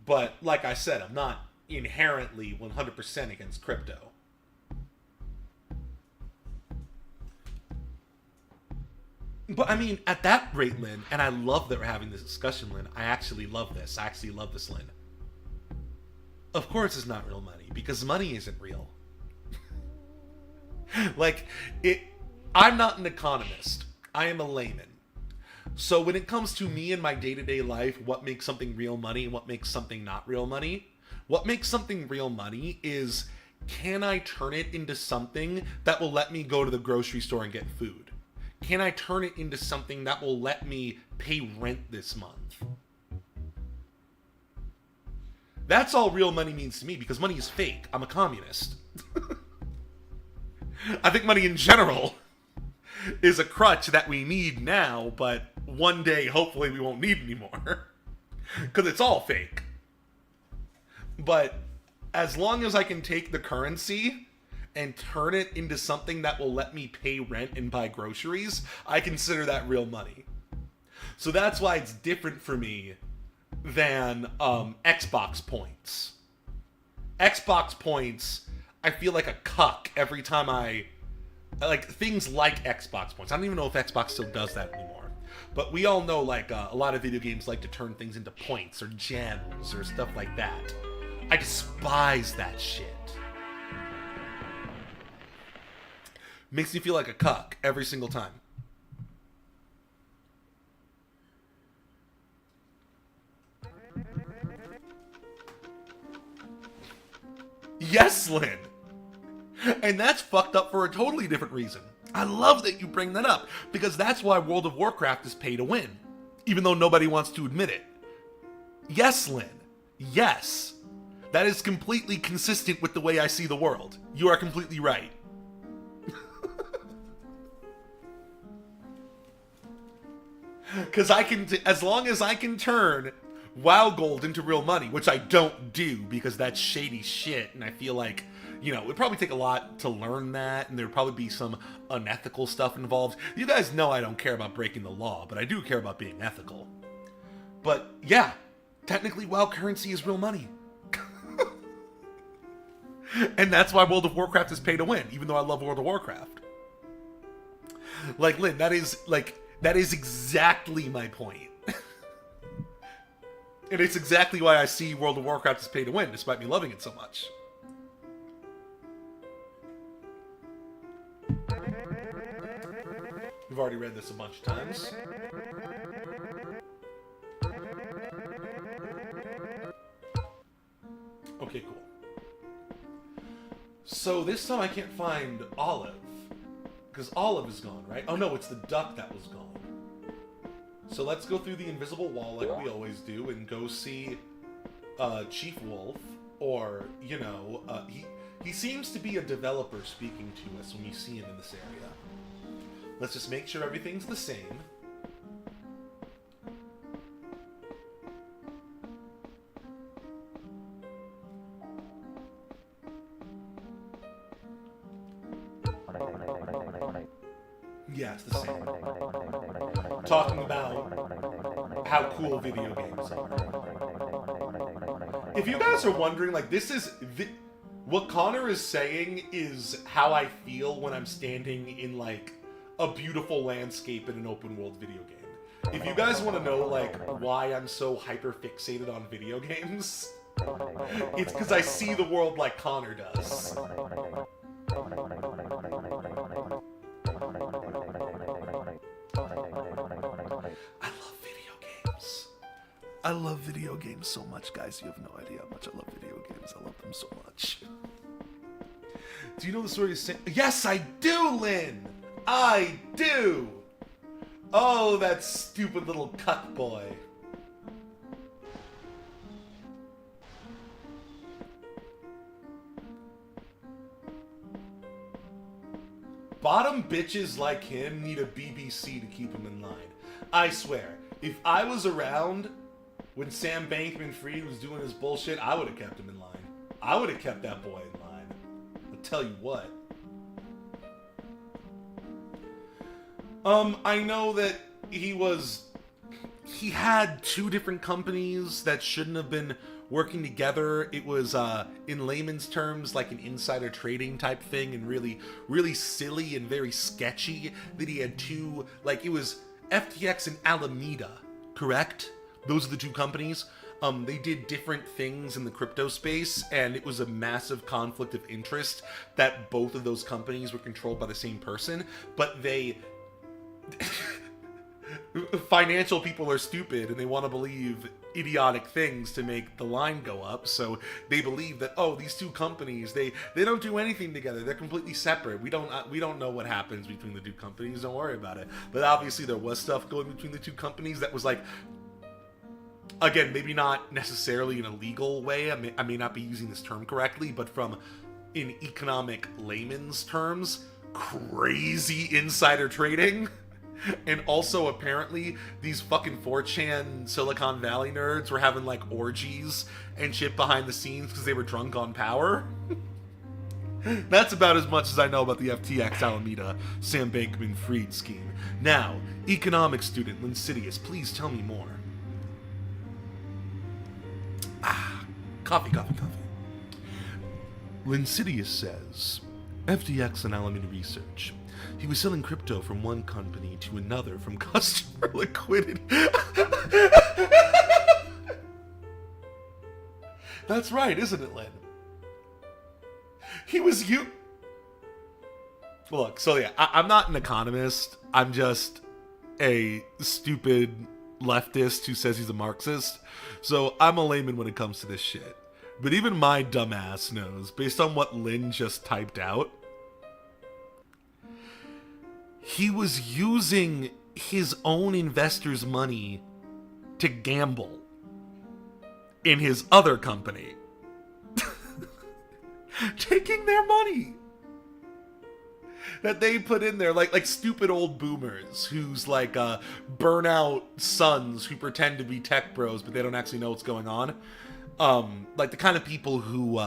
But, like I said, I'm not inherently 100% against crypto. But, I mean, at that rate, Lynn, and I love that we're having this discussion, Lynn. I actually love this. I actually love this, Lynn. Of course it's not real money, because money isn't real. I'm not an economist. I am a layman. So when it comes to me and my day-to-day life, what makes something real money and what makes something not real money, what makes something real money is, can I turn it into something that will let me go to the grocery store and get food? Can I turn it into something that will let me pay rent this month? That's all real money means to me, because money is fake. I'm a communist. I think money in general is a crutch that we need now, but one day, hopefully, we won't need anymore. Because it's all fake. But as long as I can take the currency and turn it into something that will let me pay rent and buy groceries, I consider that real money. So that's why it's different for me than Xbox points. Xbox points, I feel like a cuck every time like, things like Xbox points. I don't even know if Xbox still does that anymore. But we all know, like, a lot of video games like to turn things into points or gems or stuff like that. I despise that shit. Makes me feel like a cuck every single time. Yes, Lynn! And that's fucked up for a totally different reason. I love that you bring that up, because that's why World of Warcraft is pay to win, even though nobody wants to admit it. Yes, Lynn. Yes. That is completely consistent with the way I see the world. You are completely right. Because as long as I can turn WoW gold into real money, which I don't do because that's shady shit, and I feel like, it would probably take a lot to learn that, and there'd probably be some unethical stuff involved. You guys know I don't care about breaking the law, but I do care about being ethical. But yeah, technically WoW currency is real money. And that's why World of Warcraft is pay to win, even though I love World of Warcraft. Like, Lynn, that is exactly my point. And it's exactly why I see World of Warcraft as pay to win, despite me loving it so much. We've already read this a bunch of times. Okay, cool. So this time I can't find Olive. Because Olive is gone, right? Oh no, it's the duck that was gone. So let's go through the invisible wall like we always do and go see Chief Wolf. Or, he seems to be a developer speaking to us when we see him in this area. Let's just make sure everything's the same. Yeah, it's the same. Talking about how cool video games are. If you guys are wondering, like, what Connor is saying is how I feel when I'm standing in, like, a beautiful landscape in an open world video game. If you guys want to know, like, why I'm so hyper fixated on video games, it's because I see the world like Connor does. I love video games so much, guys. You have no idea how much I love video games. I love them so much. Do you know the story of Yes, I do, Lynn! I do! Oh, that stupid little cuck boy. Bottom bitches like him need a BBC to keep him in line. I swear, if I was around when Sam Bankman-Fried was doing his bullshit, I would have kept him in line. I would have kept that boy in line. I'll tell you what. I know that he had two different companies that shouldn't have been working together. It was, in layman's terms, like an insider trading type thing, and really, really silly and very sketchy that he had two, like, it was FTX and Alameda, correct? Those are the two companies. They did different things in the crypto space, and it was a massive conflict of interest that both of those companies were controlled by the same person, but they... Financial people are stupid, and they want to believe idiotic things to make the line go up, so they believe that, oh, these two companies, they don't do anything together, they're completely separate, we don't know what happens between the two companies, don't worry about it. But obviously there was stuff going between the two companies that was like, again, maybe not necessarily in a legal way, I may not be using this term correctly, but from in economic layman's terms, crazy insider trading. And also, apparently, these fucking 4chan Silicon Valley nerds were having, like, orgies and shit behind the scenes because they were drunk on power. That's about as much as I know about the FTX Alameda Sam Bankman-Fried scheme. Now, economics student Linsidious, please tell me more. Coffee. Linsidious says, FTX and Alameda Research. He was selling crypto from one company to another from customer liquidity. That's right, isn't it, Len? Look, so yeah, I'm not an economist. I'm just a stupid leftist who says he's a Marxist. So I'm a layman when it comes to this shit. But even my dumbass knows, based on what Lynn just typed out, he was using his own investors' money to gamble in his other company. Taking their money that they put in there, like stupid old boomers who's like burnout sons who pretend to be tech bros but they don't actually know what's going on. Like the kind of people who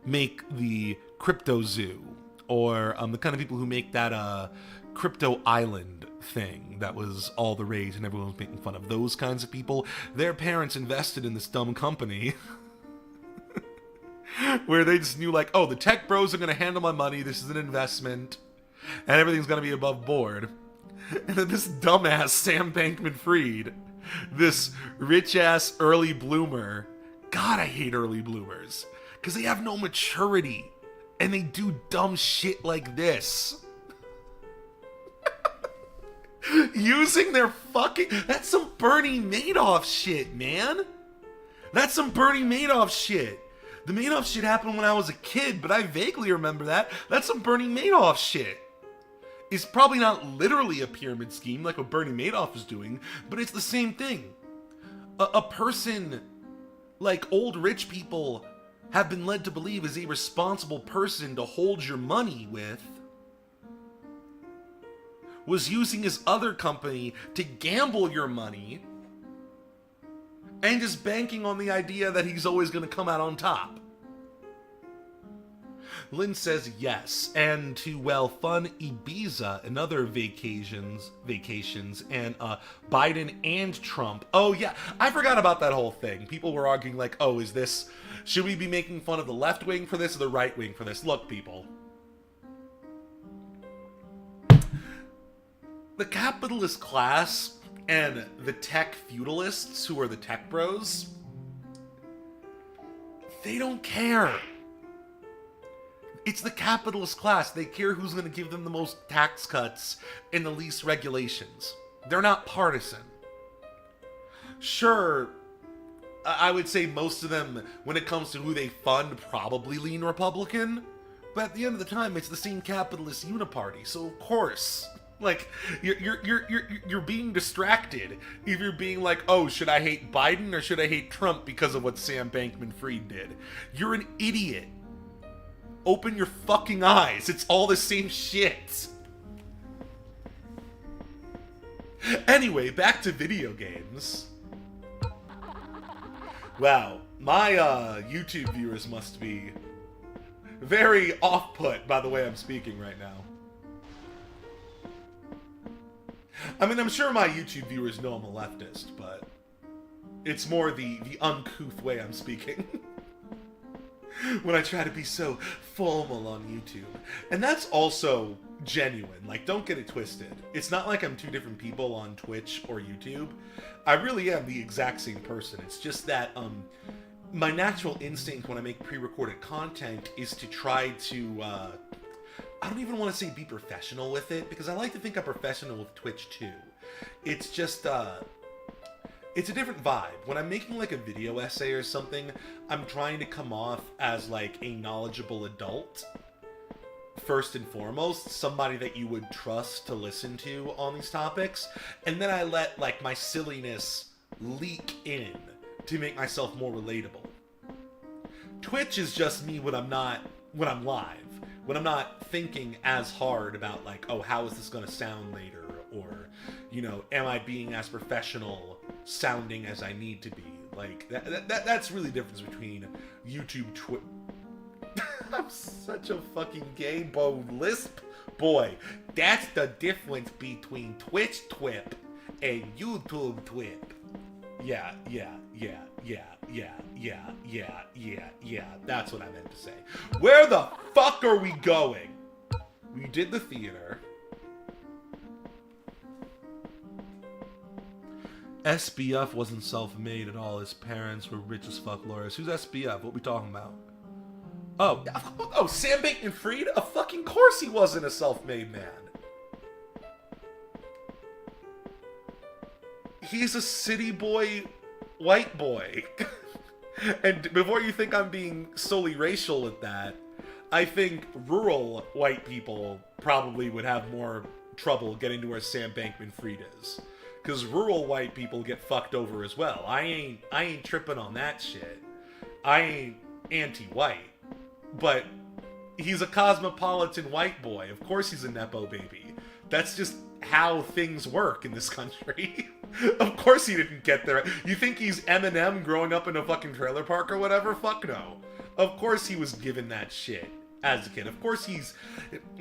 make the crypto zoo, or the kind of people who make that crypto island thing that was all the rage and everyone was making fun of. Those kinds of people, their parents invested in this dumb company where they just knew, like, oh, the tech bros are going to handle my money, this is an investment, and everything's going to be above board. And then this dumbass Sam Bankman-Fried, this rich-ass early bloomer, God, I hate early bloomers, because they have no maturity, and they do dumb shit like this. Using their fucking... That's some Bernie Madoff shit, man. That's some Bernie Madoff shit. The Madoff shit happened when I was a kid, but I vaguely remember that. That's some Bernie Madoff shit. It's probably not literally a pyramid scheme like what Bernie Madoff is doing, but it's the same thing. A person like old rich people have been led to believe is a responsible person to hold your money with was using his other company to gamble your money and just banking on the idea that he's always going to come out on top. Lynn says yes, and to, well, fun Ibiza and other vacations, and Biden and Trump. Oh yeah, I forgot about that whole thing. People were arguing like, oh, should we be making fun of the left wing for this or the right wing for this? Look, people. The capitalist class and the tech feudalists, who are the tech bros, they don't care. It's the capitalist class. They care who's going to give them the most tax cuts and the least regulations. They're not partisan. Sure, I would say most of them, when it comes to who they fund, probably lean Republican. But at the end of the time, it's the same capitalist uniparty. So of course, like, you're being distracted if you're being like, oh, should I hate Biden or should I hate Trump because of what Sam Bankman-Fried did? You're an idiot. Open your fucking eyes. It's all the same shit. Anyway, back to video games. Wow, my YouTube viewers must be very off-put by the way I'm speaking right now. I mean, I'm sure my YouTube viewers know I'm a leftist, but it's more the uncouth way I'm speaking. When I try to be so formal on YouTube. And that's also genuine. Like, don't get it twisted. It's not like I'm two different people on Twitch or YouTube. I really am the exact same person. It's just that my natural instinct when I make pre-recorded content is to try to I don't even want to say be professional with it, because I like to think I'm professional with Twitch too. It's just it's a different vibe. When I'm making like a video essay or something, I'm trying to come off as like a knowledgeable adult, first and foremost, somebody that you would trust to listen to on these topics, and then I let like my silliness leak in to make myself more relatable. Twitch is just me when I'm live, when I'm not thinking as hard about like, oh, how is this gonna sound later, or, you know, am I being as professional sounding as I need to be? Like, that's really the difference between YouTube, I'm such a fucking gay bone lisp boy. That's the difference between Twitch twip and YouTube twip. Yeah, that's what I meant to say. Where the fuck are we going? We did the theater. SBF wasn't self-made at all. His parents were rich as fuck lawyers. Who's SBF? What we talking about? Oh, Sam Bankman-Fried? Of fucking course he wasn't a self-made man. He's a city boy, white boy. And before you think I'm being solely racial with that, I think rural white people probably would have more trouble getting to where Sam Bankman-Fried is. Because rural white people get fucked over as well. I ain't tripping on that shit. I ain't anti-white. But he's a cosmopolitan white boy. Of course he's a Nepo baby. That's just how things work in this country. Of course he didn't get there. You think he's Eminem growing up in a fucking trailer park or whatever? Fuck no. Of course he was given that shit as a kid. Of course he's...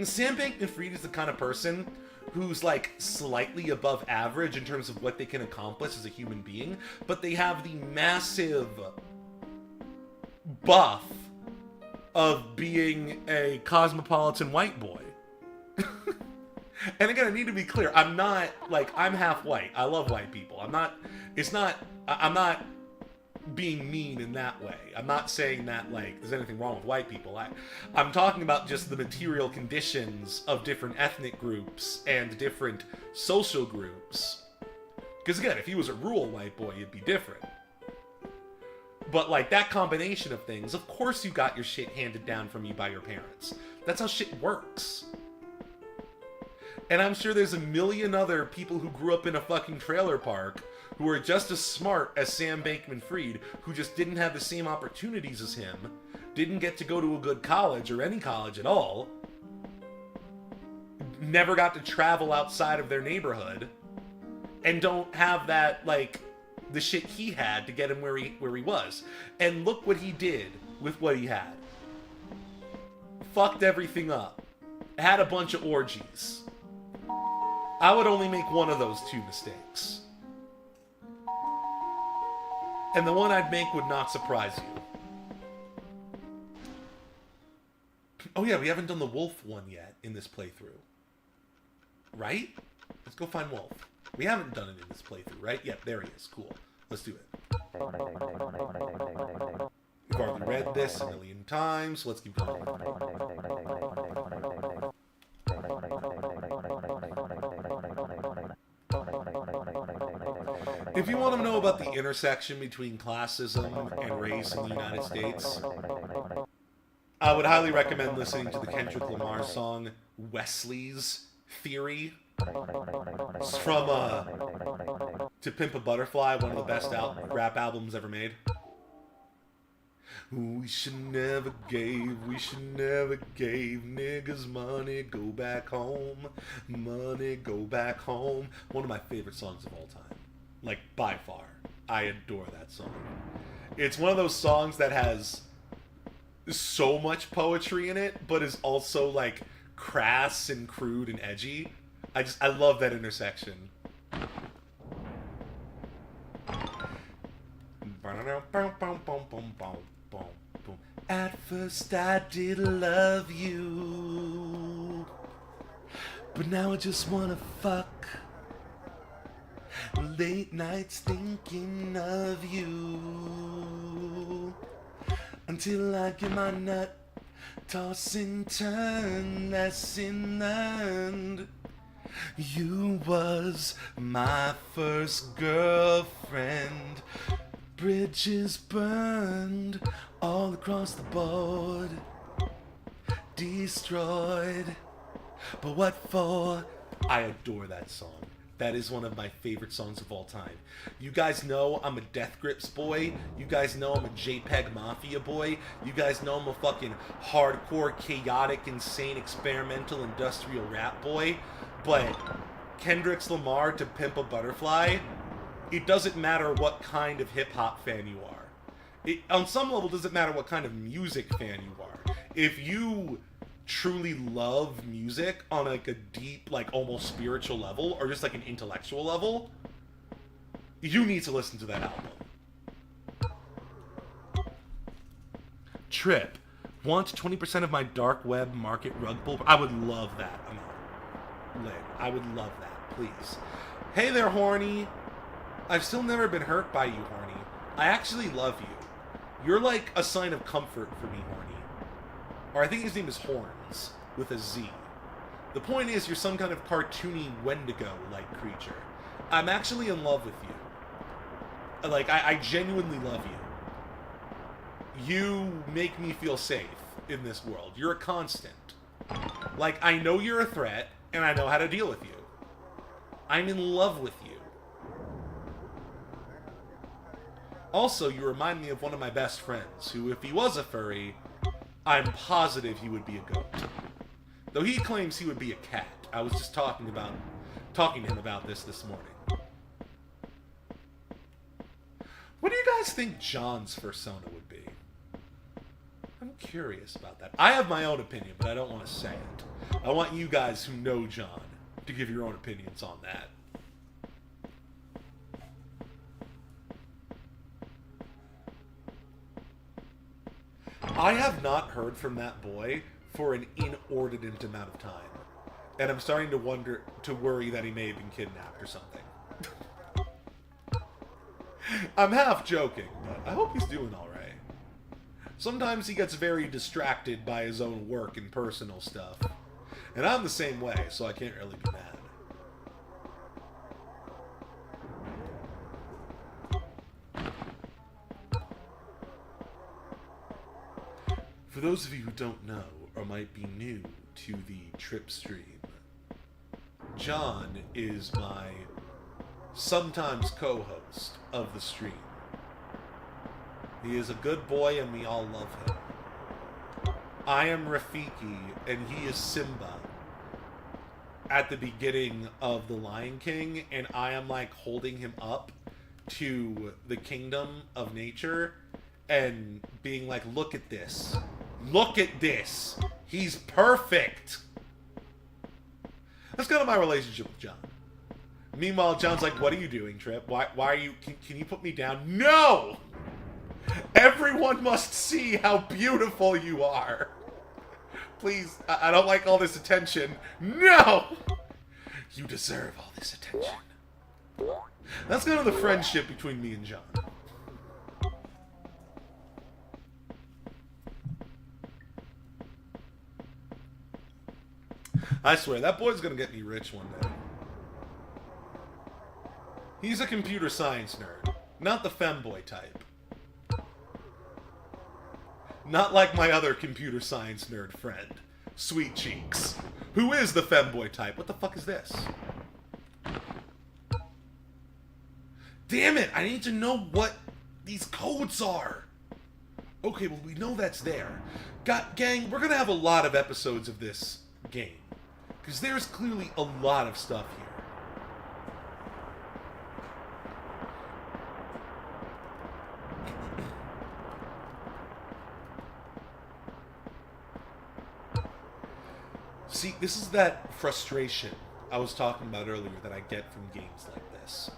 Sam Bankman-Fried is the kind of person who's like slightly above average in terms of what they can accomplish as a human being, but they have the massive buff of being a cosmopolitan white boy. And again, I need to be clear. I'm not, like, I'm half white. I love white people. I'm not being mean in that way. I'm not saying that, like, there's anything wrong with white people. I'm talking about just the material conditions of different ethnic groups and different social groups. Because again, if he was a rural white boy, it'd be different. But, like, that combination of things, of course you got your shit handed down from you by your parents. That's how shit works. And I'm sure there's a million other people who grew up in a fucking trailer park who are just as smart as Sam Bankman-Fried, who just didn't have the same opportunities as him, didn't get to go to a good college or any college at all, never got to travel outside of their neighborhood, and don't have that, like, the shit he had to get him where he was. And look what he did with what he had. Fucked everything up. Had a bunch of orgies. I would only make one of those two mistakes. And the one I'd make would not surprise you. Oh yeah, we haven't done the wolf one yet in this playthrough. Right? Let's go find Wolf. We haven't done it in this playthrough, right? Yep, there he is. Cool. Let's do it. We've already read this a million times, so let's keep going. If you want to know about the intersection between classism and race in the United States, I would highly recommend listening to the Kendrick Lamar song, Wesley's Theory. It's from To Pimp a Butterfly, one of the best rap albums ever made. We should never gave niggas money, go back home, money, go back home. One of my favorite songs of all time. Like, by far. I adore that song. It's one of those songs that has so much poetry in it, but is also, like, crass and crude and edgy. I love that intersection. At first I did love you, but now I just wanna fuck. Late nights thinking of you, until I get my nut toss and turn, lesson learned. You was my first girlfriend. Bridges burned all across the board, destroyed, but what for? I adore that song. That is one of my favorite songs of all time. You guys know I'm a Death Grips boy. You guys know I'm a JPEG Mafia boy. You guys know I'm a fucking hardcore, chaotic, insane, experimental, industrial rap boy. But Kendrick Lamar to Pimp a Butterfly, it doesn't matter what kind of hip-hop fan you are. On some level, it doesn't matter what kind of music fan you are. If you truly love music on like a deep, like almost spiritual level, or just like an intellectual level, you need to listen to that album. Trip. Want 20% of my dark web market rug pull? I would love that amount. Lit. I would love that, please. Hey there, horny. I've still never been hurt by you, horny. I actually love you. You're like a sign of comfort for me, horny. Or I think his name is Horns, with a Z. The point is, you're some kind of cartoony Wendigo-like creature. I'm actually in love with you. Like, I genuinely love you. You make me feel safe in this world. You're a constant. Like, I know you're a threat, and I know how to deal with you. I'm in love with you. Also, you remind me of one of my best friends, who, if he was a furry, I'm positive he would be a goat. Though he claims he would be a cat. I was just talking to him about this morning. What do you guys think John's persona would be? I'm curious about that. I have my own opinion, but I don't want to say it. I want you guys who know John to give your own opinions on that. I have not heard from that boy for an inordinate amount of time. And I'm starting to worry that he may have been kidnapped or something. I'm half joking, but I hope he's doing alright. Sometimes he gets very distracted by his own work and personal stuff. And I'm the same way, so I can't really be mad. For those of you who don't know, or might be new to the Trip stream, John is my sometimes co-host of the stream. He is a good boy and we all love him. I am Rafiki and he is Simba at the beginning of The Lion King, and I am like holding him up to the kingdom of nature and being like, look at this. Look at this. He's perfect. That's kind of my relationship with John. Meanwhile, John's like, what are you doing, Trip? Why are you... Can you put me down? No! Everyone must see how beautiful you are. Please, I don't like all this attention. No! You deserve all this attention. That's kind of the friendship between me and John. I swear, that boy's gonna get me rich one day. He's a computer science nerd, not the femboy type. Not like my other computer science nerd friend, Sweet Cheeks, who is the femboy type. What the fuck is this? Damn it, I need to know what these codes are. Okay, well, we know that's there. Gang, we're gonna have a lot of episodes of this game, because there's clearly a lot of stuff here. See, this is that frustration I was talking about earlier that I get from games like this.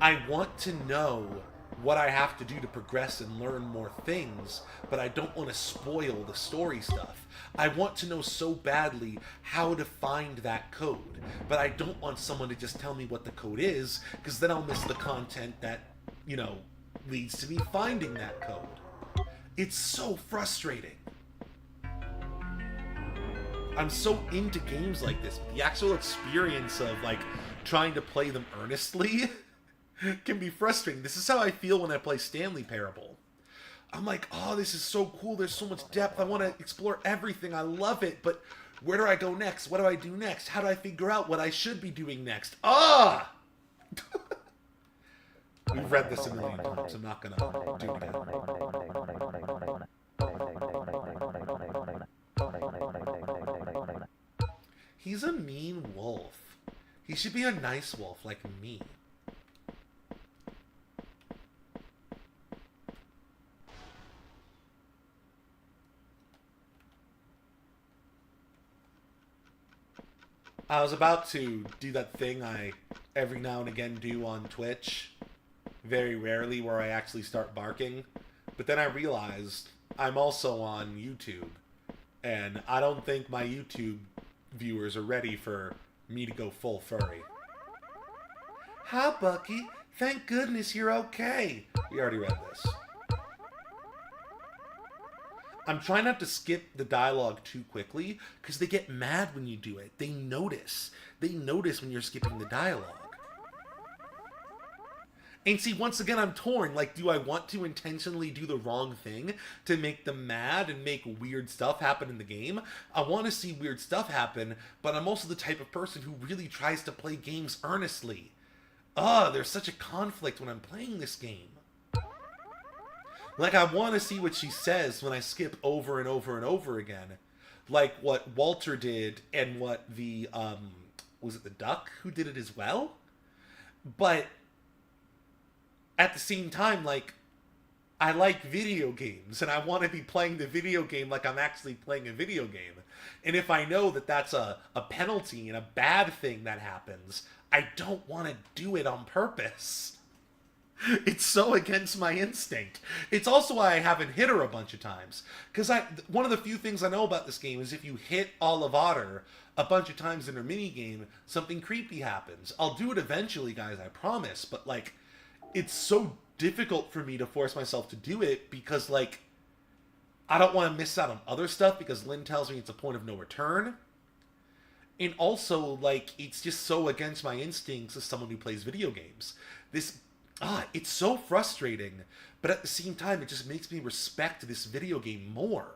I want to know what I have to do to progress and learn more things, but I don't want to spoil the story stuff. I want to know so badly how to find that code, but I don't want someone to just tell me what the code is, because then I'll miss the content that, you know, leads to me finding that code. It's so frustrating. I'm so into games like this. The actual experience of, like, trying to play them earnestly can be frustrating. This is how I feel when I play Stanley Parable. I'm like, oh, this is so cool. There's so much depth. I want to explore everything. I love it. But where do I go next? What do I do next? How do I figure out what I should be doing next? Ah! We've read this a million times. I'm not going to do it again. He's a mean wolf. He should be a nice wolf like me. I was about to do that thing I every now and again do on Twitch, very rarely, where I actually start barking, but then I realized I'm also on YouTube, and I don't think my YouTube viewers are ready for me to go full furry. Hi, Bucky. Thank goodness you're okay. We already read this. I'm trying not to skip the dialogue too quickly, because they get mad when you do it. They notice. They notice when you're skipping the dialogue. And see, once again, I'm torn. Like, do I want to intentionally do the wrong thing to make them mad and make weird stuff happen in the game? I want to see weird stuff happen, but I'm also the type of person who really tries to play games earnestly. There's such a conflict when I'm playing this game. Like, I want to see what she says when I skip over and over and over again. Like what Walter did and what the, was it the duck who did it as well? But at the same time, like, I like video games, and I want to be playing the video game like I'm actually playing a video game. And if I know that that's a penalty and a bad thing that happens, I don't want to do it on purpose. It's so against my instinct. It's also why I haven't hit her a bunch of times. Because one of the few things I know about this game is if you hit Olive Otter a bunch of times in her minigame, something creepy happens. I'll do it eventually, guys, I promise. But, like, it's so difficult for me to force myself to do it because, like, I don't want to miss out on other stuff because Lynn tells me it's a point of no return. And also, like, it's just so against my instincts as someone who plays video games. It's so frustrating, but at the same time, it just makes me respect this video game more.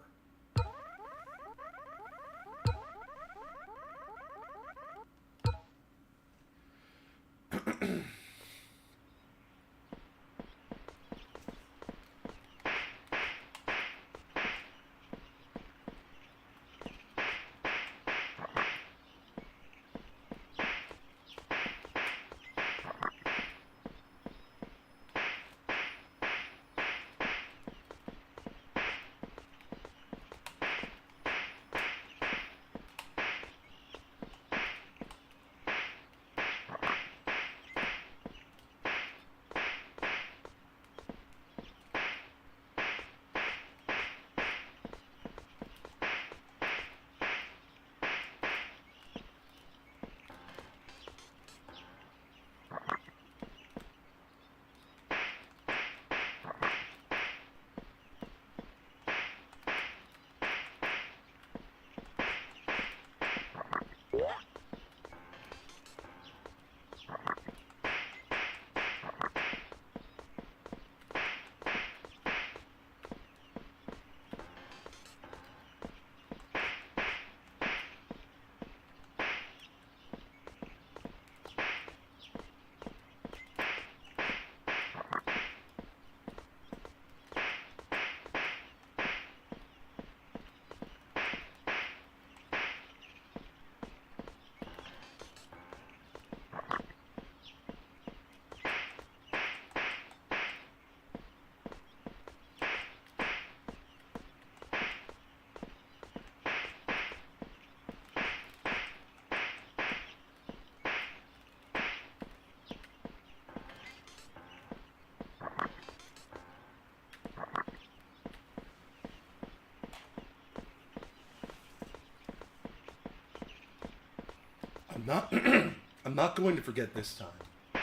I'm not going to forget this time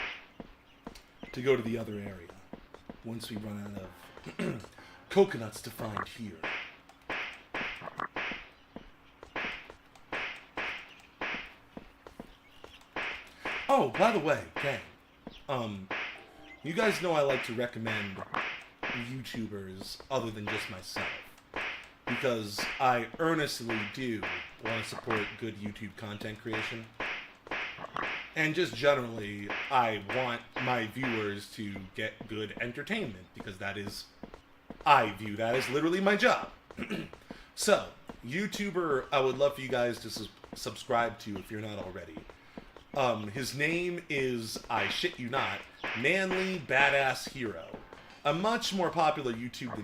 to go to the other area once we run out of coconuts to find here. Oh, by the way, gang, you guys know I like to recommend YouTubers other than just myself, because I earnestly do want to support good YouTube content creation. And just generally, I want my viewers to get good entertainment, because I view that as literally my job. So, YouTuber I would love for you guys to subscribe to if you're not already. His name is, I shit you not, Manly Badass Hero. A much more popular YouTuber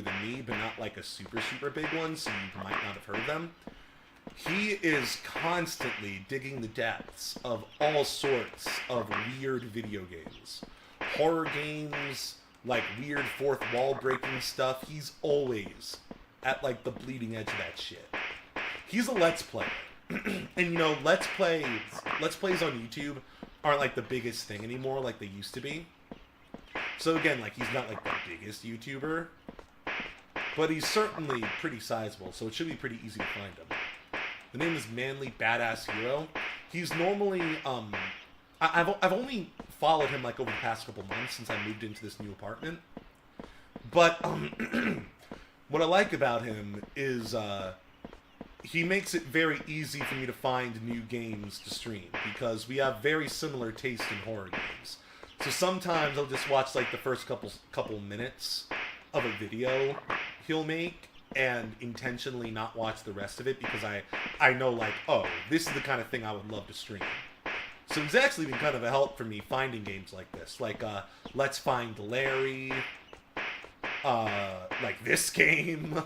than me, but not like a super big one, so you might not have heard of them. He is constantly digging the depths of all sorts of weird video games. Horror games, like weird fourth wall breaking stuff. He's always at like the bleeding edge of that shit. He's a Let's Player. And you know, Let's Plays on YouTube aren't like the biggest thing anymore like they used to be. So again, like, he's not like the biggest YouTuber, but he's certainly pretty sizable, so it should be pretty easy to find him. The name is Manly Badass Hero. He's normally, I've only followed him like over the past couple months since I moved into this new apartment. But what I like about him is he makes it very easy for me to find new games to stream because we have very similar taste in horror games. So sometimes I'll just watch like the first couple minutes of a video he'll make and intentionally not watch the rest of it because I know like, oh, this is the kind of thing I would love to stream. So it's actually been kind of a help for me finding games like this, like Let's Find Larry, like this game.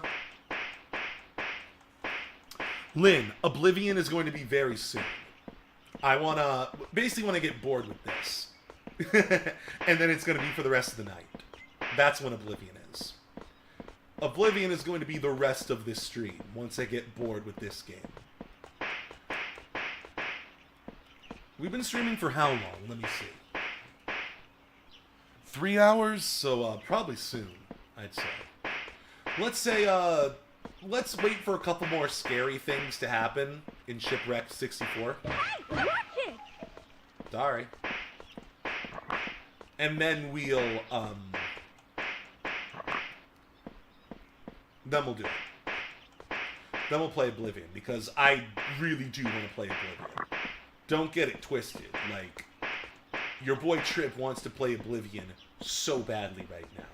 Lynn, Oblivion is going to be very soon. I basically want to get bored with this. And then it's going to be for the rest of the night. That's when Oblivion is. Oblivion is going to be the rest of this stream once I get bored with this game. We've been streaming for how long? Let me see. 3 hours? So, probably soon, I'd say. Let's say, let's wait for a couple more scary things to happen in Shipwrecked 64. Hey, watch it! Sorry. And then we'll, then we'll do it. Then we'll play Oblivion, because I really do want to play Oblivion. Don't get it twisted. Like, your boy Trip wants to play Oblivion so badly right now.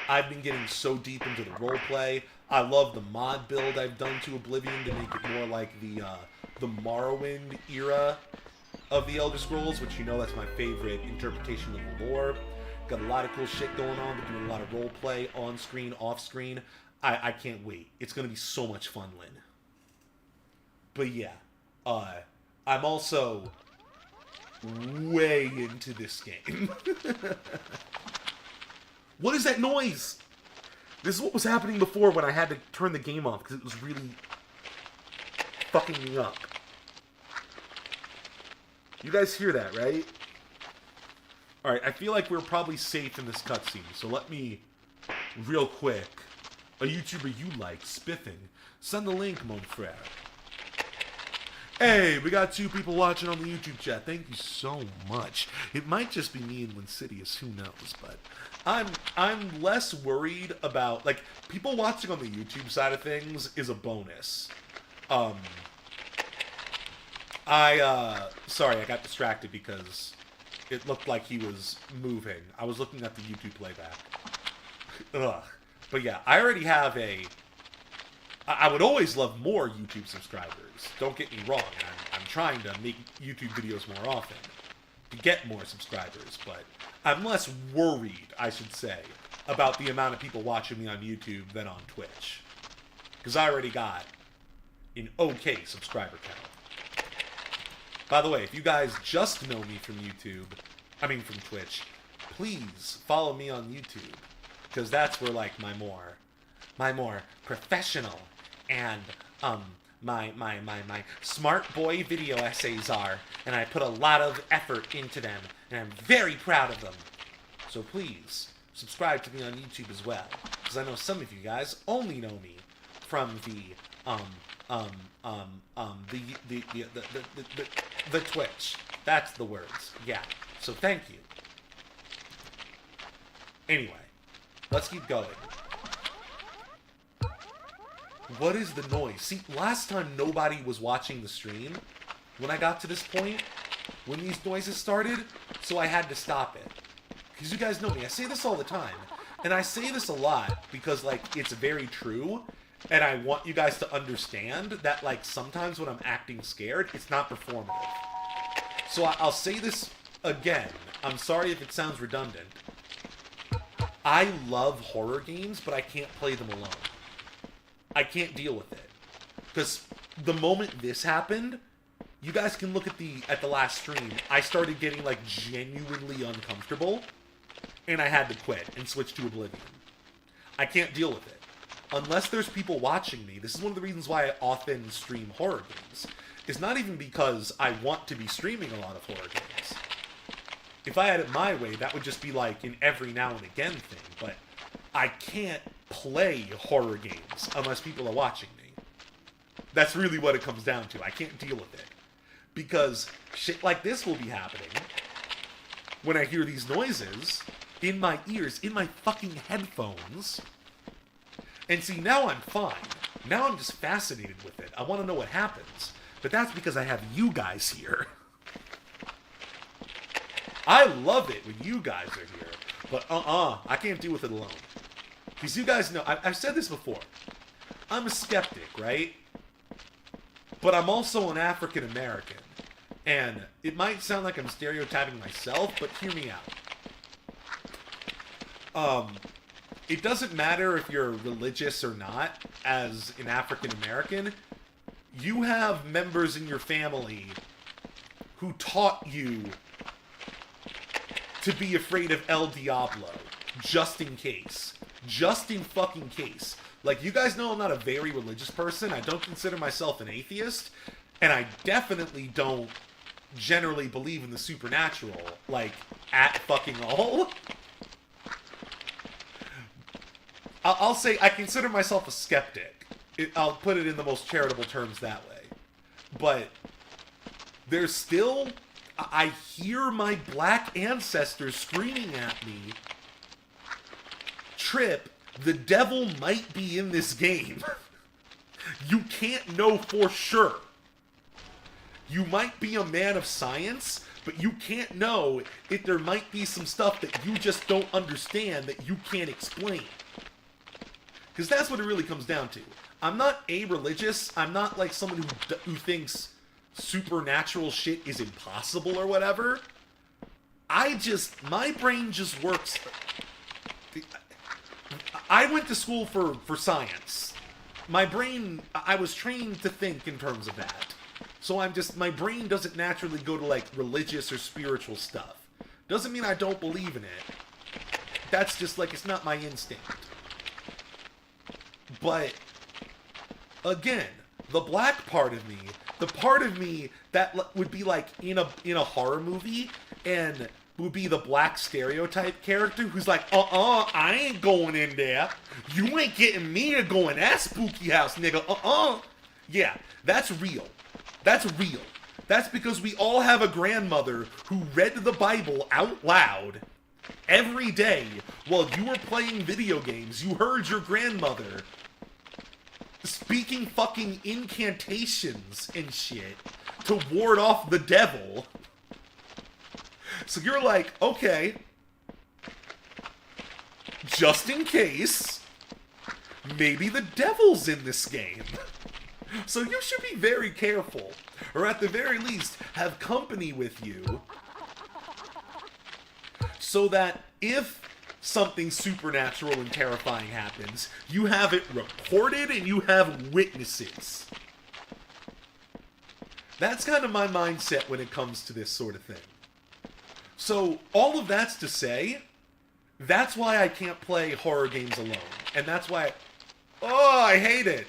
I've been getting so deep into the roleplay. I love the mod build I've done to Oblivion to make it more like the Morrowind era of the Elder Scrolls, which you know that's my favorite interpretation of the lore. Got a lot of cool shit going on. Been doing a lot of roleplay on screen, off screen. I can't wait. It's gonna be so much fun, Lynn. But yeah, I'm also way into this game. What is that noise? This is what was happening before when I had to turn the game off because it was really fucking me up. You guys hear that, right? Alright, I feel like we're probably safe in this cutscene, so let me, real quick, a YouTuber you like, Spiffing, send the link, mon frere. Hey, we got 2 people watching on the YouTube chat. Thank you so much. It might just be me and Insidious, who knows, but I'm less worried about, like, people watching on the YouTube side of things is a bonus. Sorry, I got distracted because it looked like he was moving. I was looking at the YouTube playback. Ugh. But yeah, I already have I would always love more YouTube subscribers. Don't get me wrong. I'm trying to make YouTube videos more often to get more subscribers, but I'm less worried, I should say, about the amount of people watching me on YouTube than on Twitch. Because I already got an okay subscriber count. By the way, if you guys just know me from from Twitch, please follow me on YouTube. Because that's where, like, my more professional and, my smart boy video essays are, and I put a lot of effort into them, and I'm very proud of them. So please, subscribe to me on YouTube as well, because I know some of you guys only know me from the Twitch. That's the words. Yeah. So thank you. Anyway, let's keep going. What is the noise? See, last time nobody was watching the stream when I got to this point, when these noises started, so I had to stop it. Because you guys know me, I say this all the time. And I say this a lot because, like, it's very true. And I want you guys to understand that, like, sometimes when I'm acting scared, it's not performative. So I'll say this again. I'm sorry if it sounds redundant. I love horror games, but I can't play them alone. I can't deal with it. Because the moment this happened, you guys can look at the last stream, I started getting, like, genuinely uncomfortable, and I had to quit and switch to Oblivion. I can't deal with it. Unless there's people watching me, this is one of the reasons why I often stream horror games. It's not even because I want to be streaming a lot of horror games. If I had it my way, that would just be like an every now and again thing, but I can't play horror games unless people are watching me. That's really what it comes down to. I can't deal with it. Because shit like this will be happening when I hear these noises in my ears, in my fucking headphones. And see, now I'm fine. Now I'm just fascinated with it. I want to know what happens. But that's because I have you guys here. I love it when you guys are here. But I can't deal with it alone. Because you guys know, I've said this before. I'm a skeptic, right? But I'm also an African American. And it might sound like I'm stereotyping myself, but hear me out. It doesn't matter if you're religious or not, as an African American. You have members in your family who taught you to be afraid of El Diablo, just in case. Just in fucking case. Like, you guys know I'm not a very religious person. I don't consider myself an atheist. And I definitely don't generally believe in the supernatural. Like, at fucking all. I'll say I consider myself a skeptic. I'll put it in the most charitable terms that way. But there's still... I hear my black ancestors screaming at me, Trip, the devil might be in this game. You can't know for sure. You might be a man of science, but you can't know if there might be some stuff that you just don't understand that you can't explain. Because that's what it really comes down to. I'm not a-religious. I'm not like someone who thinks supernatural shit is impossible or whatever. My brain just works. I went to school for science. My brain, I was trained to think in terms of that. So my brain doesn't naturally go to like religious or spiritual stuff. Doesn't mean I don't believe in it. That's just like, it's not my instinct. But, again, the black part of me, the part of me that would be like in a horror movie and would be the black stereotype character who's like, I ain't going in there. You ain't getting me to go in that spooky house, nigga. Yeah, that's real. That's real. That's because we all have a grandmother who read the Bible out loud every day while you were playing video games. You heard your grandmother speaking fucking incantations and shit to ward off the devil. So you're like, okay, just in case, maybe the devil's in this game. So you should be very careful, or at the very least, have company with you, so that if something supernatural and terrifying happens, you have it reported and you have witnesses. That's kind of my mindset when it comes to this sort of thing. So, all of that's to say, that's why I can't play horror games alone. And that's why I hate it!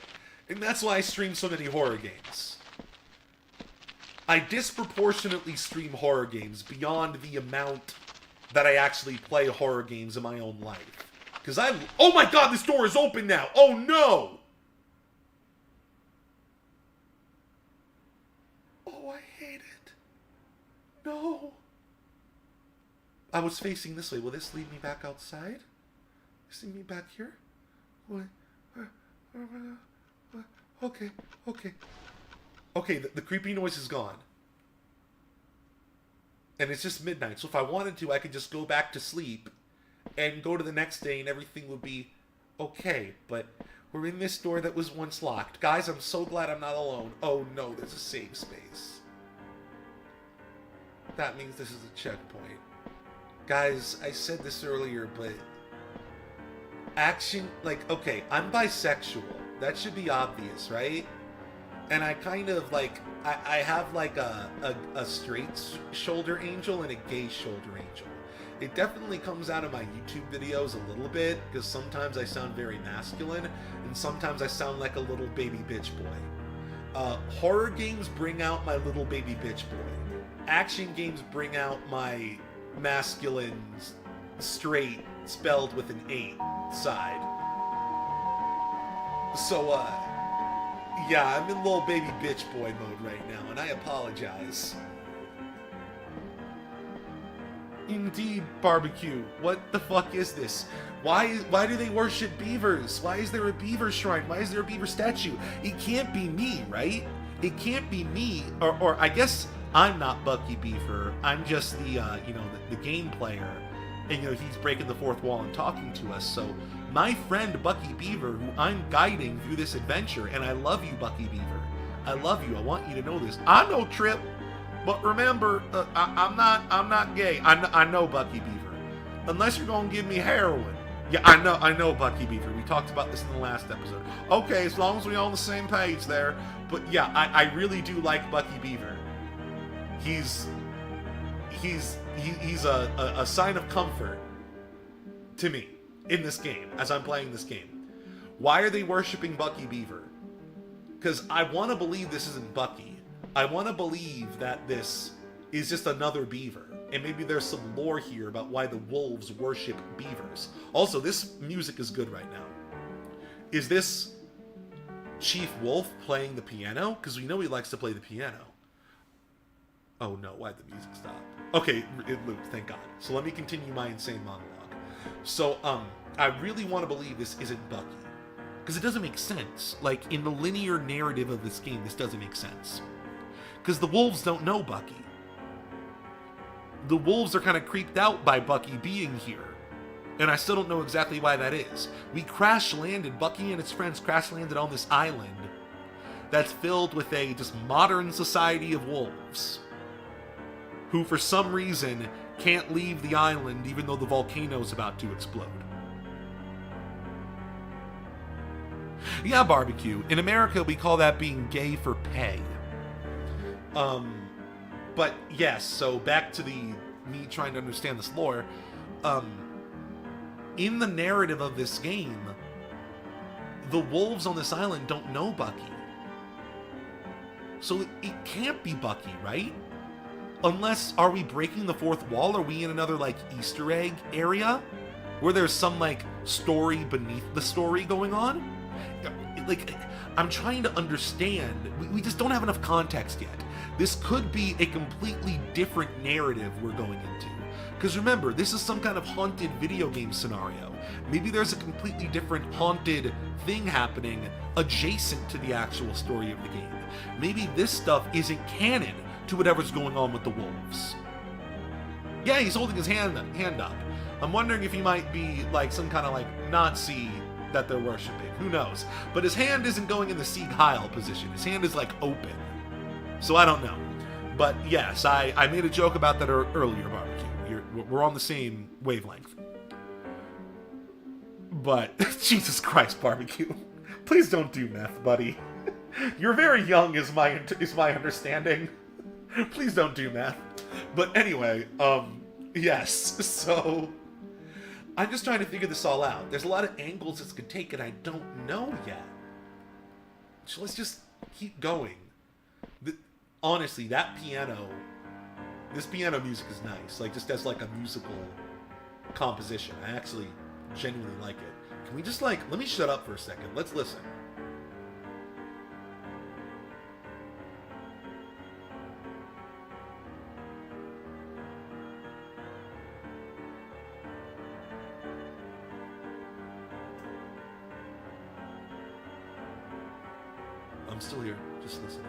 And that's why I stream so many horror games. I disproportionately stream horror games beyond the amount that I actually play horror games in my own life. Because oh my god, this door is open now! Oh no! Oh, I hate it. No. I was facing this way. Will this lead me back outside? See me back here? What? Okay. Okay, the creepy noise is gone. And it's just midnight, so if I wanted to, I could just go back to sleep and go to the next day and everything would be okay. But we're in this door that was once locked. Guys, I'm so glad I'm not alone. Oh no, there's a safe space. That means this is a checkpoint. Guys, I said this earlier, but okay, I'm bisexual. That should be obvious, right? And I kind of, like, I have, like, a straight shoulder angel and a gay shoulder angel. It definitely comes out of my YouTube videos a little bit, because sometimes I sound very masculine, and sometimes I sound like a little baby bitch boy. Horror games bring out my little baby bitch boy. Action games bring out my masculine, straight, spelled with an 8 side. So, yeah, I'm in little baby bitch boy mode right now, and I apologize. Indeed, Barbecue. What the fuck is this? Why do they worship beavers? Why is there a beaver shrine? Why is there a beaver statue? It can't be me, right? It can't be me, or I guess I'm not Bucky Beaver. I'm just the, the game player. And, he's breaking the fourth wall and talking to us. So, my friend Bucky Beaver, who I'm guiding through this adventure, and I love you, Bucky Beaver. I love you. I want you to know this. I know Trip, but remember, I'm not gay. I know Bucky Beaver. Unless you're gonna give me heroin. Yeah, I know Bucky Beaver. We talked about this in the last episode. Okay, as long as we're on the same page there. But yeah, I really do like Bucky Beaver. He's a sign of comfort to me in this game as I'm playing this game. Why are they worshiping Bucky Beaver? Because I want to believe this isn't Bucky. I want to believe that this is just another beaver. And maybe there's some lore here about why the wolves worship beavers. Also, this music is good right now. Is this Chief Wolf playing the piano? Because we know he likes to play the piano. Oh no, why'd the music stop? Okay, it looped, thank God. So let me continue my insane monologue. So, I really want to believe this isn't Bucky. Because it doesn't make sense. Like, in the linear narrative of this game, this doesn't make sense. Because the wolves don't know Bucky. The wolves are kind of creeped out by Bucky being here. And I still don't know exactly why that is. We crash landed, Bucky and his friends crash landed on this island that's filled with a just modern society of wolves. Who for some reason can't leave the island even though the volcano's about to explode. Yeah, Barbecue. In America, we call that being gay for pay. But yes, so back to me trying to understand this lore. In the narrative of this game, the wolves on this island don't know Bucky. So it can't be Bucky, right? Unless, are we breaking the fourth wall? Are we in another, like, Easter egg area? Where there's some, like, story beneath the story going on? Like, I'm trying to understand. We just don't have enough context yet. This could be a completely different narrative we're going into. Because remember, this is some kind of haunted video game scenario. Maybe there's a completely different haunted thing happening adjacent to the actual story of the game. Maybe this stuff isn't canon to whatever's going on with the wolves. Yeah, he's holding his hand up. I'm wondering if he might be like some kind of like Nazi that they're worshiping. Who knows? But his hand isn't going in the Sieg Heil position. His hand is like open. So I don't know. But yes, I made a joke about that earlier, Barbecue. We're on the same wavelength. But Jesus Christ, Barbecue. Please don't do meth, buddy. You're very young is my understanding. Please don't do meth. But anyway, yes, so I'm just trying to figure this all out. There's a lot of angles this could take, and I don't know yet. So let's just keep going. Honestly, this piano music is nice. Like, just as like a musical composition. I actually genuinely like it. Can we just like, let me shut up for a second. Let's listen. I'm still here, just listening.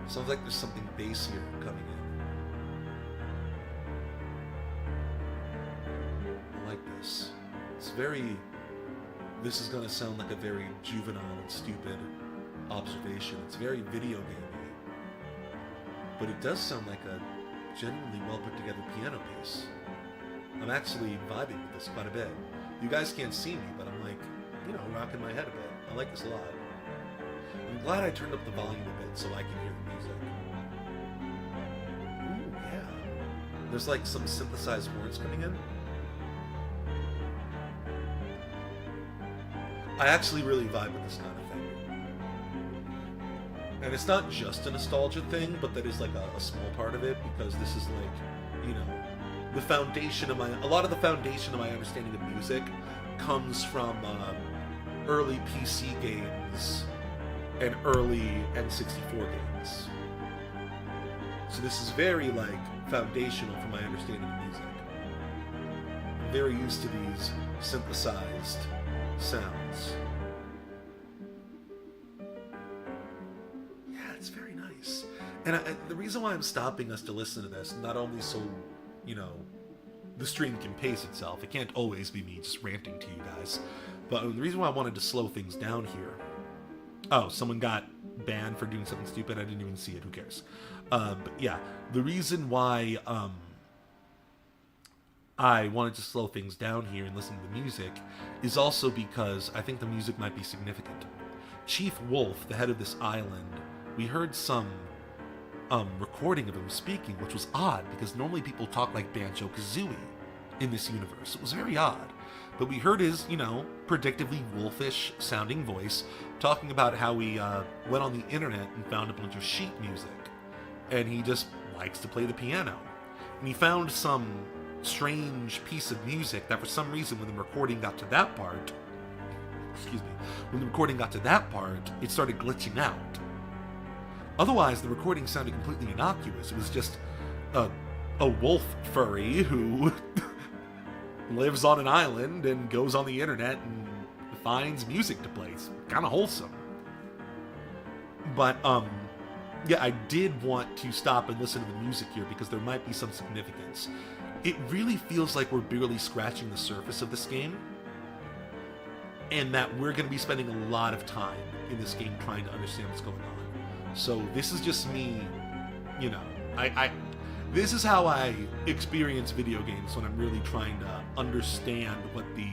Sounds like there's something bassier coming in. I like this. This is gonna sound like a very juvenile and stupid observation. It's very video gamey. But it does sound like a genuinely well put together piano piece. I'm actually vibing with this quite a bit. You guys can't see me, but I'm like, rocking my head a bit. I like this a lot. I'm glad I turned up the volume a bit so I can hear the music. Ooh, yeah. There's like some synthesized horns coming in. I actually really vibe with this kind of thing. And it's not just a nostalgia thing, but that is like a small part of it, because this is like you know, a lot of the foundation of my understanding of music comes from early PC games and early N64 games. So this is very, like, foundational for my understanding of music. I'm very used to these synthesized sounds. Yeah, it's very nice. And the reason why I'm stopping us to listen to this, not only so, you know, the stream can pace itself. It can't always be me just ranting to you guys. But the reason why I wanted to slow things down here... Oh, someone got banned for doing something stupid. I didn't even see it. Who cares? But yeah, the reason why I wanted to slow things down here and listen to the music is also because I think the music might be significant. Chief Wolf, the head of this island, we heard some recording of him speaking, which was odd because normally people talk like Banjo-Kazooie in this universe. It was very odd. But we heard his, you know, predictably wolfish sounding voice talking about how he went on the internet and found a bunch of sheet music. And he just likes to play the piano. And he found some strange piece of music that for some reason when the recording got to that part, it started glitching out. Otherwise, the recording sounded completely innocuous. It was just a wolf furry who lives on an island and goes on the internet and finds music to play. It's kind of wholesome. But, yeah, I did want to stop and listen to the music here because there might be some significance. It really feels like we're barely scratching the surface of this game, and that we're going to be spending a lot of time in this game trying to understand what's going on. So this is just me, you know, this is how I experience video games when I'm really trying to understand what the,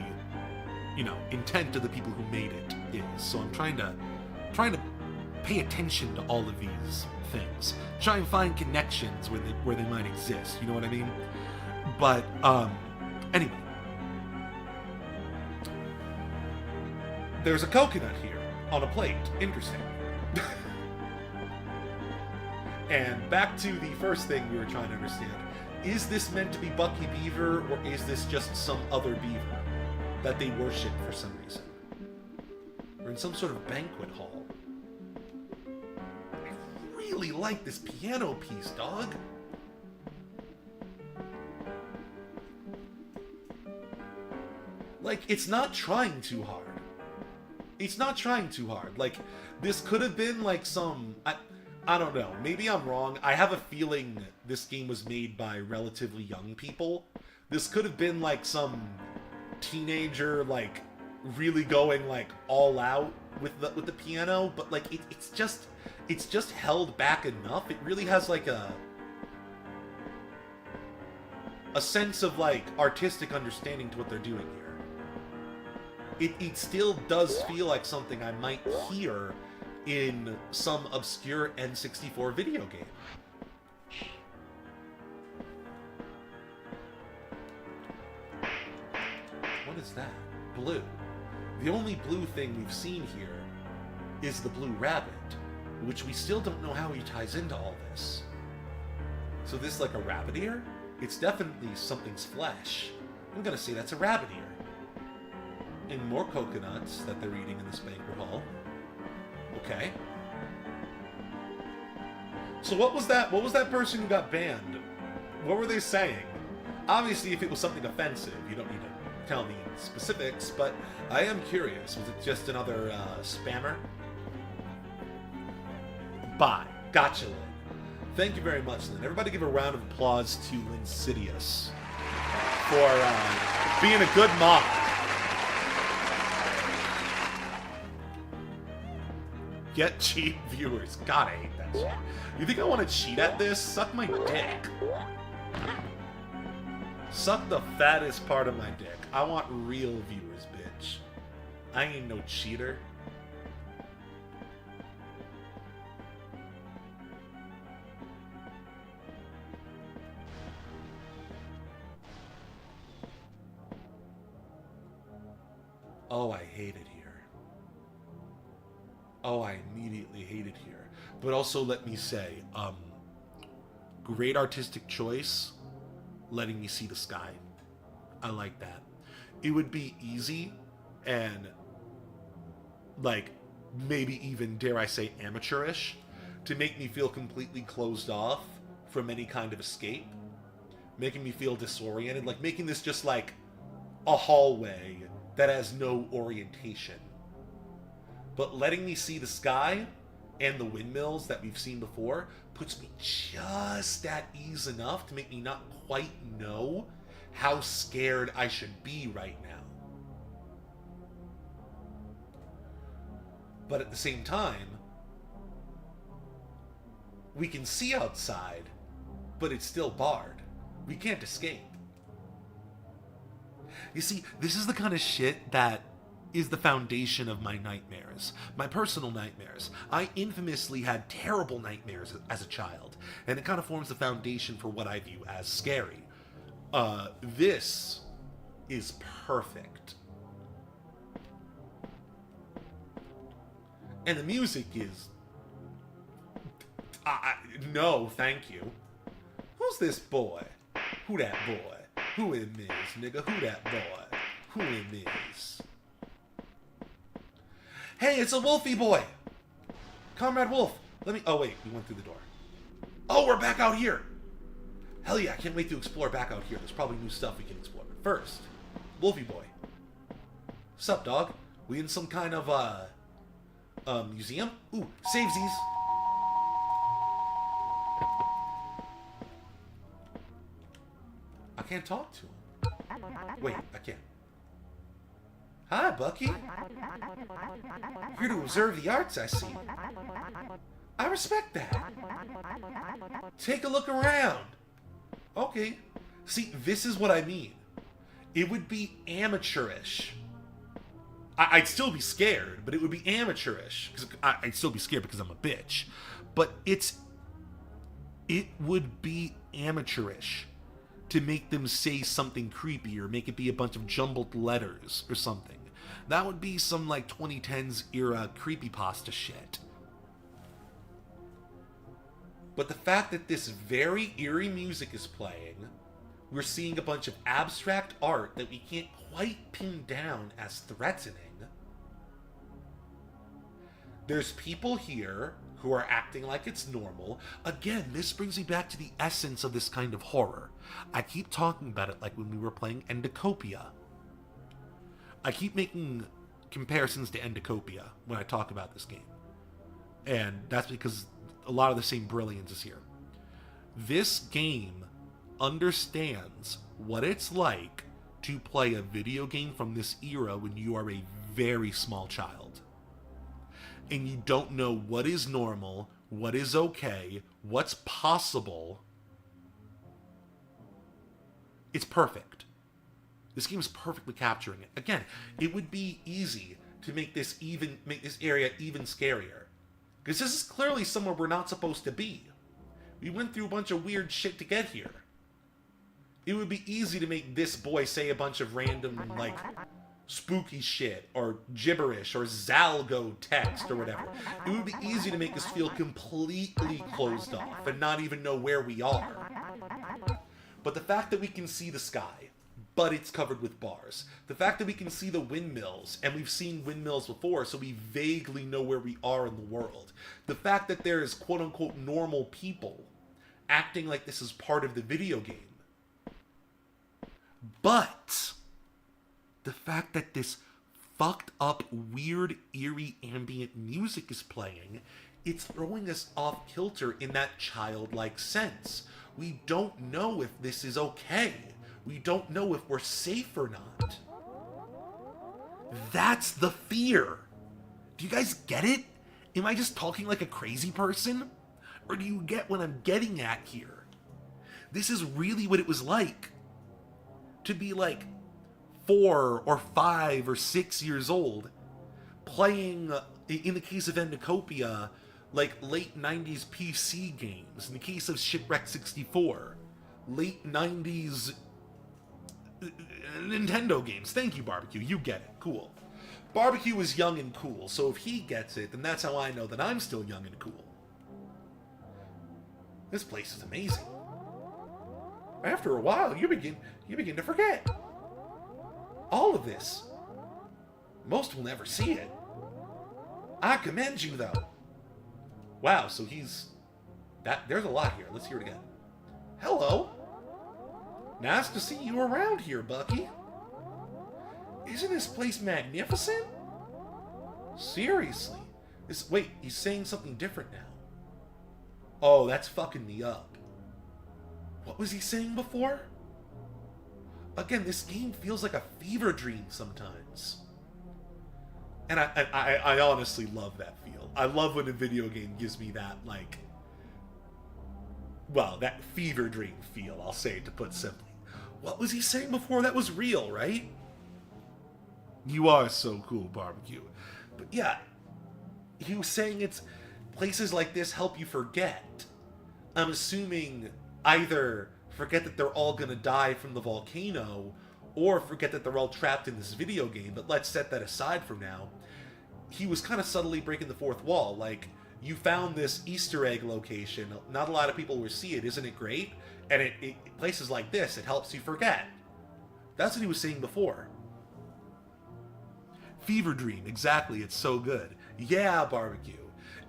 you know, intent of the people who made it is. So I'm trying to pay attention to all of these things. Try and find connections where they might exist. You know what I mean? But anyway, there's a coconut here on a plate. Interesting. And back to the first thing we were trying to understand. Is this meant to be Bucky Beaver, or is this just some other beaver that they worship for some reason? We're in some sort of banquet hall. I really like this piano piece, dog. Like, it's not trying too hard. It's not trying too hard. Like, this could have been like some... I don't know. Maybe I'm wrong. I have a feeling this game was made by relatively young people. This could have been like some teenager, like, really going like all out with the piano, but like it's just held back enough. It really has like a sense of like artistic understanding to what they're doing here. It still does feel like something I might hear in some obscure N64 video game. What is that? Blue. The only blue thing we've seen here is the blue rabbit, which we still don't know how he ties into all this. So this is like a rabbit ear? It's definitely something's flesh. I'm gonna say that's a rabbit ear. And more coconuts that they're eating in this banquet hall. Okay. So what was that person who got banned? What were they saying? Obviously, if it was something offensive, you don't need to tell me specifics, but I am curious. Was it just another spammer? Bye. Gotcha, Lynn. Thank you very much, Lynn. Everybody give a round of applause to Linsidious for being a good mom. Get cheap viewers. God, I hate that shit. You think I want to cheat at this? Suck my dick. Suck the fattest part of my dick. I want real viewers, bitch. I ain't no cheater. Oh, I hate it here. Oh, I immediately hate it here. But also, let me say, great artistic choice, letting me see the sky. I like that. It would be easy and, like, maybe even, dare I say, amateurish to make me feel completely closed off from any kind of escape, making me feel disoriented, like making this just like a hallway that has no orientation. But letting me see the sky and the windmills that we've seen before puts me just at ease enough to make me not quite know how scared I should be right now. But at the same time, we can see outside, but it's still barred. We can't escape. You see, this is the kind of shit that is the foundation of my nightmares. My personal nightmares. I infamously had terrible nightmares as a child, and it kind of forms the foundation for what I view as scary. This is perfect. And the music is... no, thank you. Who's this boy? Who that boy? Who it is, nigga? Who that boy? Who it is? Hey, it's a Wolfie boy! Comrade Wolf, let me... Oh, wait, we went through the door. Oh, we're back out here! Hell yeah, I can't wait to explore back out here. There's probably new stuff we can explore. But first, Wolfie boy. Sup, dog? We in some kind of, museum? Ooh, savesies. I can't talk to him. Wait, I can't. Hi, Bucky. Here to observe the arts, I see. I respect that. Take a look around. Okay. See, this is what I mean. It would be amateurish. I'd still be scared, but it would be amateurish. Because I'd still be scared because I'm a bitch. But it would be amateurish to make them say something creepy or make it be a bunch of jumbled letters or something. That would be some, like, 2010s era creepypasta shit. But the fact that this very eerie music is playing, we're seeing a bunch of abstract art that we can't quite pin down as threatening. There's people here who are acting like it's normal. Again, this brings me back to the essence of this kind of horror. I keep talking about it like when we were playing Endocopia. I keep making comparisons to Endocopia when I talk about this game. And that's because a lot of the same brilliance is here. This game understands what it's like to play a video game from this era when you are a very small child. And you don't know what is normal, what is okay, what's possible. It's perfect. This game is perfectly capturing it. Again, it would be easy to make this area even scarier. Because this is clearly somewhere we're not supposed to be. We went through a bunch of weird shit to get here. It would be easy to make this boy say a bunch of random, like, spooky shit, or gibberish, or Zalgo text, or whatever. It would be easy to make us feel completely closed off and not even know where we are. But the fact that we can see the sky, but it's covered with bars. The fact that we can see the windmills, and we've seen windmills before, so we vaguely know where we are in the world. The fact that there's quote-unquote normal people acting like this is part of the video game. But the fact that this fucked up, weird, eerie, ambient music is playing, it's throwing us off kilter in that childlike sense. We don't know if this is okay. We don't know if we're safe or not. That's the fear. Do you guys get it? Am I just talking like a crazy person? Or do you get what I'm getting at here? This is really what it was like to be like 4 or 5 or 6 years old, playing, in the case of Endocopia, like late 90s PC games. In the case of Shipwrecked 64, late 90s Nintendo games. Thank you, Barbecue. You get it. Cool. Barbecue is young and cool, so if he gets it, then that's how I know that I'm still young and cool. This place is amazing. After a while, you begin to forget. All of this. Most will never see it. I commend you, though. Wow, so there's a lot here. Let's hear it again. Hello. Nice to see you around here, Bucky. Isn't this place magnificent? Seriously. Wait, he's saying something different now. Oh, that's fucking me up. What was he saying before? Again, this game feels like a fever dream sometimes. And I honestly love that feel. I love when a video game gives me that, like, well, that fever dream feel, I'll say, to put simply. What was he saying before? That was real, right? You are so cool, Barbecue. But yeah, he was saying it's places like this help you forget. I'm assuming either forget that they're all gonna die from the volcano, or forget that they're all trapped in this video game, but let's set that aside for now. He was kind of subtly breaking the fourth wall, like, you found this Easter egg location, not a lot of people will see it, isn't it great? And places like this, it helps you forget. That's what he was saying before. Fever dream, exactly, it's so good. Yeah, Barbecue.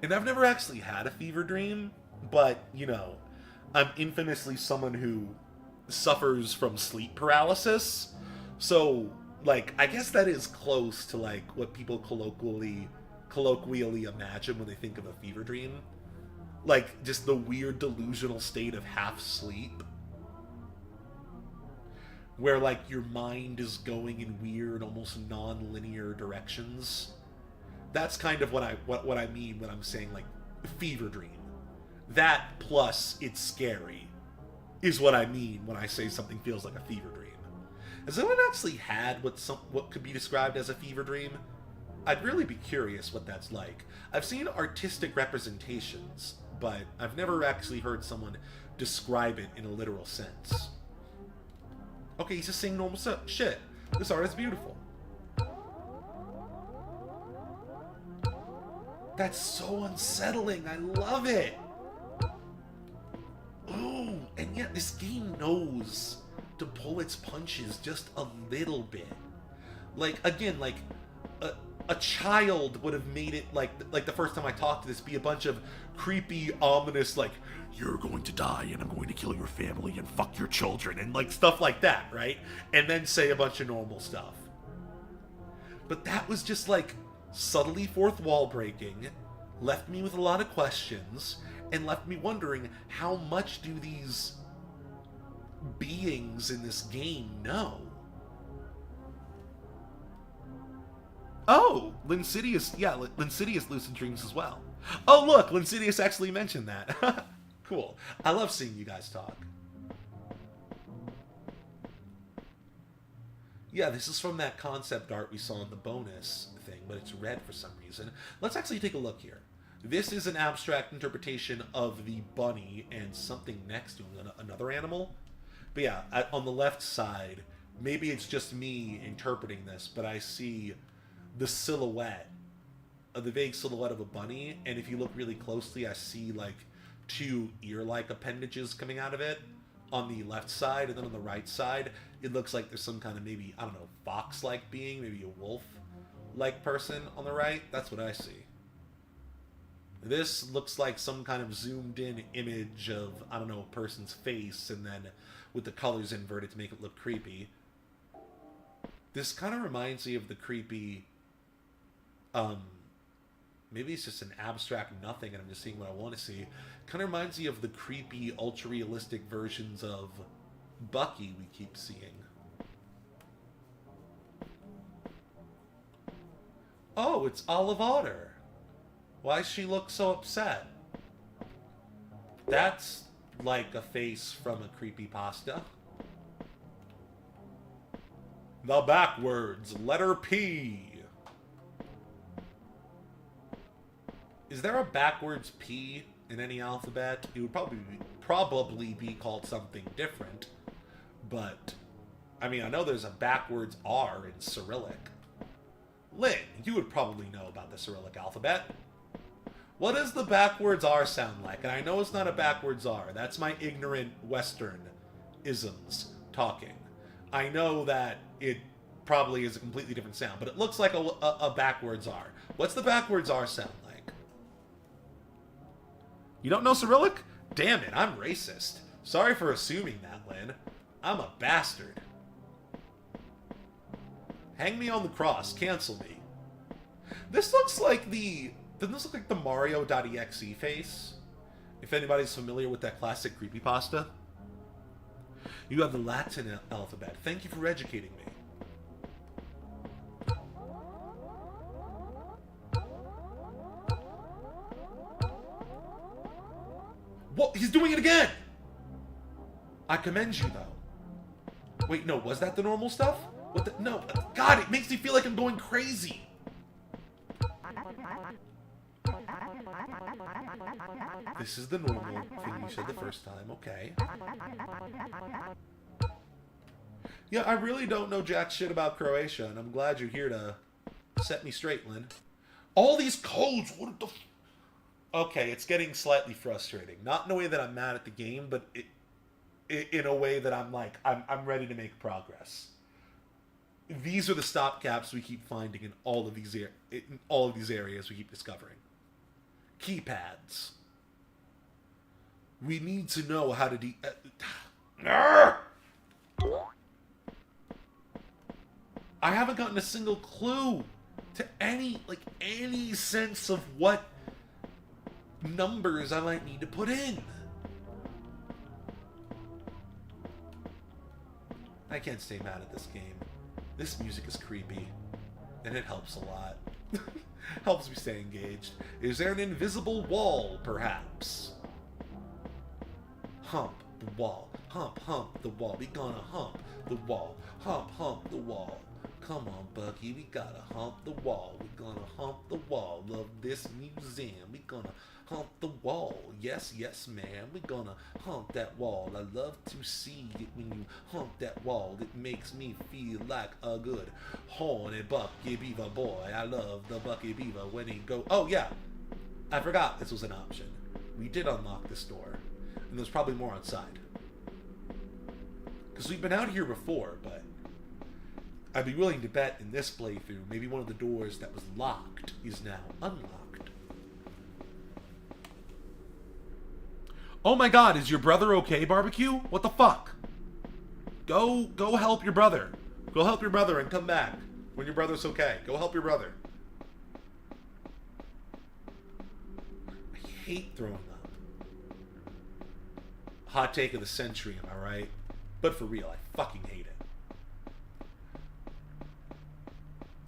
And I've never actually had a fever dream, but, you know, I'm infamously someone who suffers from sleep paralysis, so, like, I guess that is close to, like, what people colloquially imagine when they think of a fever dream. Like, just the weird delusional state of half sleep, where, like, your mind is going in weird, almost non-linear directions. That's kind of what I mean when I'm saying, like, fever dream. That plus it's scary is what I mean when I say something feels like a fever dream. Has anyone actually had what could be described as a fever dream? I'd really be curious what that's like. I've seen artistic representations, but I've never actually heard someone describe it in a literal sense. Okay, he's just saying normal shit. This art is beautiful. That's so unsettling. I love it. Ooh, and yet this game knows to pull its punches just a little bit. Like, again, like, a child would have made it, like the first time I talked to this, be a bunch of creepy, ominous, like, you're going to die and I'm going to kill your family and fuck your children and, like, stuff like that, right? And then say a bunch of normal stuff. But that was just, like, subtly fourth wall breaking, left me with a lot of questions, and left me wondering how much do these beings in this game know? Oh, Linsidious, yeah, Linsidious lucid dreams as well. Oh, look, Linsidious actually mentioned that. Cool. I love seeing you guys talk. Yeah, this is from that concept art we saw in the bonus thing, but it's red for some reason. Let's actually take a look here. This is an abstract interpretation of the bunny and something next to him, another animal. But yeah, on the left side, maybe it's just me interpreting this, but I see the silhouette, the vague silhouette of a bunny, and if you look really closely, I see, like, two ear-like appendages coming out of it on the left side, and then on the right side, it looks like there's some kind of, maybe, I don't know, fox-like being, maybe a wolf-like person on the right. That's what I see. This looks like some kind of zoomed-in image of, I don't know, a person's face, and then with the colors inverted to make it look creepy. This kind of reminds me of the creepy, maybe it's just an abstract nothing and I'm just seeing what I want to see. Kind of reminds me of the creepy, ultra-realistic versions of Bucky we keep seeing. Oh, it's Olive Otter. Why does she look so upset? That's like a face from a creepypasta. The backwards letter P. Is there a backwards P in any alphabet? It would probably be called something different. But, I mean, I know there's a backwards R in Cyrillic. Lynn, you would probably know about the Cyrillic alphabet. What does the backwards R sound like? And I know it's not a backwards R. That's my ignorant Western isms talking. I know that it probably is a completely different sound, but it looks like a backwards R. What's the backwards R sound like? You don't know Cyrillic? Damn it, I'm racist. Sorry for assuming that, Lynn. I'm a bastard. Hang me on the cross. Cancel me. This looks like the... Doesn't this look like the Mario.exe face? If anybody's familiar with that classic creepypasta. You have the Latin alphabet. Thank you for educating me. What? He's doing it again! I commend you, though. Wait, no, was that the normal stuff? What the? No, God, it makes me feel like I'm going crazy. This is the normal thing you said the first time, okay. Yeah, I really don't know jack shit about Croatia, and I'm glad you're here to set me straight, Lynn. All these codes, what the... Okay, it's getting slightly frustrating. Not in a way that I'm mad at the game, but in a way that I'm like, I'm ready to make progress. These are the stopgaps we keep finding in all of these areas we keep discovering. Keypads. We need to know how to I haven't gotten a single clue to any sense of what numbers I might need to put in. I can't stay mad at this game. This music is creepy, and it helps a lot. Helps me stay engaged. Is there an invisible wall, perhaps? Hump the wall. Hump the wall. We gonna hump the wall. Hump the wall. Come on, Bucky, we gotta hump the wall. We gonna hump the wall of this museum. We gonna hump the wall. Yes, ma'am. We gonna hump that wall. I love to see it when you hump that wall. It makes me feel like a good horny Bucky Beaver boy. I love the Bucky Beaver when he go... Oh, yeah. I forgot this was an option. We did unlock this door. And there's probably more outside. Because we've been out here before, but... I'd be willing to bet in this playthrough, maybe one of the doors that was locked is now unlocked. Oh my god, is your brother okay, Barbecue? What the fuck? Go help your brother. Go help your brother and come back when your brother's okay. Go help your brother. I hate throwing up. Hot take of the century, am I right? But for real, I fucking hate it.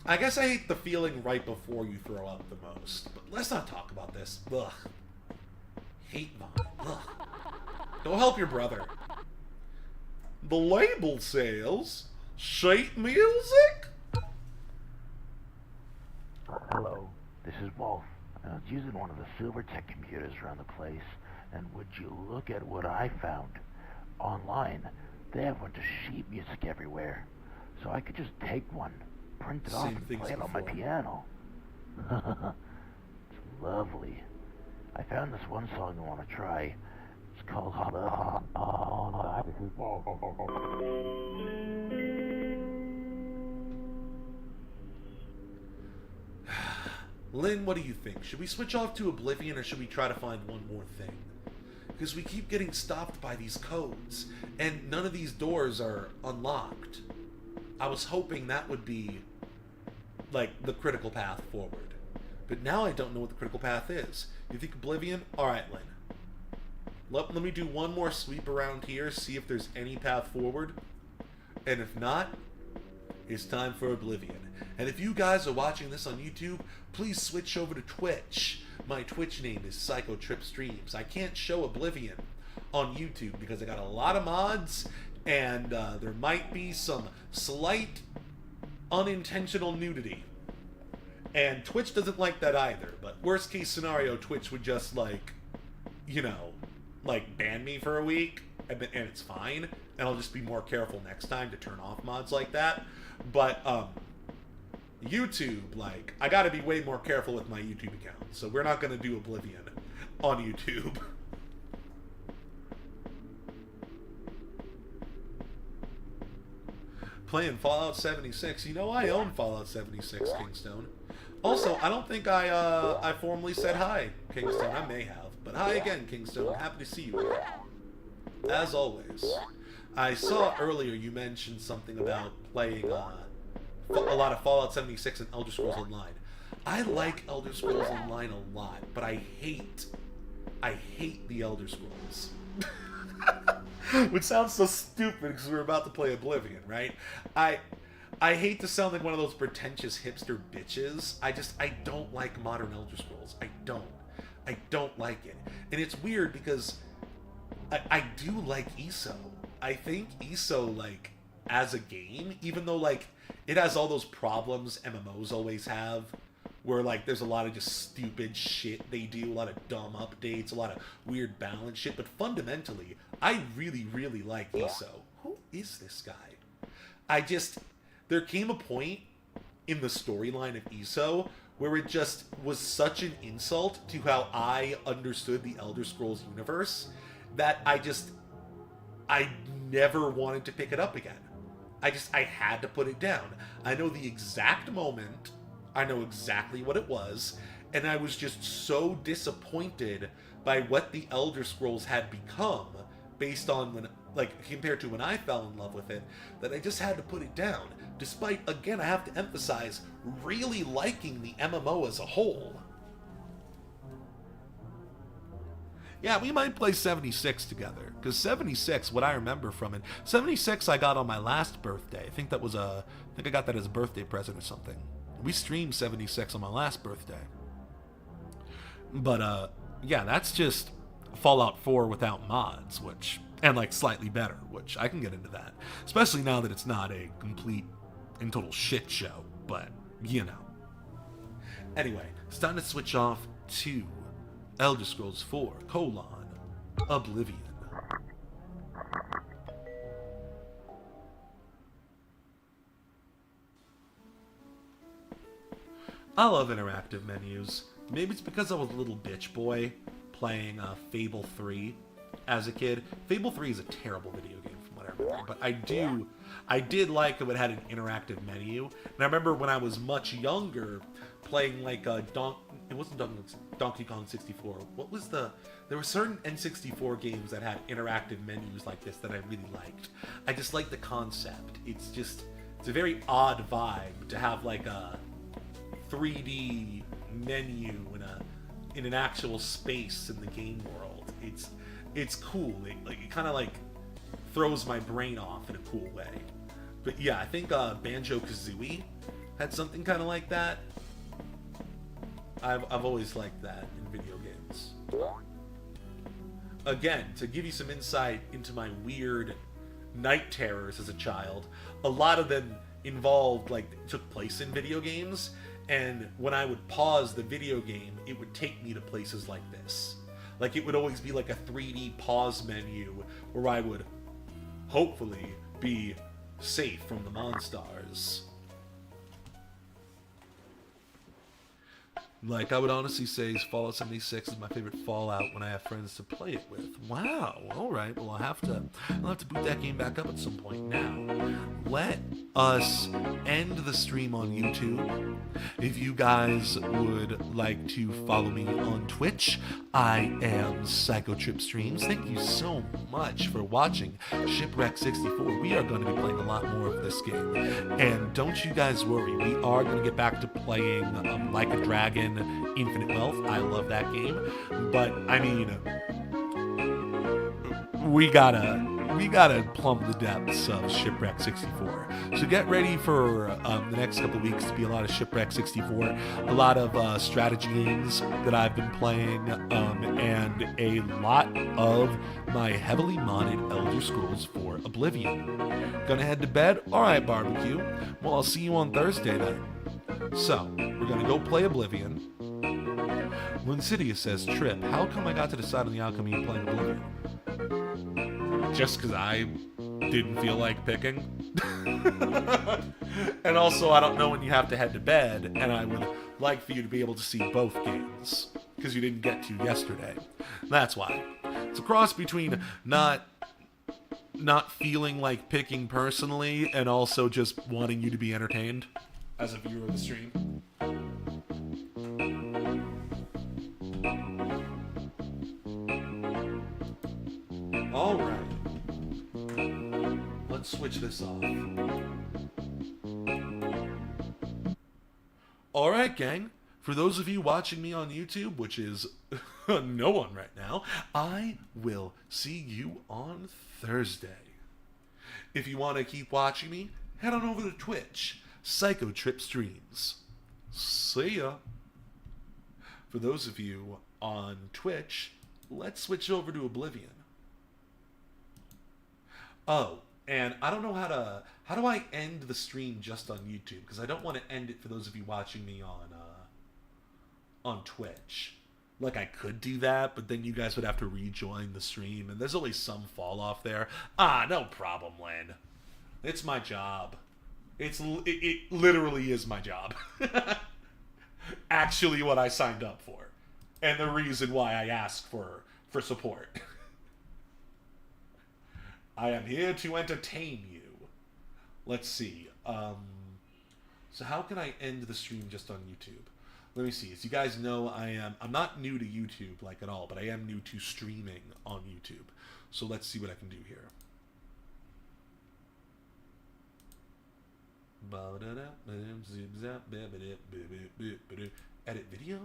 I guess I hate the feeling right before you throw up the most. But let's not talk about this. Ugh. Hate vomit. Ugh. Go help your brother. The label says sheet music? Hello, this is Wolf. I was using one of the Silvertech computers around the place, and would you look at what I found? Online, they have a bunch of sheet music everywhere. So I could just take one, print it off, and play it on my piano. It's lovely. I found this one song I want to try. It's called Lynn, what do you think? Should we switch off to Oblivion or should we try to find one more thing? Because we keep getting stopped by these codes, and none of these doors are unlocked. I was hoping that would be, like, the critical path forward. But now I don't know what the critical path is. You think Oblivion? Alright, Lynn. Let me do one more sweep around here, see if there's any path forward. And if not, it's time for Oblivion. And if you guys are watching this on YouTube, please switch over to Twitch. My Twitch name is PsychoTripStreams. I can't show Oblivion on YouTube because I got a lot of mods, and there might be some slight unintentional nudity. And Twitch doesn't like that either, but worst case scenario, Twitch would just, like, you know, like, ban me for a week, and it's fine, and I'll just be more careful next time to turn off mods like that. But, YouTube, like, I gotta be way more careful with my YouTube account, so we're not gonna do Oblivion on YouTube. Playing Fallout 76. You know, I own Fallout 76, Kingstone. Also, I don't think I formally said hi, Kingstone. I may have. But hi again, Kingstone. Happy to see you again. As always. I saw earlier you mentioned something about playing a lot of Fallout 76 and Elder Scrolls Online. I like Elder Scrolls Online a lot, but I hate the Elder Scrolls. Which sounds so stupid because we're about to play Oblivion, right? I hate to sound like one of those pretentious hipster bitches. I don't like modern Elder Scrolls. I don't like it. And it's weird because I do like ESO. I think ESO, like, as a game, even though, like, it has all those problems MMOs always have, where, like, there's a lot of just stupid shit they do, a lot of dumb updates, a lot of weird balance shit, but fundamentally, I really, really like ESO. Who is this guy? There came a point in the storyline of ESO where it just was such an insult to how I understood the Elder Scrolls universe that I never wanted to pick it up again. I had to put it down. I know the exact moment, I know exactly what it was, and I was just so disappointed by what the Elder Scrolls had become based on when, like, compared to when I fell in love with it, that I just had to put it down. Despite, again, I have to emphasize, really liking the MMO as a whole. Yeah, we might play 76 together, because 76, what I remember from it, 76 I got on my last birthday. I think I got that as a birthday present or something. We streamed 76 on my last birthday. But, yeah, that's just Fallout 4 without mods, and, like, slightly better, which I can get into that. Especially now that it's not a complete and total shit show, but, you know. Anyway, it's time to switch off to Elder Scrolls 4, Oblivion. I love interactive menus. Maybe it's because I was a little bitch boy playing Fable 3 as a kid. Fable 3 is a terrible video game from what I remember, but I did like it when it had an interactive menu. And I remember when I was much younger playing like it wasn't Donkey Kong 64. There were certain N64 games that had interactive menus like this that I really liked. I just like the concept. It's a very odd vibe to have like a 3D menu in an actual space in the game world. It's cool. It kind of like throws my brain off in a cool way. But yeah, I think Banjo-Kazooie had something kind of like that. I've always liked that in video games. Again, to give you some insight into my weird night terrors as a child, a lot of them involved, like, took place in video games, and when I would pause the video game, it would take me to places like this. Like, it would always be like a 3D pause menu where I would hopefully be safe from the Monstars. Like, I would honestly say Fallout 76 is my favorite Fallout when I have friends to play it with. Wow, alright, well I'll have to boot that game back up at some point. Now, let us end the stream on YouTube. If you guys would like to follow me on Twitch, I am Psychotrip Streams. Thank you so much for watching Shipwreck 64. We are going to be playing a lot more of this game. And don't you guys worry, we are going to get back to playing Like a Dragon Infinite Wealth. I love that game. But, I mean, we gotta plumb the depths of Shipwreck 64. So get ready for the next couple of weeks to be a lot of Shipwreck 64, a lot of strategy games that I've been playing, and a lot of my heavily modded Elder Scrolls 4 Oblivion. Gonna head to bed? Alright, barbecue. Well, I'll see you on Thursday then. So, we're gonna go play Oblivion. When Cydia says, Trip, how come I got to decide on the outcome of you playing Oblivion? Just because I didn't feel like picking. And also, I don't know when you have to head to bed, and I would like for you to be able to see both games, because you didn't get to yesterday. That's why. It's a cross between not not feeling like picking personally and also just wanting you to be entertained as a viewer of the stream. Alright. Let's switch this off. Alright, gang. For those of you watching me on YouTube, which is no one right now, I will see you on Thursday. If you want to keep watching me, head on over to Twitch, Psycho Trip Streams. See ya. For those of you on Twitch, let's switch over to Oblivion. Oh, and I don't know how do I end the stream just on YouTube? Because I don't want to end it for those of you watching me on Twitch. Like, I could do that, but then you guys would have to rejoin the stream, and there's always some fall off there. No problem, Lynn. It's my job. It literally is my job. Actually what I signed up for. And the reason why I asked for support. I am here to entertain you. Let's see. So how can I end the stream just on YouTube? Let me see. As you guys know, I'm not new to YouTube like at all, but I am new to streaming on YouTube. So let's see what I can do here. Edit video?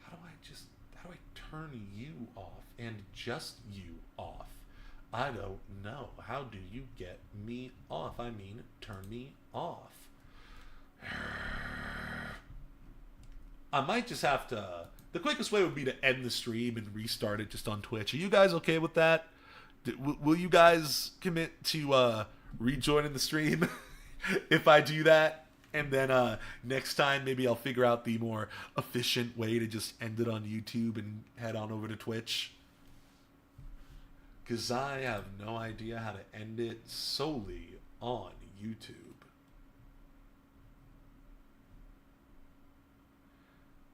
How do I turn you off and just you off? I don't know. How do you get me off? I mean, turn me off. I might just have to... The quickest way would be to end the stream and restart it just on Twitch. Are you guys okay with that? Will you guys commit to rejoining the stream if I do that? And then next time maybe I'll figure out the more efficient way to just end it on YouTube and head on over to Twitch. Because I have no idea how to end it solely on YouTube.